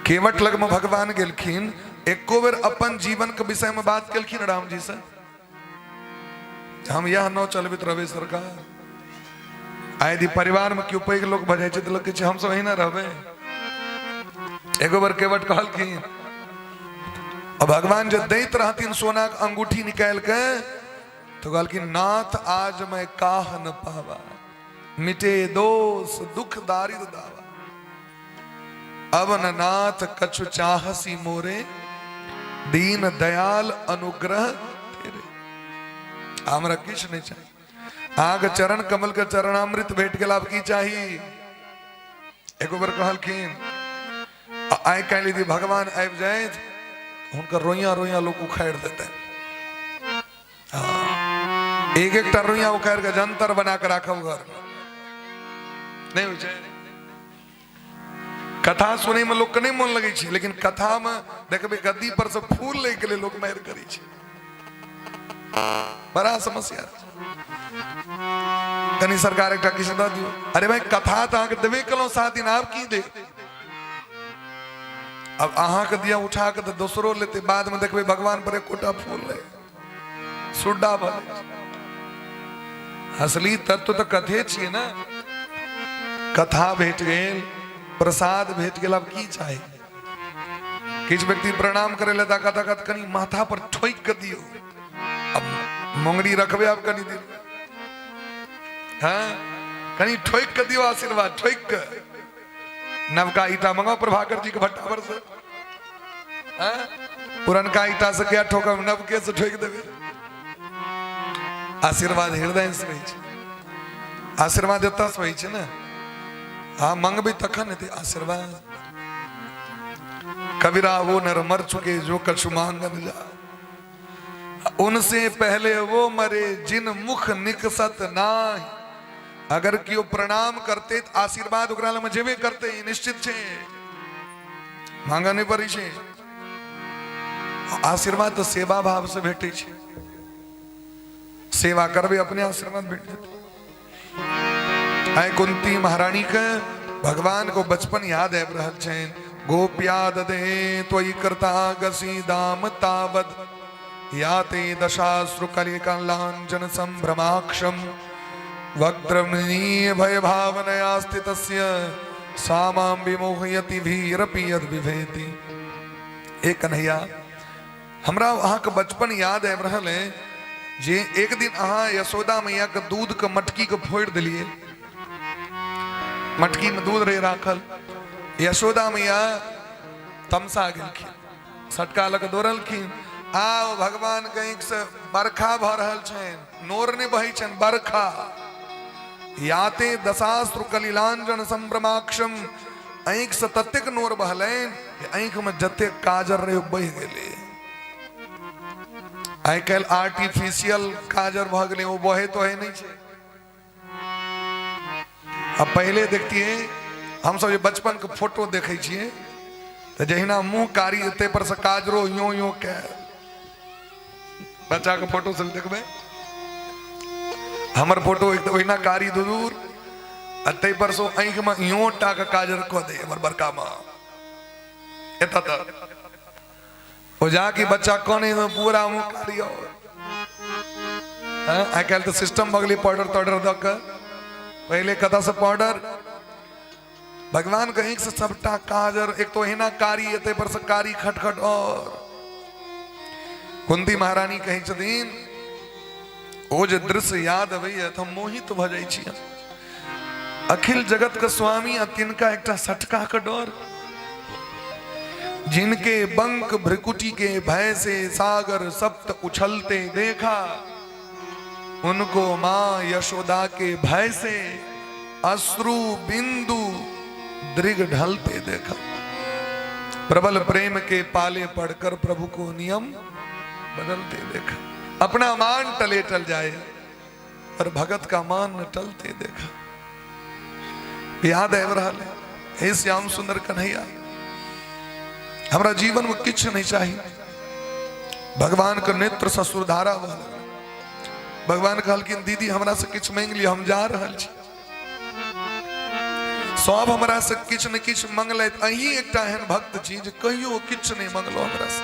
केवट लग में भगवान गेलखिन, एको बेर अपन जीवन के विषय में बात केलखिन राम जी से, हम यह न चलबित रहे सरकार। यदि परिवार में क्यों पैघ लोग बजे तो लोग कहे हम सब यही ना रहबे। एगो बार केवट कहलखिन, और भगवान जब दैत रहतीन सोना के अंगूठी निकाल के तो कहलखिन नाथ आज मैं काह न पावा, मिटे दोष दुख दारिद दावा, अब न नाथ कछु चाहसी मोरे, दीन दयाल अनुग्रह तेरे। हमरा किछ नहीं चाहिए, आग चरण कमल के चरणामृत भेट गेल, अब की चाहिए। एगो बार कहलखिन आइ काल्हि यदि भगवान आबि जाए उनका रोइया रोइया लोग उखाड़ देते हैं, एक एक रोइया उखाड़ के जंतर बना के राखब घर में, नहीं हो जाए। कथा सुने में लोग के नहीं मन लगे छी, लेकिन कथा में देखबे गद्दी पर से फूल ले के लिए लोग मार करे छी, बड़ा समस्या। कनी सरकार एक किसी द दियो, अरे भाई कथा तो अहाँ के देवे कलो 7 दिन, आप की दे, अब अहाँ के दिया उठा के तो दूसरो लेते, बाद में देखबे भगवान पर एक कोटा फूल ले सुड्डा भले। असली तत्व तो कथे छिए ना, कथा भेट गेल, प्रसाद भेट गेल, अब की चाहे। किछ व्यक्ति प्रणाम करे ले ताकत ताकत कनी माथा पर ठोक के दियो, अब मोंगड़ी रखबे आप कनी दिन, हाँ कनी ठोक के दियो आशीर्वाद, ठोक के। नवका ईटा मंगाओ प्रभाकर जी के भट्टा पर से, हाँ पुरनका ईटा से क्या ठोकब नव के से ठोक देवे आशीर्वाद हृदय से होइ छै आशीर्वाद एतऽ से होइ छै ने हाँ मंगबे तखन हेतै आशीर्वाद कबीरा वो नर मर चुके जो कछु मांगन जा उनसे पहले वो मरे जिन मुख निकसत नाहि अगर क्यों प्रणाम करते तो आशीर्वाद ओकरा लग में जेबे करते निश्चित छे मांगा नहीं पड़ी छे आशीर्वाद तो सेवा भाव से भेटे छे सेवा करबे अपने आशीर्वाद भेट जाते कुंती महारानी के भगवान को बचपन याद है रहल छेन गोप्या ददे त्वयि कृता गसी दाम तावद याते दशाश्रु कलिकालांजन संभ्रमाक्षम वक्त्रमणीय भय भावनया स्थितस्य सामां विमोहयति भीरपि यद विभेति। एक कन्हैया हमरा अहाँ के बचपन याद है रहल है जे एक दिन अहाँ यशोदा मैया के दूध के मटकी के फोड़ दिलिए मटकी में दूध रहे राखल यशोदा मैया तमसा गेलखिन सटका लग दौड़लखिन आओ भगवान कहीं से बरखा भ रहल छन नोर ने बहै छन बरखा याते दशाश्रु कलिलांजन संभ्रमाक्षम आंख से ततेक नोर बहलैन आंख में जते काजर रहे बह गेले आइ काल आर्टिफिशियल काजर भ गेले वो बहे तो है नहीं छे अब पहले देखतिए हम सब जे बचपन के फोटो देखे छिए तो जहिना मुंह कारी एते पर से काजरो यो यो के बच्चा के फोटो से देखबे हमर फोटो एक तो ओहिना कारी दूर अते पर सो आंख में यो टा के काजर को दे हमर बड़का मां एता त ओ जाकी बच्चा कोने में पूरा मुंह कारी हो हां आई काल तो सिस्टम बगली पाउडर टॉडर द के पहले कथा से पाउडर भगवान कहीं से सबटा काजर एक तो हिना कारी एते पर से कारी खटखट और कुंती महारानी कहीं छथिन ओ जे दृश्य याद अबैया तो हम मोहित भ जाइ छी अखिल जगत के स्वामी आ तिनका एकटा सटका के डर जिनके बंक भ्रिकुटी के भय से सागर सप्त उछलते देखा उनको मां यशोदा के भय से अश्रु बिंदु दृग ढलते देखा प्रबल प्रेम के पाले पड़कर प्रभु को नियम बदलते देखा अपना मान टले टल जाए पर भगत का मान न टलते देखा याद है रहल हे श्याम सुंदर कन्हैया हमरा जीवन में किछ नहीं चाहिए भगवान के नेत्र ससुरधारा वाला भगवान कहलखिन दीदी हमरा से किछ मांग लियो हम जा रहल छी सब हमरा से किछ न किछ मंगलैत अही एकटा एहन भक्त छी जे कहियो किछ नहीं मंगलो हमरा से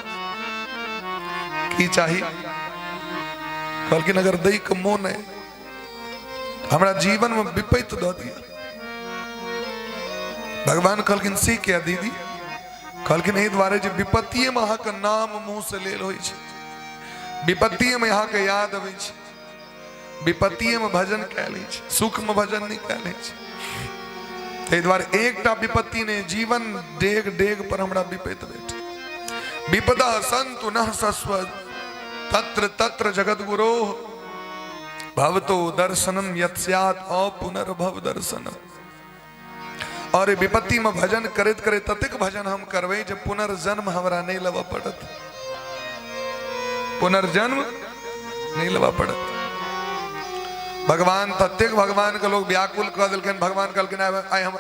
की चाहिए कहलखिन अगर दई के मोन है हमरा जीवन में विपैत द दिया भगवान कहलखिन से क्या दीदी कहलखिन एहि द्वारे जे विपत्तिये में अहाँ के नाम मुंह से लेल होइ छै विपत्तिये में अहाँ के याद अबै छै विपत्तिये में भजन कैल छै सुख में भजन नहीं कैल छै ताहि द्वारे एकटा विपत्ति ने जीवन डेग डेग पर हमरा विपैत बैठे विपदा संतु न सस्वद तत्र तत्र जगत गुरो भवतो दर्शनम यत् स्यात् अपुनर्भव दर्शनम और विपत्ति में भजन करत करे ततिक भजन हम करवे जब पुनर्जन्म हमरा नहीं लवा पड़त पुनर्जन्म नहीं लवा पड़त भगवान ततिक भगवान के लोग व्याकुल कह दिलखिन भगवान कहलखिन आइ हम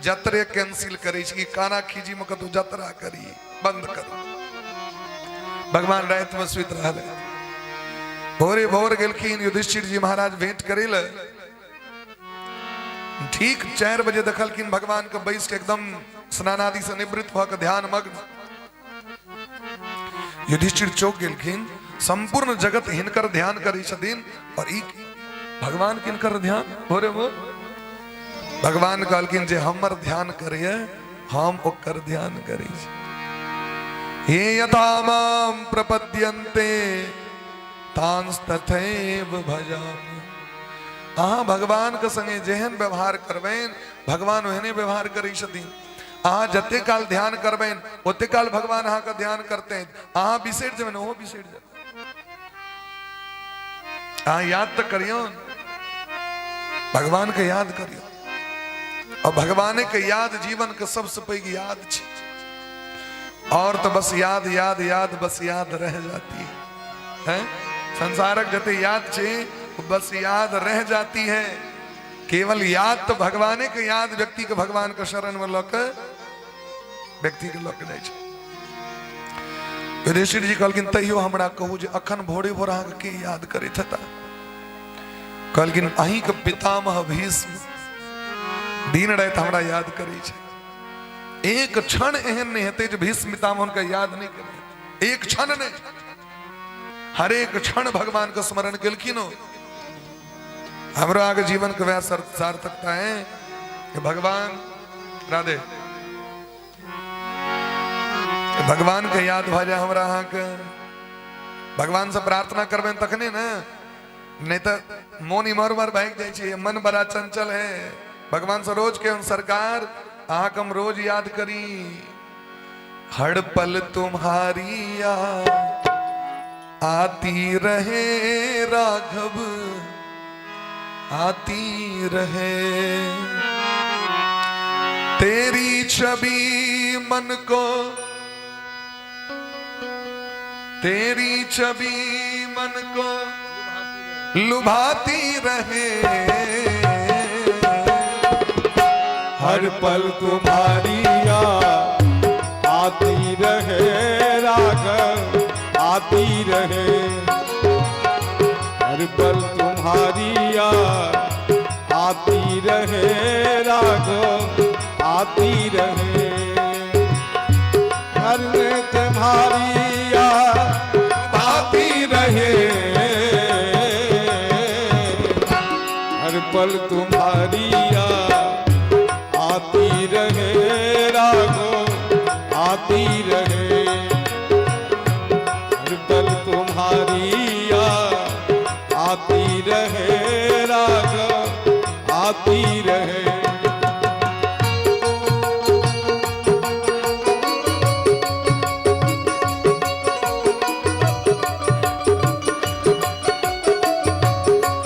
जतरे कैंसिल करै छी काना खीजी में कतौ जतरा करी बंद करू भगवान रात में सुत रहले भोरे भोर गेलखिन युधिष्ठिर जी महाराज भेंट करे ले ठीक 4 बजे देखलखिन भगवान के बैस के एकदम स्नान आदि से निवृत्त भ के ध्यान मग्न युधिष्ठिर चौक गेलखिन संपूर्ण जगत हिनकर ध्यान करै छथिन और ई भगवान किनकर ध्यान भोरे भोर भगवान कहलखिन जे हमर ध्यान करिए हम ओकर ध्यान करै छी ये यथा मां प्रपद्यन्ते तांस्तथैव भजामि अहाँ भगवान के संगे जेहन व्यवहार करबेन भगवान ओहने व्यवहार करै छथिन अहाँ जते काल ध्यान करबें ओते काल भगवान अहाँ का ध्यान करते हैं। अहाँ बिसेर जब वो बिसेर जा, अहाँ याद तो करियो, भगवान के याद करियो। और भगवान के याद जीवन के सबसे पैघ याद छे। और तो बस याद याद याद बस याद रह जाती है। संसारक जते याद छे बस याद रह जाती है। केवल याद तो भगवान के याद व्यक्ति के भगवान के शरण में लोक व्यक्ति के लोक जाय छे। युधिष्ठिर जी कहलखिन तैयो हमरा कहू जे अखन भोरे भोर अहाँ के याद करैत हेता। कहलखिन अहीं के पितामह भीष्म दिन रात हमरा याद करै छे। एक क्षण एहन नहीं हेतै जे भीष्म पितामह उनका याद नहीं करे। एक क्षण नहीं, हर एक क्षण भगवान का स्मरण केलखिन हो। हमरा आगे जीवन के वह सार्थकता है कि भगवान राधे भगवान के याद भ जाए हमरा अहाँ के। भगवान से प्रार्थना करबे तखने ना, नहीं तो मोन इमहर उमहर भाग जाए छे। मन बड़ा चंचल है। भगवान से रोज के सरकार अहाँ हम रोज याद करी। हर पल तुम्हारी याद आती रहे राघव, आती रहे। तेरी छवि मन को, तेरी छवि मन को लुभाती रहे। हर पल तुम्हारी याद आती रहे राघव, आती रहे। हर पल तुम्हारी याद आती रहे राघव, आती रहे। हर में तुम्हारी याद आती रहे। हर पल तुम्हारी याद आती रहे राघव, आती रहे। हर पल तुम्हारी याद आती रहे राघव, आती रहे।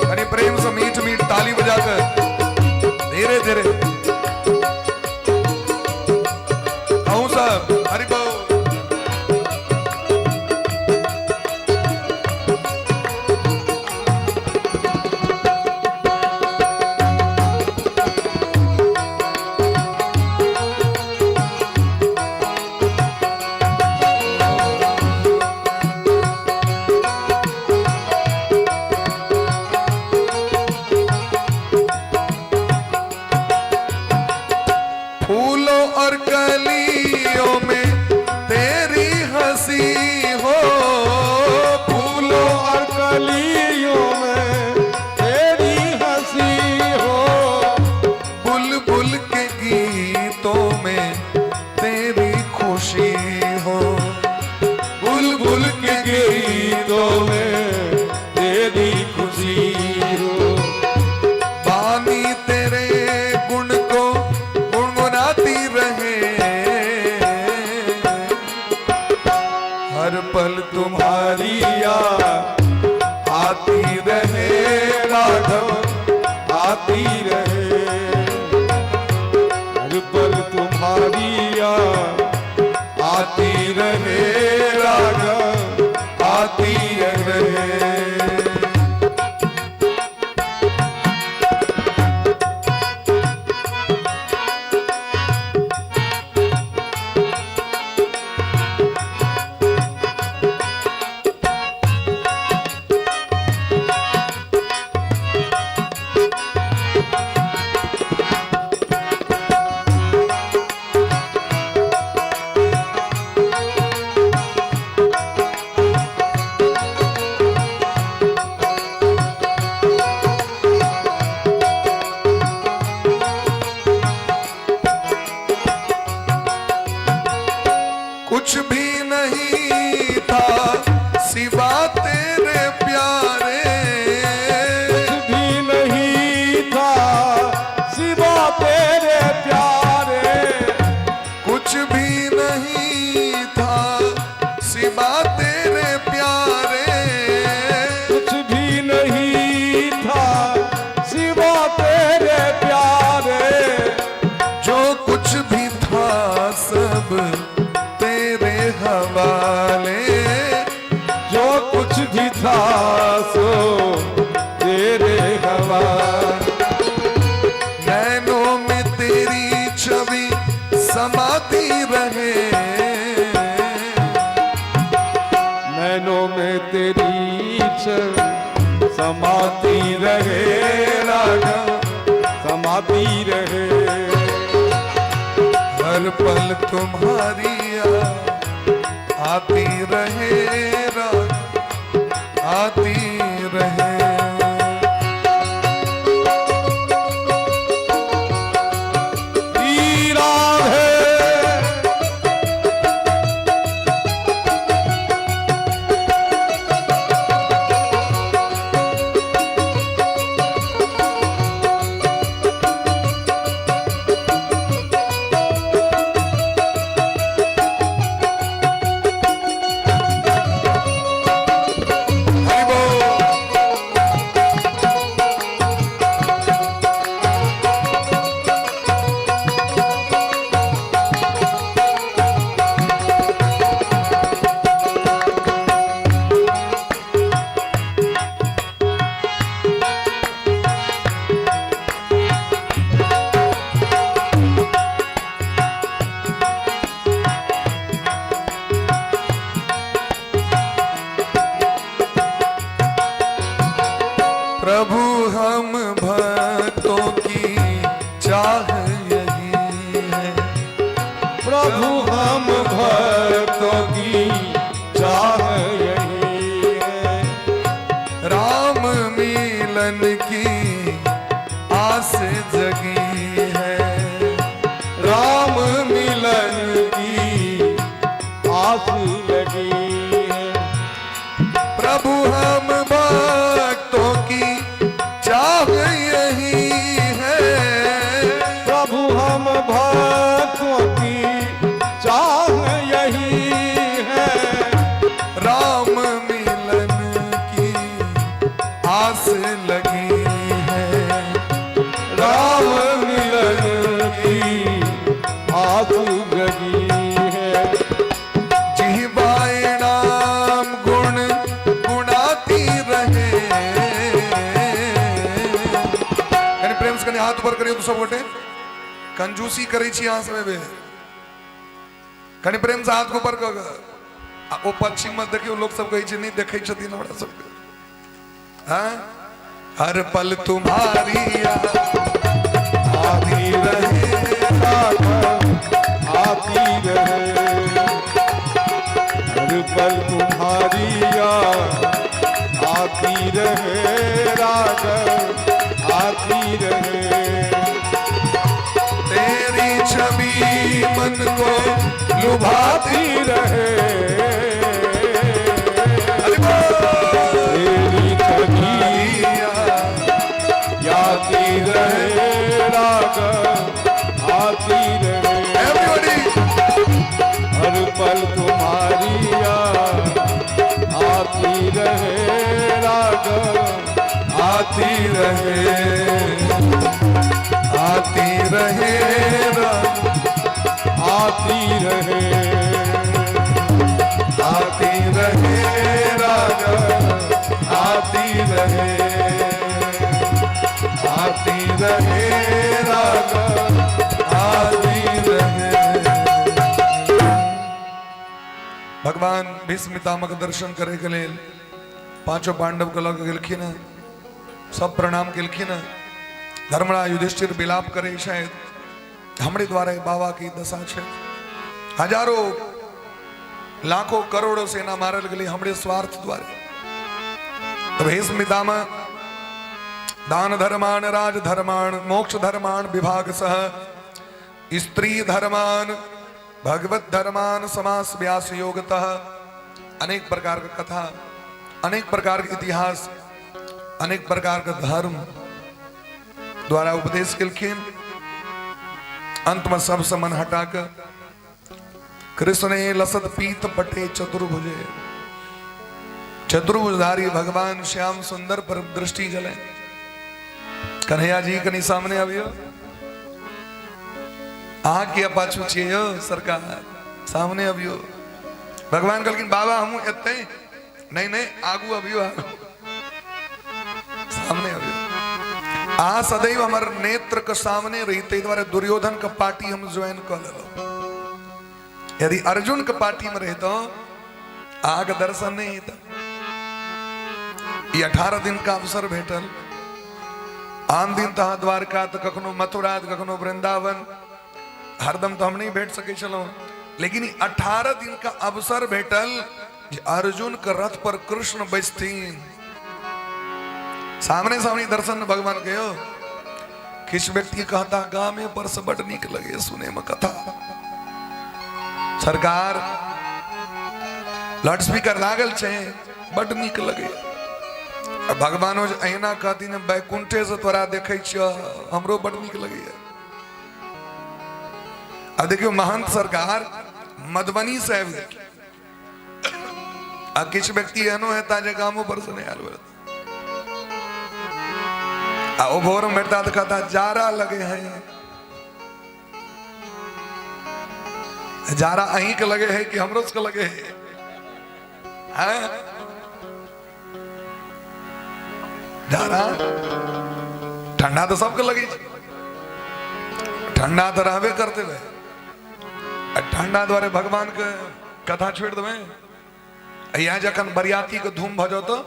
अरे प्रेम से मीठ मीठ ताली बजाकर धीरे धीरे हरि बोल। समाती रहे राघव समाती रहे। हर पल तुम्हारी आती रहे रात आती रहे। प्रभु हम भक्तों की चाह यही है। प्रभु हम भक्तों की चाह यही है। राम मिलन की आस जगी है। राम मिलन की आस लगी है। प्रभु हम भक्तों की चाह यही है। प्रभु हम भक्तों की चाह यही है। राम मिलन की आस लगी है। राम मिलन की आस लगी है। जिह्वाए नाम गुण गुणाती रहे। यानी प्रेम से हाथ ऊपर करियो तो सब गोटे कंजूसी करी छी यहाँ समय बे कनी प्रेम से हाथ को ऊपर कर ओ पश्चिम मत देखियो लोग सब कही नहीं देखे छथिन हमरा सब हाँ हर पल तुम्हारी आती रहे आती रहे। हर पल तुम्हारी आती रहे राघव आती रहे। तेरी छवि मन को लुभाती रहे। तेरी छवि आती रहे राघव आती रहे। एवरीबॉडी हर पल तुम्हारी आती रहे राघव आती रहे आती रहे आती रहे। आती रहे राघव आती रहे आती रहे राघव आती रहे। भगवान भीष्म पितामह के दर्शन करे के लेल पांचों पांडव के लग गेलखिन। सब प्रणाम केलखिन। धर्मराज युधिष्ठिर विलाप करे शायद हमरे द्वारा बाबा की दशा है। हजारों लाखों करोड़ों सेना मारल गई हमरे स्वार्थ द्वारा। तो भीष्म पितामह दान धर्मान राज धर्मान मोक्ष धर्मान विभाग सह स्त्री धर्मान भगवत धर्मान समास व्यास योगतः अनेक प्रकार का कथा अनेक प्रकार के इतिहास अनेक प्रकार का धर्म द्वारा उपदेश केलखिन। अंत में सब समन हटाकर कृष्ण ने लसत पीत पटे चतुर्भुजे चतुर्भुजधारी भगवान श्याम सुंदर पर दृष्टि जले। कन्हैया जी कनी सामने आवियो किया पाछू छे सरकार सामने आवियो। भगवान कहलखिन बाबा हम एते नहीं नहीं आगू आवियो सामने आवियो। सदैव हमार नेत्र के सामने रही द्वारा दुर्योधन का पार्टी हम ज्वाइन कर लो। यदि अर्जुन के पार्टी में रहे तो आग दर्शन नहीं था। ये 18 दिन का अवसर भेटल। आन दिन तहाँ द्वारका तो कखनो मथुरा तो कखनो वृंदावन, हरदम तो हम नहीं भेट सके चलो, लेकिन 18 दिन का अवसर भेटल जे अर्जुन के रथ पर कृष्ण बैठतीन, सामने सामने दर्शन भगवान के हो। किस व्यक्ति कहता गामे पर से बड़ नीक लगे सुने में कथा, सरकार लाउडस्पीकर लागल छे बड़ नीक लगे। भगवानो जे अहिना कहती ने बैकुंठे से तोरा देखे छियो हमरो बड़ नीक लगे। अब देखियो महंत सरकार मधुबनी से आ किछ व्यक्ति एनो है ताजे गामो पर से नहीं आल आ भोर में बैठा तो कहता जारा लगे हैं, जारा अहीं के लगे है कि हमरो के लगे है? जारा ठंडा तो सबके लगे, ठंडा तो रहबे करते हुए ठंडा द्वारे भगवान के कथा छोड़ देवे। यहाँ जखन बरियाती के धूम भजो तो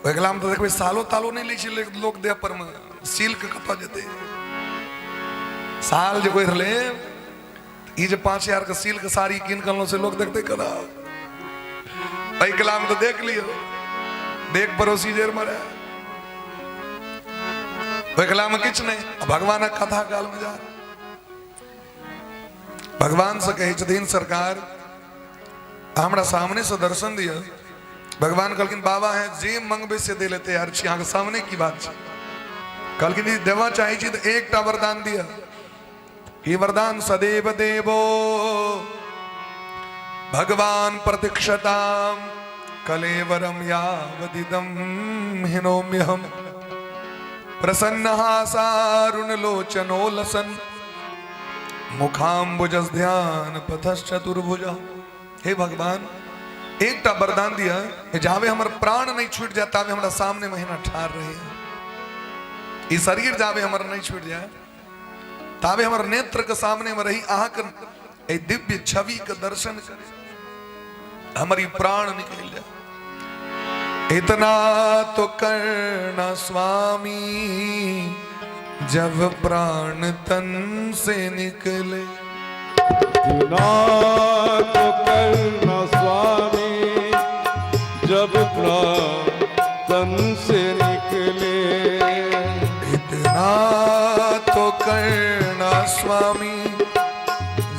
एकलाम तो देखबे सालो तालो नहीं लै छै लोग देह पर में सिल्क कतऽ जेते साल जे कोई रहले ई जे 5000 के सिल्क साड़ी कीन कनो से लोग देखते कदा एकलाम तो देख लियो, देख पड़ोसी जेर मरे एकलाम किछ नहीं। भगवान कथा काल में जा भगवान से कहे छथिन सरकार हमरा सामने से दर्शन दिया। भगवान कहलकिन बाबा है जे मंगबे से दे लेते यार छी, अहाँ सामने की बात छै। कहलकिन देवा चाहे छी तो एकटा वरदान दिया। ई वरदान सदैव देवो भगवान प्रतीक्षताम कलेवरम यावदिदम हिनोम्यहम प्रसन्नहासारुण लोचनो लसन मुखाम्बुजस ध्यान पथश्चतुर्भुजा। हे भगवान एक वरदान दिया जावे हमर प्राण नहीं छूट जाए तावे हमरा सामने महीना ठार रहे, ई शरीर जावे हमर नहीं छूट जाए तावे हमर नेत्र के सामने में रही अहाँ के दिव्य छवि के दर्शन करे हमारी प्राण निकल जाए। इतना तो करना स्वामी जब प्राण तन से निकले, इतना तो करना स्वामी जब प्राण तन से निकले। इतना तो करना स्वामी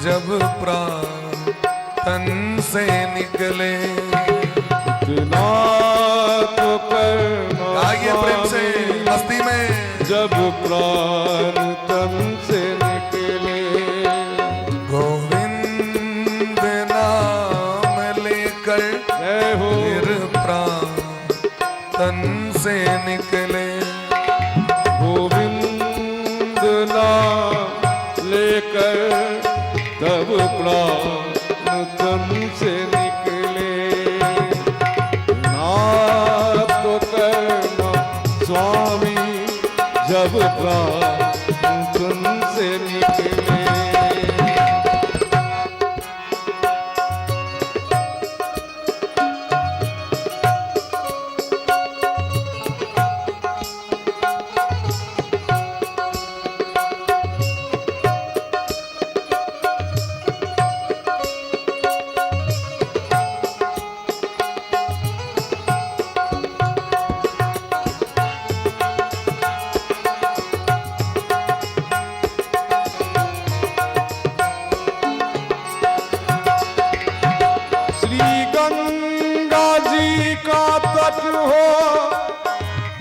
जब प्राण तन से निकले। इतना तो करना आइए प्रेम से मस्ती में जब प्राण तन से निकले। गोविंद नाम लेकर फिर प्राण तन से निकले। गोविंद नाम लेकर तब प्राण तन से निकले। ना तो करना स्वामी जब प्राण तन से निकले।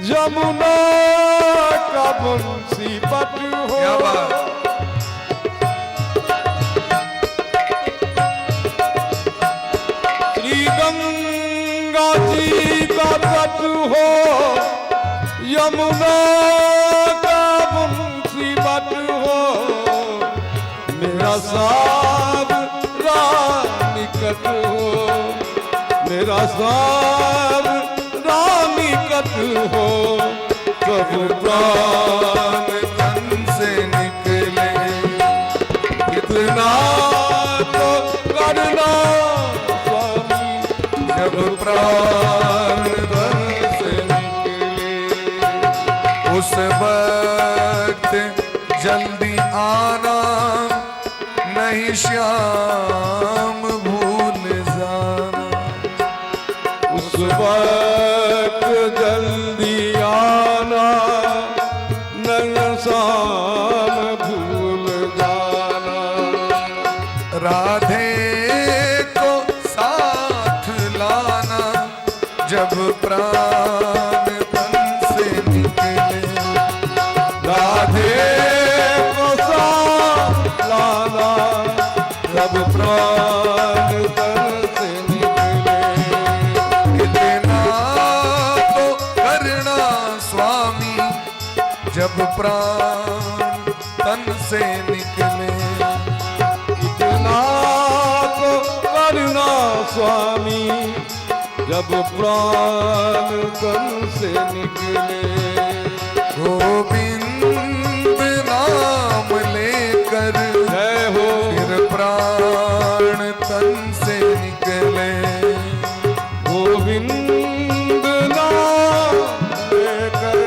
यमुना का बंसी पट हो। श्री गंगा जी का तट हो, यमुना का बंसी पट हो। मेरा साब रानिकट हो, मेरा साब रानिकट हो। कब प्राण तन से निकले, इतना तो करना स्वामी जब प्राण तन वक्त जल्दी आना नहीं श्याम भूल जाना। उस वक्त जल्दी आना नहीं शाम भूल जाना। राधे को साथ लाना जब प्राण तन से निकले। राधे को साथ लाना जब प्राण तन से निकले। इतना तो करना स्वामी जब प्राण तन से निकले। इतना तो करना स्वामी जब प्राण तन से निकले। गोविंद नाम लेकर जय हो फिर प्राण तन से निकले। गोविंद नाम लेकर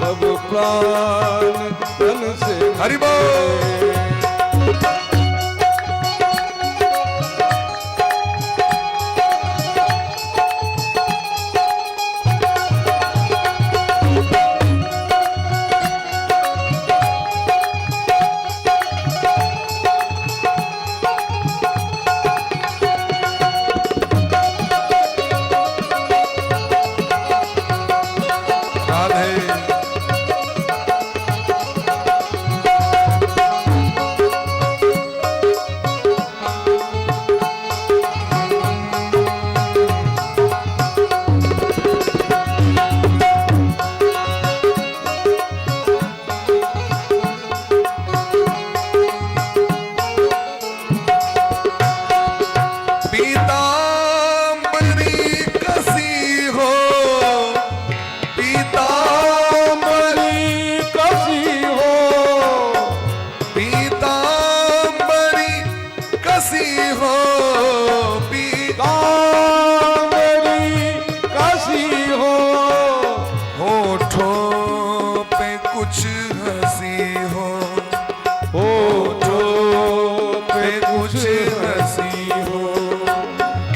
तब प्राण तन से हरि बोल।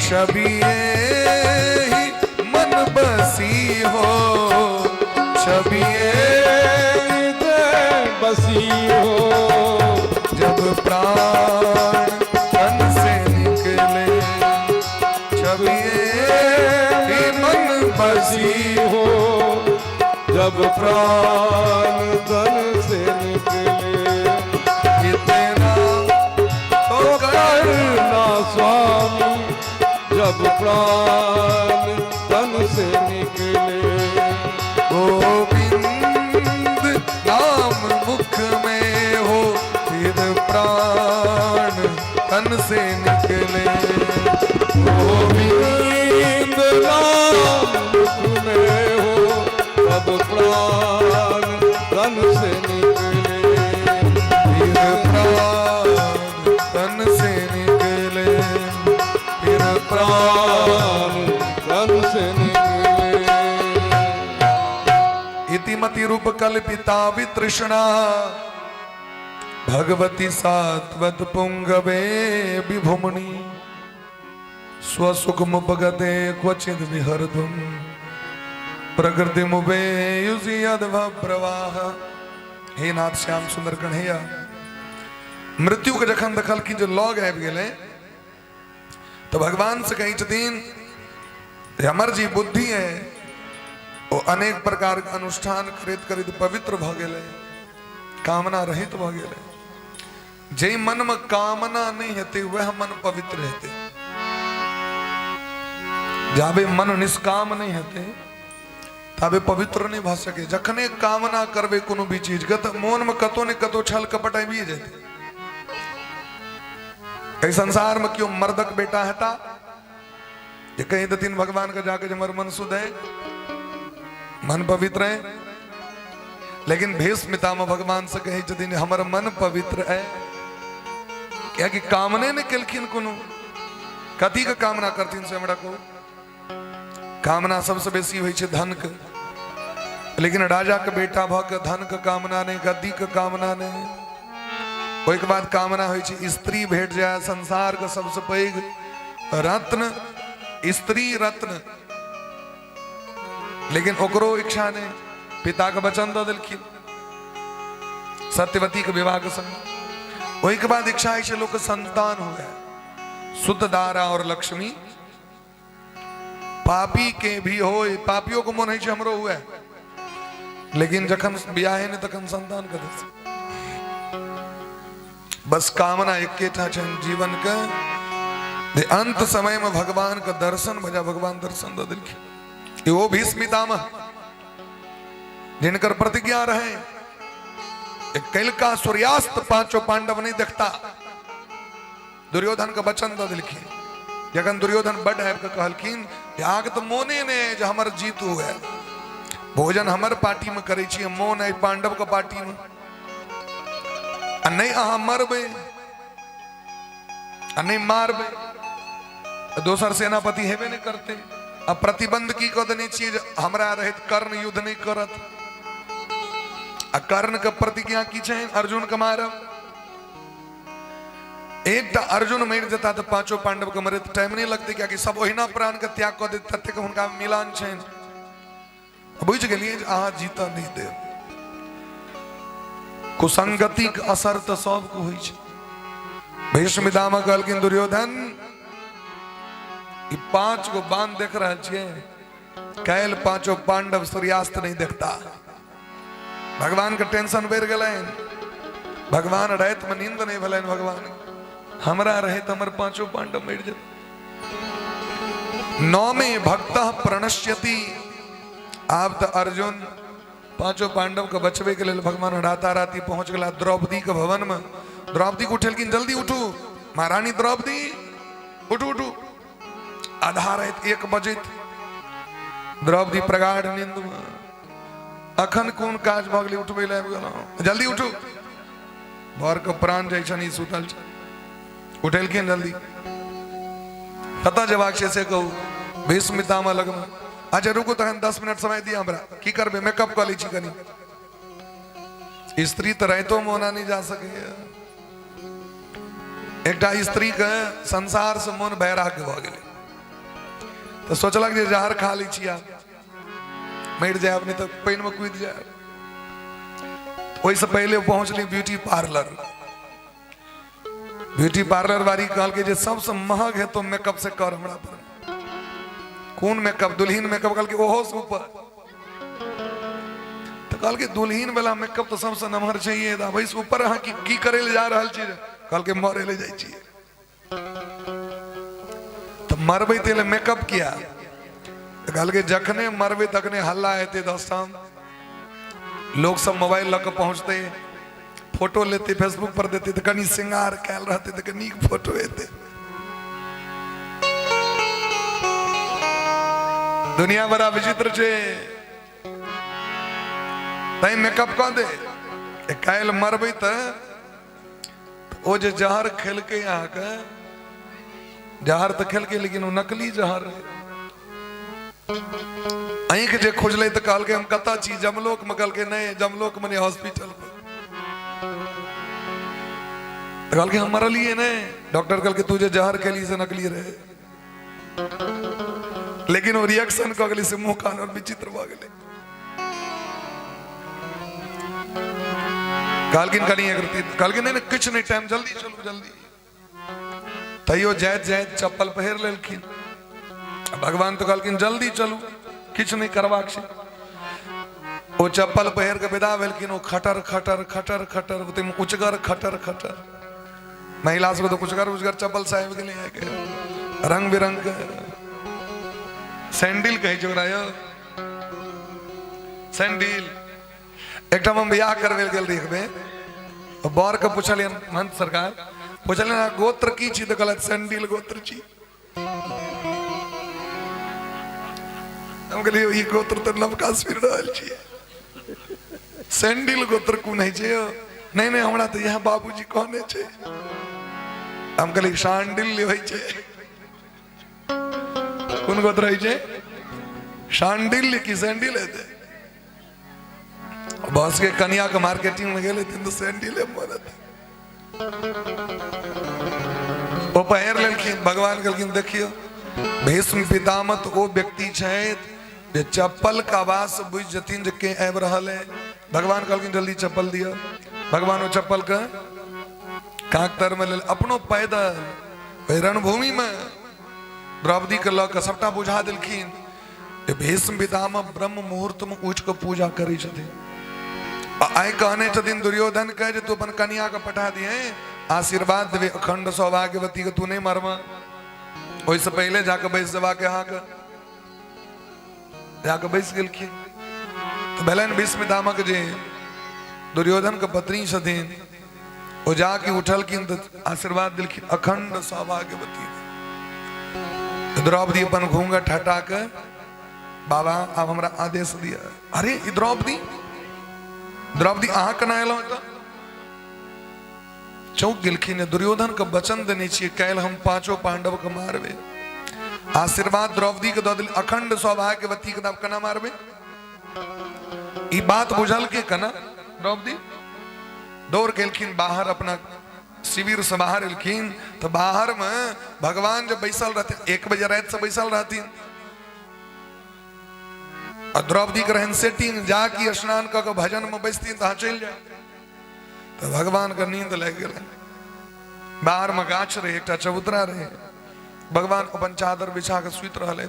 छबिए ही मन बसी हो। छबिए बसी हो। जब प्राण तन से निकले। छबिए ही मन बसी हो। जब प्राण तन से निकले। इतना तो करना स्वामी जब प्राण तन से निकले। गोविंद नाम मुख में हो फिर प्राण तन से निकले। गोविंद नाम मुख में हो तब प्राण तन से निकले। फिर प्राण तन से निकले। फिर प्राण तन से निकले। इतिमति रूप कल्पिता वितृष्णा भगवती सात्वत पुंगवे विभुमणि। स्वसुखमुपगते क्वचिद विहरतुम प्रकृति मुबे युजी अधवा प्रवाह। हे नाथ श्याम सुंदर कन्हैया, मृत्यु के जखन दखल की जो लौग आबि गेलै तो भगवान से कही छथिन हमर जी बुद्धि है वो अनेक प्रकार के अनुष्ठान करैत करैत पवित्र भ गेलै, कामना रहित भ गेलै। जे मन में कामना नहीं हेतै वह मन पवित्र हेतै। जाबे मन निष्काम नहीं हेतै ताबे पवित्र नहीं भ सके। जखने कामना करबे कोनो भी चीज के तो मोन में कतो ने कतो छल कपट आबि जेतै। कई संसार में क्यों मर्दक बेटा हेता ये कहीं दतिन भगवान का जाके जमर मन शुद्ध है, मन पवित्र है। लेकिन भीष्मिता में भगवान से कही जदिन हमर मन पवित्र है क्या कि कामने ने केलखिन कोनो कथी का कामना करथिन से हमरा को। कामना सबसे बेसी होइ छै धन के। लेकिन राजा के बेटा भक धन के कामना नहीं, गद्दी के कामना नहीं। ओहि के बाद कामना होइ छै स्त्री भेट जाए, संसार के सबसे पैघ रत्न स्त्री रत्न। लेकिन ओकरो इच्छा नहीं, पिता के वचन दऽ देलखिन सत्यवती के विवाह के संग। ओहि के बाद इच्छा है लोग के संतान हुए, शुद्ध दारा और लक्ष्मी। पापी के भी हो, पापियों को मन है हमरो हुए, लेकिन जखन बियाहे ने तखन संतान के दस। बस कामना एकेटा छन जीवन के, अंत समय में भगवान का दर्शन भजा। भगवान दर्शन दऽ देलखिन। वो भीष्म पितामह जिनकर प्रतिज्ञा रहे कल का सूर्यास्त पांचों पांडव नहीं देखता, दुर्योधन का वचन दऽ देलखिन। जखन दुर्योधन बड़ आबि के कहलखिन आग तो मोने ने जे हमर जीत हुए, भोजन हमर पार्टी में करे छी, मोन है पांडव के पार्टी में, नहीं अहाँ मरबे नहीं मारबे, दोसर सेनापति हेबे नहीं करते। अब प्रतिबंध की कह देने चीज हमरा रहित कर्ण युद्ध नहीं करत। कर्ण के प्रतिज्ञा की छै अर्जुन के मारब। एक अर्जुन मर जेता तो पांचों पांडव के मरे टाइम नहीं लगते, क्या कि सब ओहिना प्राण के त्याग कर देते, ततेक हुनका मिलान छनि। बुझ गेलिए अहाँ जीता नहीं दे। कुसंगति के असर तो सबको होइ छै। भीष्म पितामह कहलखिन दुर्योधन ई 5 गो बाण देख रहे छिए, कैल पांचों पांडव सूर्यास्त नहीं देखता। भगवान के टेंशन बढ़ गए। भगवान रात में नींद नहीं भले, भगवान हमरा रहे तो हमर पांचों पांडव मर जाते। 9 में भक्त प्रणश्यति। आप तो अर्जुन पांचों पांडव के बचवे के लिए भगवान राता राती पहुंच गला द्रौपदी के भवन में। द्रौपदी को उठेलखिन जल्दी उठू महारानी द्रौपदी, उठू उठू। आधा रात 1 बजे द्रौपदी प्रगाढ़ नींद में, अखन कोन काज भ गेलै उठबै लए आबि गेलहुँ, जल्दी उठू। भर के प्राण जाइ छनि सुतल छ। उठेलखिन जल्दी, कतऽ जेबाक छै से कहू। भीष्म पितामह लग में। अच्छा रुकू तखन 10 मिनट समय दिया हमरा, की करबै मेकअप कऽ लै छी कनी। स्त्री तो राइतो में ओना नहीं जा सकैए। एकटा स्त्री के संसार से मन बैराग्य भ गेलै, तो सोचलक जे जहर खा लै छी, आब मर जाए नहीं तो पानी में कूद जाए। ओहिसे पहले पहुंचली ब्यूटी पार्लर। ब्यूटी पार्लर वाली कहल के सबसे महंग है तो मेकअप से कर हमरा पर। कौन मेकअप? दुल्हीन मेकअप कहल के ओहो से ऊपर। तो कहल के दुल्हीन वाला मेकअप तो सबसे नमहर चाहिए, भाई से ऊपर अहाँ की करे ले जा रहल छी? कहल के मरे ले जाइ छी। तो मरबै तेले मेकअप किया? कहल के जखने मरबे तखने हल्ला हेते। दोस्तम लोग सब मोबाइल लग पहुंचते, फोटो लेते, फेसबुक पर देते, तो कनी श्रृंगार कैल रहते तो कनी फोटो हेते। दुनिया बड़ा विचित्र छे। तै मेकअप कऽ दे, काल्हि मरबै तो ओ जे जहर खेलकै अहाँके, जहर तो खेलकै लेकिन वो नकली जहर है। आँख जे खुजलै तो कहल के हम कतऽ छी? जमलोक में। कहल के नहीं जमलोक में नहीं, हॉस्पिटल में। कहल के हम मरलिए नहीं। डॉक्टर कहल के तू जे जहर खेली से नकली रहे, लेकिन वो रिएक्शन कऽ गेलै से मुंह कान और विचित्र भऽ गेलै। कहलकिन कनी कहलकिन नहीं किछु नहीं, टाइम जल्दी चलू जल्दी। तैयो जाइत जाइत चप्पल पहिर लेलखिन। भगवान तो कहलकिन जल्दी चलू, किछु नहीं करबाक छै। वो चप्पल पहिर के विदा भेलखिन। वो खटर खटर खटर खटर उचगर खटर खटर। महिला सबके तो उचगर उचगर चप्पल से आबि गेलै, रंग बिरंग के सैंडल कहै छै ओकरा यौ, सैंडल। एकटा हम बियाह करबै गेल देखबे, बर के पूछलियन महंत सरकार, पूछलियन गोत्र की छी? तो कहलक सैंडल गोत्र छी। हम कहलिए ई गोत्र तो नवका सुनि रहल छी, सैंडल गोत्र कोन है छै? नहीं नहीं हमरा तो यहाँ बाबूजी कहने छै। हम कहलिए शांडिल होइ छै। कोन गोत्र है छै? शांडिल की सैंडल है? बॉस के कन्या के मार्केटिंग में गेले तीन तो सैंडल मरत वो पैर लेलखिन भगवान कहलखिन देखियो भीष्म पितामह तो वो व्यक्ति छथि जे चप्पल का आवाज बुझ जतिन जे के आबि रहल है। भगवान कहलखिन जल्दी चप्पल दियो। भगवान वो चप्पल के कांक तर में ले अपनो पैदल रणभूमि में द्रौपदी के लऽ के सबटा बुझा देलखिन। भीष्म पितामह ब्रह्म मुहूर्त में उठ के पूजा करै छथिन। आइ कहने छथिन दुर्योधन के जे तू अपन कन्या के पठा दिए आशीर्वाद देवे अखंड सौभाग्यवती के तू नहीं मरम ओहिसे पहले जाके बैस जवा के यहाँ के जाके बैस गेलखिन। तो भेलन भीष्म पितामह के जे दुर्योधन के पत्नी छथिन वो जाके उठलखिन तो आशीर्वाद दिलखिन अखंड सौभाग्यवती। द्रौपदी अपन घूंघट हटा के बाबा अब हमरा आदेश दिया। अरे द्रौपदी द्रौपदी अहाँ केना एलहुँ तो चौक गेलखिन। दुर्योधन के वचन देने छियै काल्हि हम पांचों पांडव के मारबे। आशीर्वाद द्रौपदी के दऽ देल अखंड सौभाग्यवती के नाम केना मारबे। ई बात बुझल के केना द्रौपदी दौड़ गेलखिन बाहर अपना शिविर से बाहर एलखिन तो बाहर में भगवान जब बैसल रहते 1 बजे रात से बैसल रहती और द्रौपदी के रहन सेटिंग जाके स्नान क के भजन में बैसती तो चल जाए तो भगवान का नींद लग गए। बाहर में गाछ रहे एक चबूतरा रहे भगवान अपन चादर बिछा के सुत रहे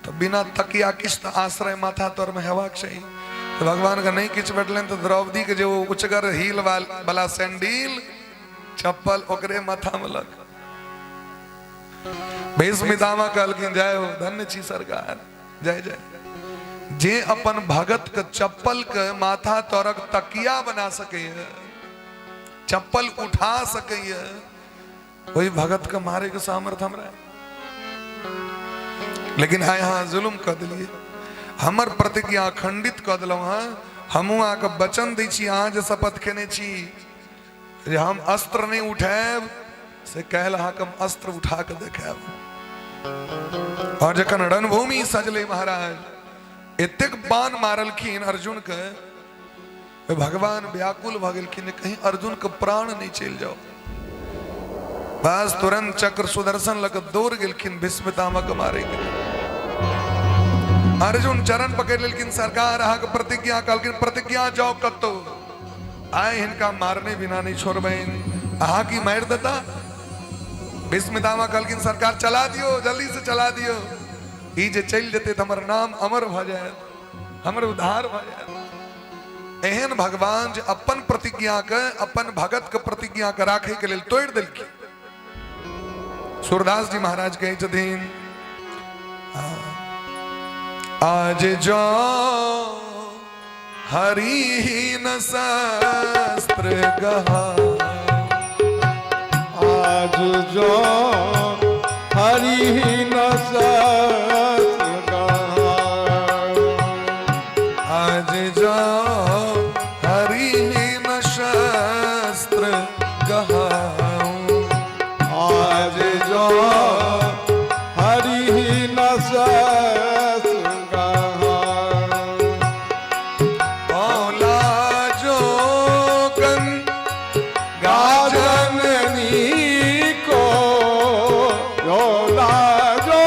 तो बिना तकिया किस्त आश्रय माथा तोर में हेबाक चाहिए। तो भगवान का नहीं किछ बैठलन तो द्रौपदी के जो उचगर हील वाला सैंडल चप्पल ओकरे माथा में लग। भीष्म पितामह कहलखिन जय हो धन्य छी सरकार जय जय। जे अपन भगत के चप्पल के माथा तोरक तकिया बना सके चप्पल उठा सके वही भगत के मारे के सामर्थ्य हमरा। लेकिन आय यहाँ जुल्म कर दिलिए हमर प्रतिज्ञा खंडित कर दिलौ। हमू आके वचन दै छी अहाँ जे शपथ खेने छी जे हम अस्त्र नहीं उठाएब से कहल अहाँके हम अस्त्र उठा के देखाएब। और जखन रणभूमि सजले महाराज एतेक बाण मारलखिन अर्जुन के भगवान व्याकुल भ गेलखिन कहीं अर्जुन के प्राण नहीं चल जाओ। बस तुरंत चक्र सुदर्शन लग दौड़ गेलखिन भीष्म पितामह के मारे के। अर्जुन चरण पकड़ लेलखिन सरकार अहाँ के प्रतिज्ञा कहलखिन प्रतिज्ञा जाओ कतो आए इनका मारने बिना नहीं छोड़बेन अहाँ की मार देता। भीष्म पितामह कहलखिन सरकार चला दियो जल्दी से चला दियो ई जे चल जेते तो हमर नाम अमर भ जाए हमर उद्धार भ जाए। एहन भगवान जे अपन प्रतिज्ञा के अपन भगत के प्रतिज्ञा के राखे के लेल तोड़ देलखिन। सूरदास जी महाराज कहे छथिन आज जो हरिहीन शस्त्र गहा आज जो हरिहीन शस्त्र गहा आज जो हरिहीन शस्त्र गहा आज जो हरिहीन शस्त्र गहा बोला जो गंगा जननी को योला जो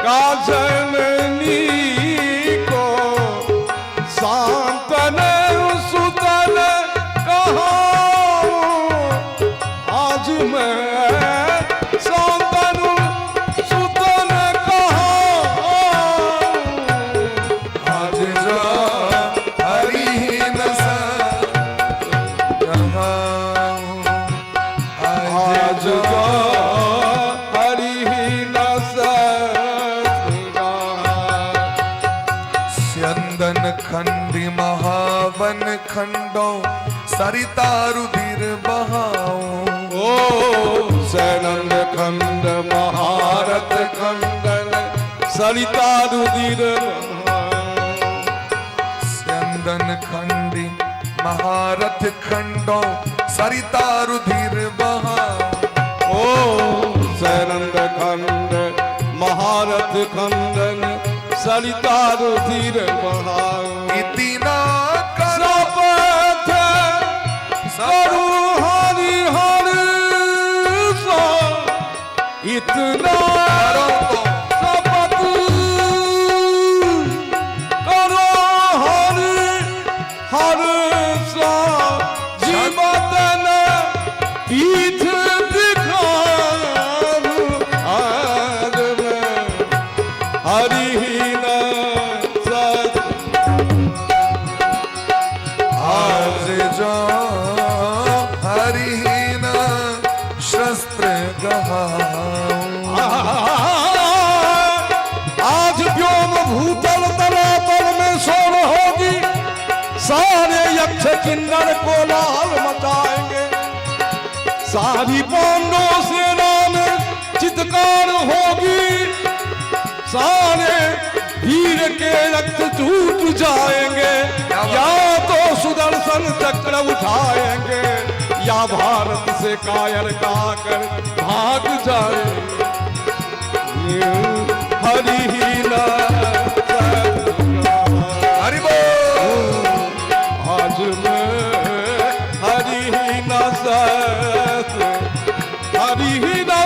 गाजननी को शांतन सुतन कहा आज मैं शांतन सुतन कहा आज जो हरिहीन शस्त्र गहाऊं आज जो हरिहीन शस्त्र गहा स्यंदन खंडी महावन खंडो सरिता रुधिर बहाऊं ओ सैनंद खंड महारथ खंडन सरिता रुधिर स्यंदन खंडी महारथ खंडो सरिता रुधिर बहाऊं ओ सैनंद खंड महारथ खंडन सरिता रुधिर बहाऊं इति किन्नर कोलाहल मचाएंगे। सारी पांडव सेना में चित्कार होगी, सारे वीर के रक्त टूट जाएंगे। या तो सुदर्शन चक्र उठाएंगे या भारत से कायर काकर भाग जाएंगे। हरि ही ना हरि बोल। आज मैं हरि ही ना हरि ही ना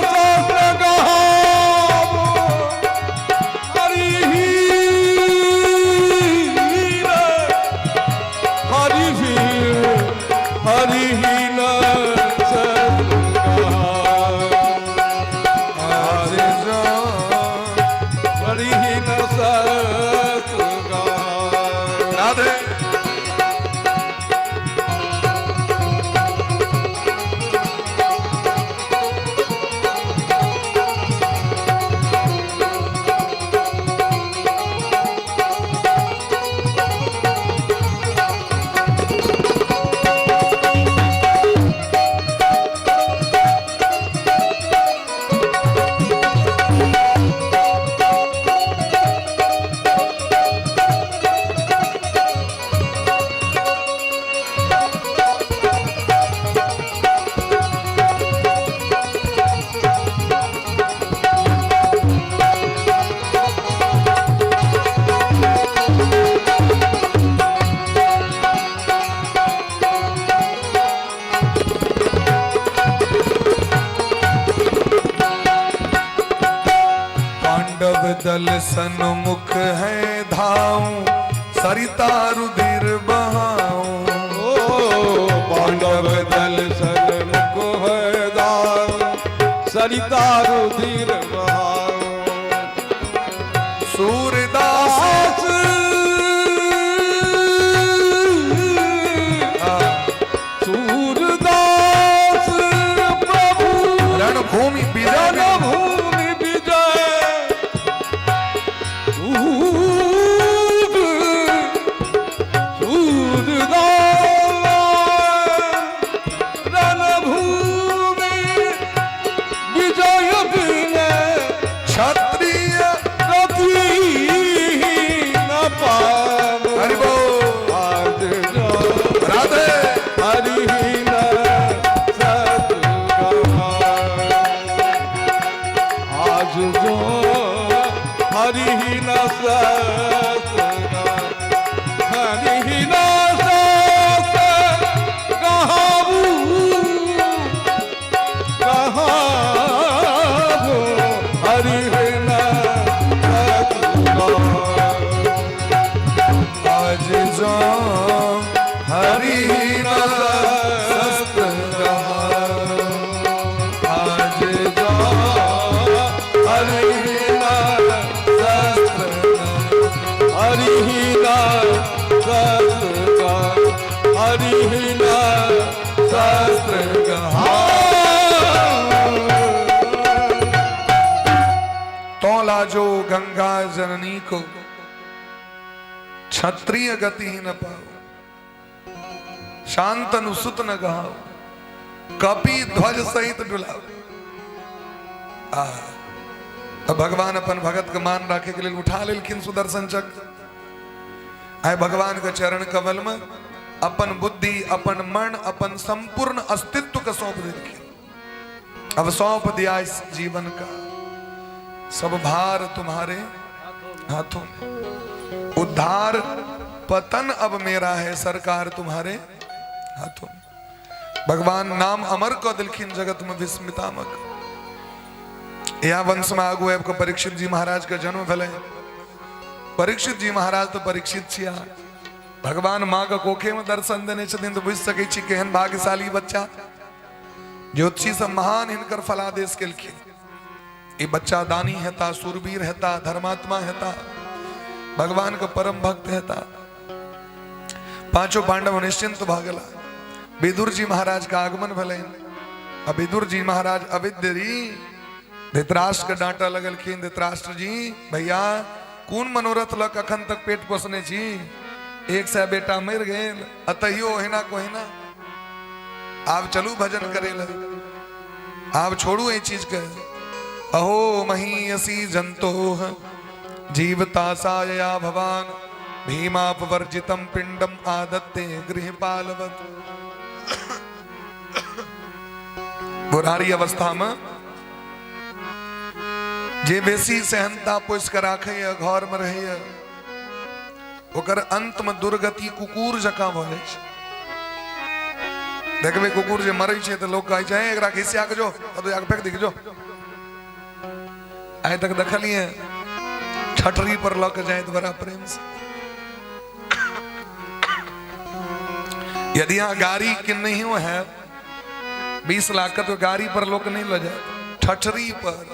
दल सन्मुख है धाऊं, सरिता रुधिर बहाऊं। पांडव दल सन्मुख है धाऊं, सरिता रुधिर बहाऊं। सूरदास सूरदास प्रभु रणभूमि जो गंगा जननी को क्षत्रिय गति न पाओ, शांतनु सुत न गाओ, कपि ध्वज सहित डुलाओ। अब भगवान अपन भगत के मान रखे के लिए उठा लेकिन सुदर्शन चक्र। आए भगवान के चरण कमल में अपन बुद्धि, अपन मन, अपन संपूर्ण अस्तित्व का सौंप दे। अब सौंप दिया इस जीवन का, सब भार तुम्हारे हाथों में। उद्धार पतन अब मेरा है, सरकार तुम्हारे हाथों में। भगवान नाम अमर को दिलखिन जगत में विस्मितामक। या वंश में आगु आपको परीक्षित जी महाराज का जन्म भले। परीक्षित जी महाराज तो परीक्षित छिया, भगवान माँ का कोखे में दर्शन देने छथिन तो बुझ सके छी केहन भाग्यशाली बच्चा। ज्योतिषी सब महान हिनकर फलादेश केलखिन। ये बच्चा दानी हेता, सूरवीर हेता, धर्मात्मा हेता, भगवान का परम भक्त हेता। पांचों पांडव निश्चिंत भागला। विदुर जी महाराज का आगमन भले। अब विदुर जी महाराज अविद्य धृतराष्ट्र का डांटा लगलखिन। धृतराष्ट्र जी भैया कौन मनोरथ लक अखन तक पेट पोसने छी, एक से बेटा मर गए अतहियो हेना को हेना आप चलू भजन करेला आप छोड़ू ये चीज के अहो महीयसी जंतो जीवता साया भवान भीमापवर्जितम पिंडम आदत्ते गृहपालवत। बुरारी अवस्था में जे बेसी सहनता पोष कर राखे घर में रहे ओकर अंत में दुर्गति कुकुर जका भ जाय छै। देखबे कुकुर जे मरे छै तो लोग कहे छै एकरा खिसिया के जो तो आग फेंक दी जो। आइ तक देखलिए छटरी पर लग जाए तो बड़ा प्रेम से। यदि यहाँ गाड़ी किन नहीं हो है 20 लाख का तो गाड़ी पर लोग नहीं ले जाए ठठरी पर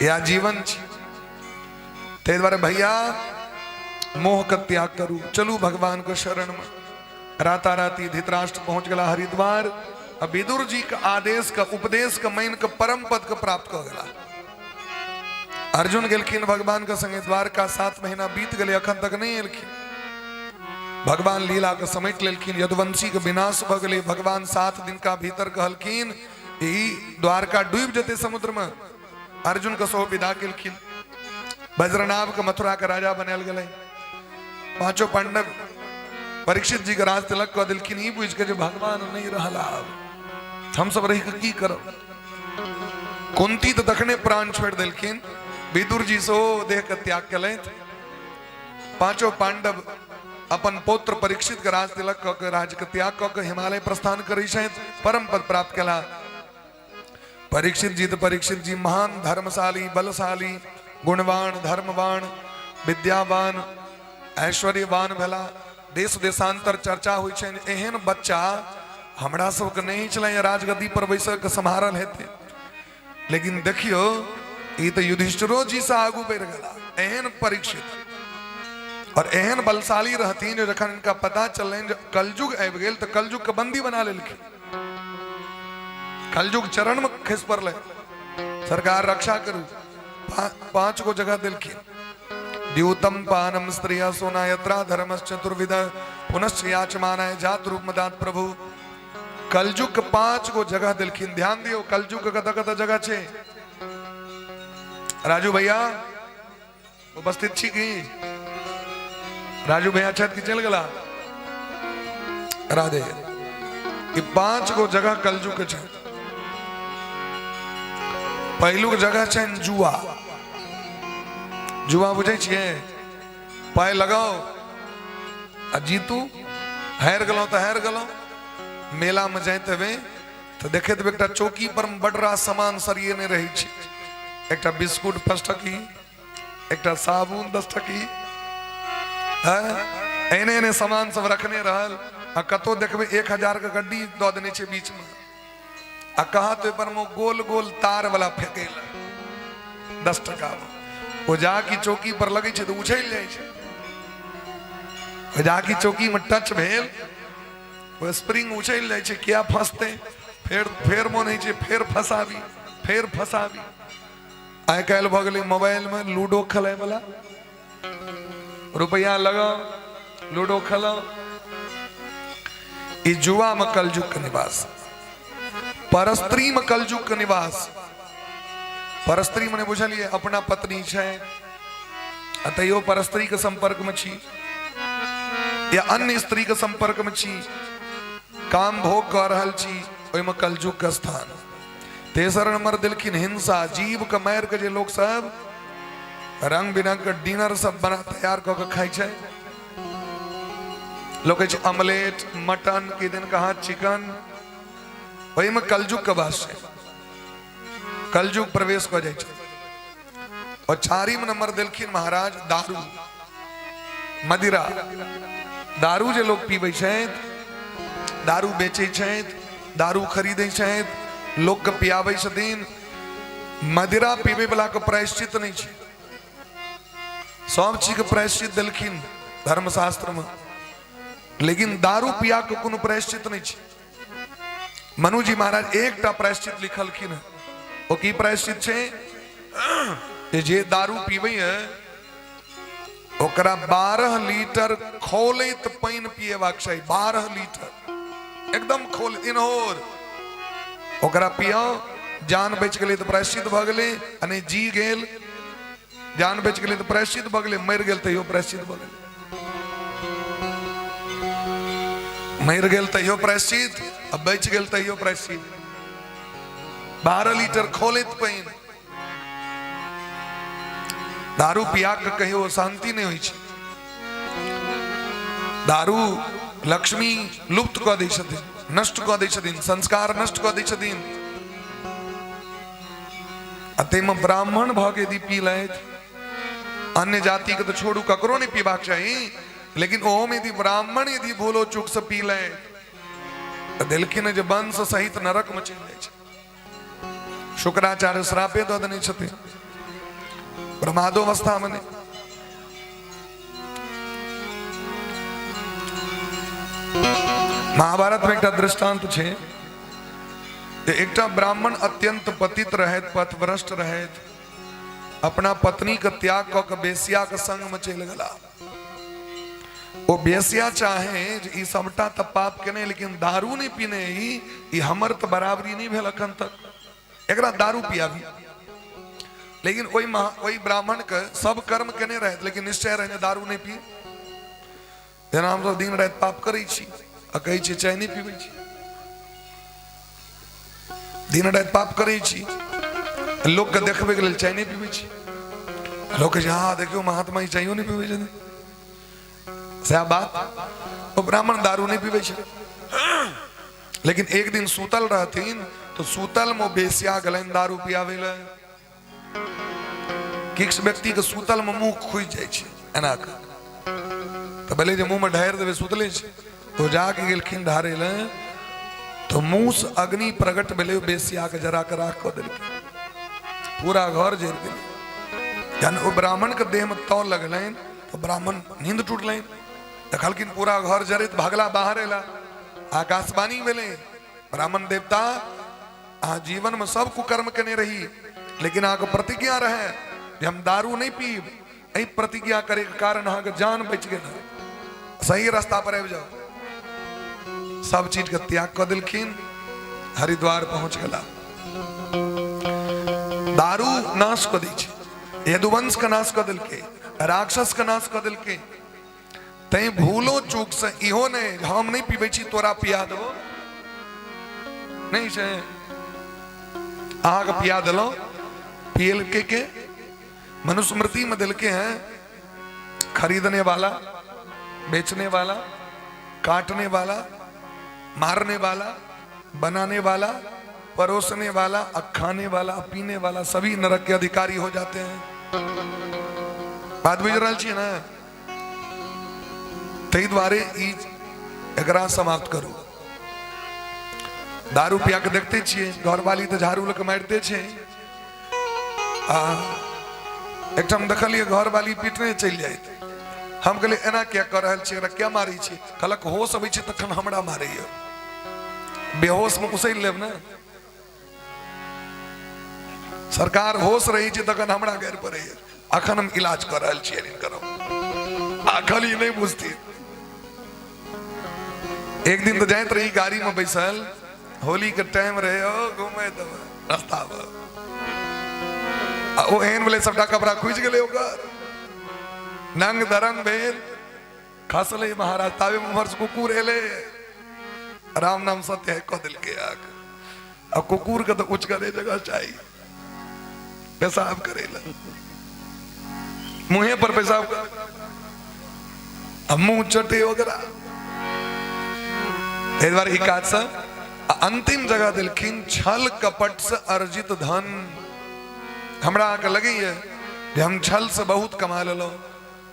या जीवन ते द्वारा भैया मोह का त्याग करू चलू भगवान को शरण में। राता राती धृतराष्ट्र पहुंच गया हरिद्वार। अब विदुर जी का आदेश का उपदेश का मैन का परम पद का प्राप्त कर गया। अर्जुन गेलखिन भगवान का संगे द्वारका 7 महीना बीत गए अखन तक नहीं एलखिन। भगवान लीला के समेट लेलखिन यदुवंशी के विनाश भ गए। भगवान 7 दिन का भीतर कहलखिन यही द्वारका डूब जते समुद्र में। अर्जुन का सो विदा केलखिन। वज्रनाभ के मथुरा के राजा बनाल गए। पांचों पांडव परीक्षित जी के राज तिलक कह दिलखिन ई बुझ के जो भगवान नहीं रहला हम सब रही की करब। कुंती तो दखने प्राण छोड़ दिलखिन। विदुर जी सो देह के त्याग कले। पांचों पांडव अपन पौत्र परीक्षित के राज तिलक कह के राज के त्याग कह के हिमालय प्रस्थान करी परम पद प्राप्त कला। परीक्षित जी महान धर्मशाली बलशाली गुणवान धर्मवान विद्यावान ऐश्वर्यवान भला। देश देशांतर चर्चा हुई छे एहन बच्चा हमरा सबके नहीं चले राजगद्दी पर बैस के संभारल हेते। लेकिन देखियो ये तो युधिष्ठिरो जी से आगू बढ़ गया। एहन परीक्षित और एहन बलशाली रहतीन जखन इनका पता चल कलयुग आबि गेल तो कलयुग के बंदी बना लेलखिन। कलयुग चरण में खिस पड़ले सरकार रक्षा करू। 5 को जगह दिलखिन। द्यूतम पानम स्त्रिया सोना यत्रा धर्मश्चतुर्विध पुनश्च याचमानाय जात रूप मदात प्रभु। कलयुग के 5 को जगह दिलखिन। ध्यान दियो कलयुग के कत जगह छे। राजू भैया उपस्थित छी की राजू भैया छत की चल गला राधे। ये 5 को जगह कलयुग के छे। पहलू के जगह छे जुआ। जुआ बुझे छे पाए लगाओ आ जीतू हार गलो तो हार गलो। मेला में जाते हुए तो देखे तो एक चौकी पर बड़रा सामान सरिये ने रही छे। एक बिस्कुट 5 टकी एक साबुन 10 टकी एने सामान सब रखने रहल। आ कतो देखबे 1000 का गड्डी दो देने छे बीच में। आ कहा तो पर मो गोल गोल तार वाला फेंकेला 10 टका वो जाकी चौकी पर लगे छे तो उछल जाए छे। वो जाकी चौकी में टच भेल वो स्प्रिंग उछल जाए छे। क्या फंसते फेर मो नहीं छे फेर फसावी। आइ काल्हि भ गेलै मोबाइल में लूडो खेले वाला। रुपया लगाओ लूडो खेलो। ई जुआ में कलयुग के निवास। परस्त्री में कलयुग के निवास। परस्त्री मने बुझलिए अपना पत्नी छे अतयो परस्त्री के संपर्क में छी या अन्य स्त्री के संपर्क में छी काम भोग कर रहल छी ओय में कलयुग का स्थान। तेसर नंबर दिलखिन हिंसा। जीव के मार के जे लोग सब रंग बिरंग के डिनर सब बना तैयार क के खाई छे। लोग कहे ऑमलेट मटन के दिन कहा चिकन ओय में कलयुग के वास छे। कलयुग प्रवेश कर जाए। और 4 नंबर दिलखिन महाराज दारू मदिरा। दारू जे लोग पीबे छथि दारू बेचे छथि दारू खरीदे छथि लोग के पियाबे छथिन। मदिरा पीबे वाला के प्रायश्चित नहीं छे। सब चीज के प्रायश्चित दिलखिन धर्मशास्त्र में। लेकिन दारू पिया के कोनो प्रायश्चित नहीं छे। मनु जी महाराज एकटा प्रायश्चित लिखलखिन है। वो की प्रायश्चित छे जे दारू पीबे है ओकरा 12 लीटर खोलित पानी पिएबाक चाही। 12 लीटर एकदम खोल इनहोर ओकरा पियो। जान बच गेलै तो प्रायश्चित भ गेलै, अने जी गेल जान बच गेलै तो प्रायश्चित भ गेलै, मरि गेल तैयो प्रायश्चित भ गेलै, मरि गेल तैयो प्रायश्चित, अब बच गेल तैयो प्रायश्चित। 12 लीटर खोलित पानी। दारू पिया के कहियो शांति नहीं होई छै। दारू लक्ष्मी लुप्त कऽ दै छथिन, नष्ट कऽ दै छथिन, संस्कार नष्ट कऽ दै छथिन। अतेमे ब्राह्मण भऽ के यदि पी लैथ, अन्य जाति के तो छोड़ू, ककरो नहीं पीबाक चाही, लेकिन ओहो में यदि ब्राह्मण यदि भूलो चूक से पी ले तो देलखिन जे वंश सहित नरक में चलि जाइ छै। शुक्राचार्य श्रापे दऽ देने छथिन प्रमादोवस्था में। महाभारत में एकटा दृष्टांत छै। एकटा ब्राह्मण अत्यंत पतित रहैत, पथभ्रष्ट रहैत, अपना पत्नी के त्याग कऽ के बेसिया के संग में चलि गेला। ओ बेसिया चाहे जे ई सबटा त पाप केने, लेकिन दारू नहीं पीने, ई हमर त बराबरी नहीं भेल अखन तक, एकरा दारू पियाबी। लेकिन ओई ब्राह्मण के सब कर्म केने रहैत, लेकिन निश्चय रहने दारू नहीं पी। जेना हम सब दिन रात पाप करै छी आ कहै छी चाय नहीं पीबै छी, दिन रात पाप करै छी, लोग के देखबे के लेल चाय नहीं पीबै छी। लोग के हाँ देखियो महात्मा ई चायो नहीं पीबै छथिन, सह बात। वो ब्राह्मण दारू नहीं पीबै छथिन, लेकिन एक दिन सूतल रहथिन तो सूतल में बेसिया गलन दारू पियावे ले। किस व्यक्ति के सूतल में मुंह खुज जाय छै एना के, तो भले जे मुंह में ढार देवे सुतले छै, तो जाके गेलखिन ढारे ले, तो मुंह से अग्नि प्रकट भेले, बेसिया के जरा के राख क देलखिन, पूरा घर जर गेल। जन ओ ब्राह्मण के देह में तौ लगलन तो ब्राह्मण नींद टूटलन, देखलखिन पूरा घर जरित, भागला बाहर एला। आकाशवाणी भेले, ब्राह्मण देवता अहाँ जीवन में सब कुकर्म केने रही, लेकिन अहाँ के प्रतिज्ञा रहे जे हम दारू नहीं पीब, एहि प्रतिज्ञा करे के कारण अहाँ के जान बच गेल, सही रास्ता पर आबि जाओ। सब चीज के त्याग कर दिलखिन, हरिद्वार पहुंच गेला। दारू नाश कर दै छै, यदुवंश का नाश कर दिलके, राक्षस का नाश कर दिलके। तै भूलो चूक से इहो नहीं हम नहीं पीबै छी तोरा पिया देबो, नहीं छै अहाँ के पिया देलो। पियल के मनुस्मृति में दिलके हैं, खरीदने वाला, बेचने वाला, काटने वाला, मारने वाला, बनाने वाला, परोसने वाला, खाने वाला, पीने वाला, सभी नरक के अधिकारी हो जाते हैं। बात बुझ रहल छी ना? तै द्वारे ई एकरा समाप्त करू। दारू पिया के देखते छियै, घरवाली तो झाड़ू लऽ के मारिते छै। एकठाम देखलिए घरवाली पीटने चलि जाइत, हम कहलिए एना क्या कर रहल छी, एकरा क्या मारै छी? कहलक होश अबै छै तखन हमरा मारैया, बेहोश में उसैल लेब ना। सरकार होश रही छै तखन हमरा गैर पड़ैया, अखन हम इलाज कर रहल छियै करो, खाली नहीं बुझती। एक दिन तो जाइत रही गाड़ी में बैसल, होली के टाइम रहे, घूमे रास्ता पर ओ एहन भेलै सबटा कपड़ा खुजि गेलै, ओकर नंग दरंग भेल, खसले महाराज। ताबे उम्हर से कुकुर एले, राम नाम सत्य है कह दिलके आग। अब कुकुर के तो उच्च करे जगह चाहिए, पेशाब करेला, मुंहे पर पेशाब कर, अब मुंह चटे वगैरह। एक बार ही काज से अंतिम जगह दिलखिन, छल कपट से अर्जित धन। हमरा के लगी है कि हम छल से बहुत कमा लेलो,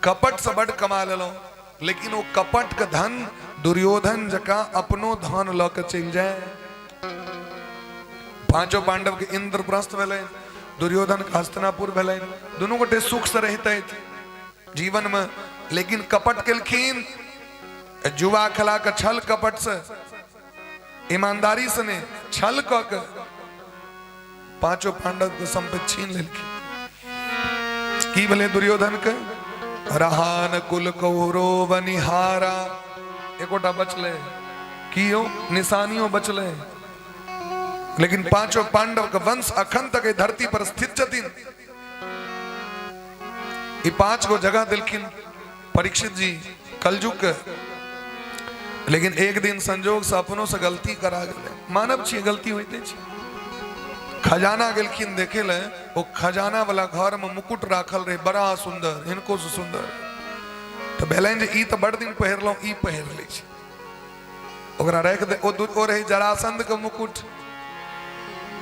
कपट से बड़ कमा लेलो, लेकिन वो कपट के धन दुर्योधन जका अपनो धन ल के चल जाए। पांचों पांडव के इंद्रप्रस्थ भेलै, दुर्योधन के हस्तिनापुर भेलै, दोनों गोटे सुख से रहते जीवन में, लेकिन कपट केलखिन, जुआ खेला के छल कपट से, ईमानदारी से ने छल क के पांचों पांडव के संपत्ति छीन लेलखिन। की भेलै दुर्योधन के? रहान कुल कौरो बनिहारा एकोटा बचले कियो निशानियों बचले लेकिन पांचों पांडव का वंश अखंड तक धरती पर स्थित छथिन। ये पांच को जगह दिलखिन परीक्षित जी कलजुग के लेकिन एक दिन संजोग से अपनों से गलती करा गए मानव छी गलती होते छी खजाना गेलखिन देखे ले वो खजाना वाला घर में मुकुट राखल रहे बड़ा सुंदर इनको से सुंदर तो बेलन जे ई तो बड़ दिन पहिरलो ई पहिर ले छी ओकरा रख दे ओ रही जरासंध के मुकुट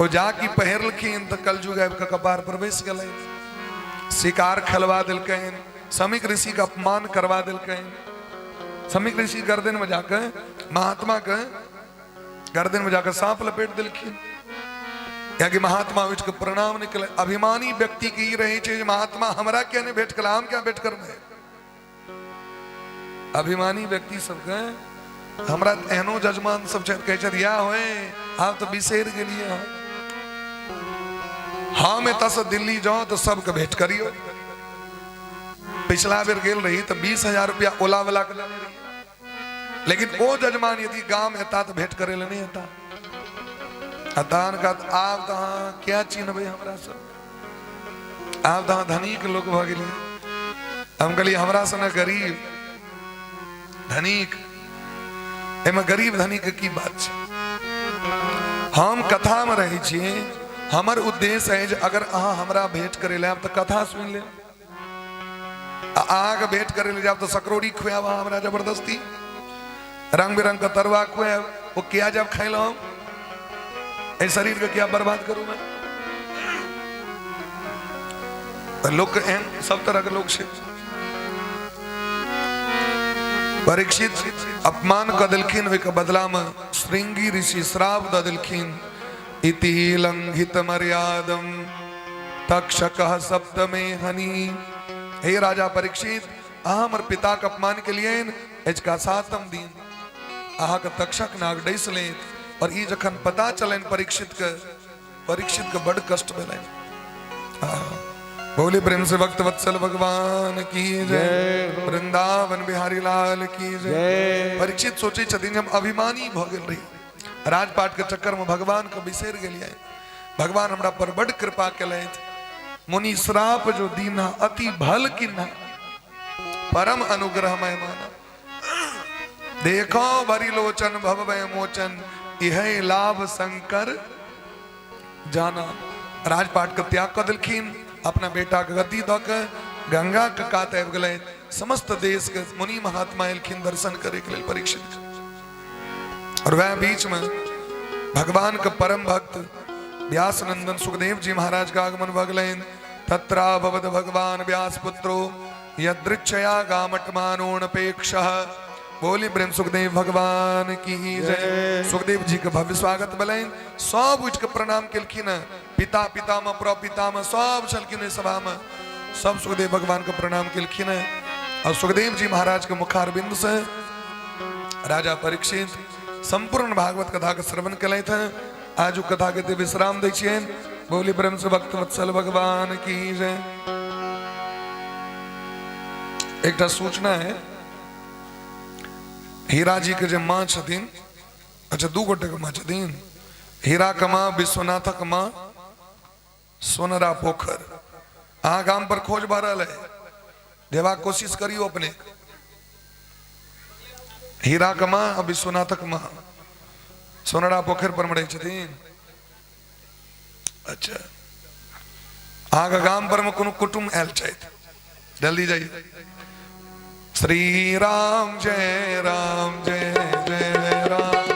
ओ जाकी पहिरलखिन तो कलजुग आबि के कपार पर बैस गेलै शिकार खलवा दिलकैन समीक ऋषि का अपमान करवा दिलकैन समीक ऋषि गर्दन में जाकर महात्मा के गर्दन में जाकर सांप लपेट दिलखिन या कि महात्मा उठ के प्रणाम निकले अभिमानी व्यक्ति की रही चीज महात्मा हमरा क्या नहीं भेंट कला हम क्या भेंट कर में अभिमानी व्यक्ति सब के हमरा एहनो जजमान सब कहे छथि या होए आप तो बिसेर गेलिए हम एतस दिल्ली जाओ तो सबके भेंट करियो पिछला बेर गेल रही तो 20,000 रुपया ओला वाला के देने रही लेकिन वो जजमान यदि गांव एता तो भेंट करे नहीं एता अतान का आप तहां क्या चिन्हबे हमरा सब आप तहां धनिक लोग भ गेले हम कहली हमरा सने गरीब धनिक एमे गरीब धनिक की बात छै हम कथा में रही छी हमर उद्देश्य है जे अगर अहाँ हमरा भेंट करे ले तो कथा सुन ले आग भेंट करे ले जाब तो सकरोड़ी खुआब हमरा जबरदस्ती रंग बिरंग का तरुआ खुआब वो क्या जब खैलो हम शरीर को क्या बर्बाद करूं मैं लोग सब तरह के लोग से परीक्षित अपमान क दिलखिन वे बदला में श्रृंगी ऋषि श्राप द दिलखिन इति लंघित मर्यादम तक्षकः सप्तमे हनि हे राजा परीक्षित अहम और पिता के अपमान के लिए इसका सातम दिन आहा का तक्षक नाग डैस ले और ई जखन पता चलन परीक्षित के बड़ कष्ट मिले बोले प्रेम से भक्त वत्सल भगवान की जय वृंदावन बिहारी लाल की जय। परीक्षित सोचे छथिन हम अभिमानी भ गेल रही राजपाट के चक्कर में भगवान को बिसेर गेलिए भगवान हमरा पर बड़ कृपा केलैथ मुनि श्राप जो दीना अति भल किन्हा परम अनुग्रह मैं माना देखो बरी लोचन भवभय मोचन यह लाभ शंकर जाना राजपाट के त्याग कर दिलखिन अपना बेटा के गति द के गंगा के कात आबि गेलै समस्त देश के मुनि महात्मा एलखिन दर्शन करे के लेल परीक्षित और वह बीच में भगवान के परम भक्त व्यास नंदन सुखदेव जी महाराज का आगमन भगलेन तत्रा भवद भगवान व्यास पुत्रो यदृच्छया गामटमानोऽनपेक्षः बोली प्रेम सुखदेव भगवान की जय। सुखदेव जी के भव्य स्वागत बलैन सब उठ के प्रणाम केलखिन पिता पितामह प्रपितामह सब छलखिन सभा में सब सुखदेव भगवान के प्रणाम केलखिन और सुखदेव जी महाराज के मुखारबिंद से राजा परीक्षित संपूर्ण भागवत कथा के श्रवण कलैथ आज कथा के विश्राम दै छियन बोली प्रेम से भक्त वत्सल भगवान की जय। एक सूचना है हीरा जी के जो माँ छथिन अच्छा दू गोटे के माँ छथिन हीरा के माँ विश्वनाथ के माँ सोनरा पोखर अहाँ गाम पर खोज भरल है देवा कोशिश करियो अपने हीरा के माँ और विश्वनाथ के माँ सोनरा पोखर पर मरे छथिन अच्छा अहाँ के गाम पर में कोनो कुटुंब आयल छथि जल्दी जाइए श्री राम जय राम जय जय राम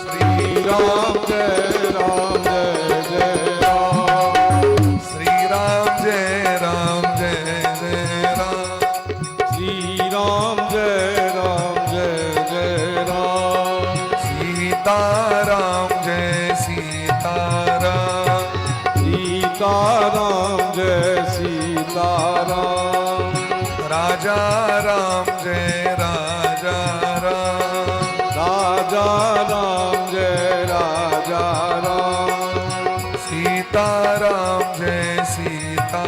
श्री राम जय राम जय जय राम श्री राम जय राम जय जय राम श्री राम जय जय राम सीता राम जय सीता राम सीता राम जय सीता राम राजा राम जय राजा राम राजा राम जय राजा राम सीता राम जय सीता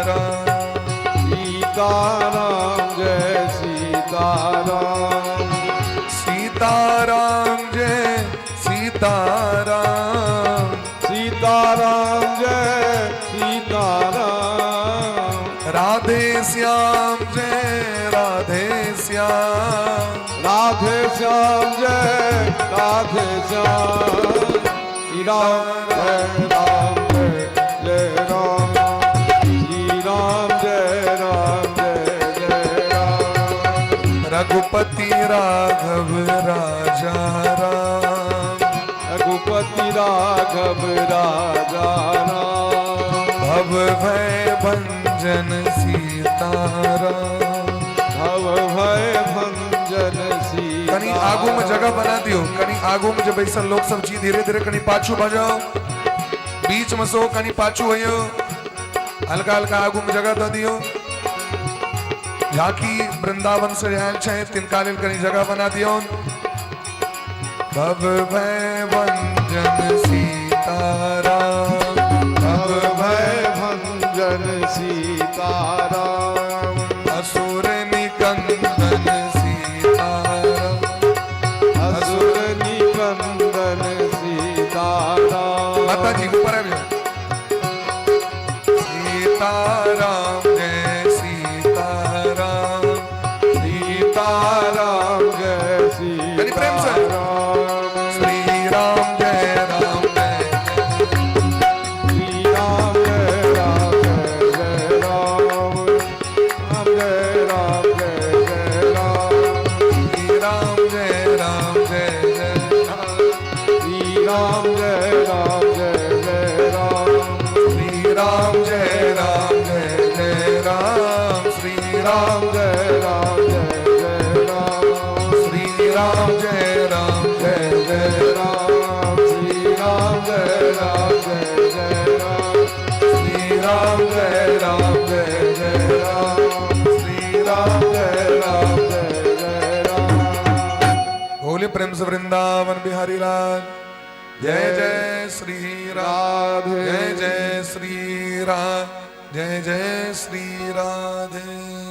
राम सीता राम सीताराम सीताराम जय सीताराम राधे श्याम जय राधे श्याम राधे श्याम जय राधे श्याम श्री राम जय राम जय राम श्री राम जय राम रघुपति राघव राजा राम रघुपति राघव राजा राम भव भय भंजन सीताराम भव भय भंजन सीता कनी आगू में जगह बना दियो कनी आगू में जब ऐसा लोग सब जी धीरे धीरे कनी पाछू भजाओ बीच में सो कनी पाछू भयो हल्का हल्का आगू में जगह दे दियो झाकी वृंदावन से आयल छे तिनका लेल कनी जगह बना दियो भव भय भंजन सीताराम भव भय भंजन सीताराम असुर निकंदन सीताराम असुर निकंदन सीताराम माता जी ऊपर आ गए सीताराम जय सीताराम सीताराम जय कनी प्रेम से सीताराम श्री राम जय राम जय श्री राम जय राम जय राम राम जय राम जय जय राम श्री राम जय राम जय जय राम श्री राम जय राम जय जय राम श्री राम जय राम जय जय राम श्री राम जय राम जय जय राम श्री राम जय राम जय जय राम श्री राम जय राम जय जय राम श्री राम जय राम जय जय राम श्री राम जय राम जय जय राम बोले प्रेम से वृंदावन बिहारी लाल जय जय श्री राधे जय जय श्री राधे जय जय श्री राधे।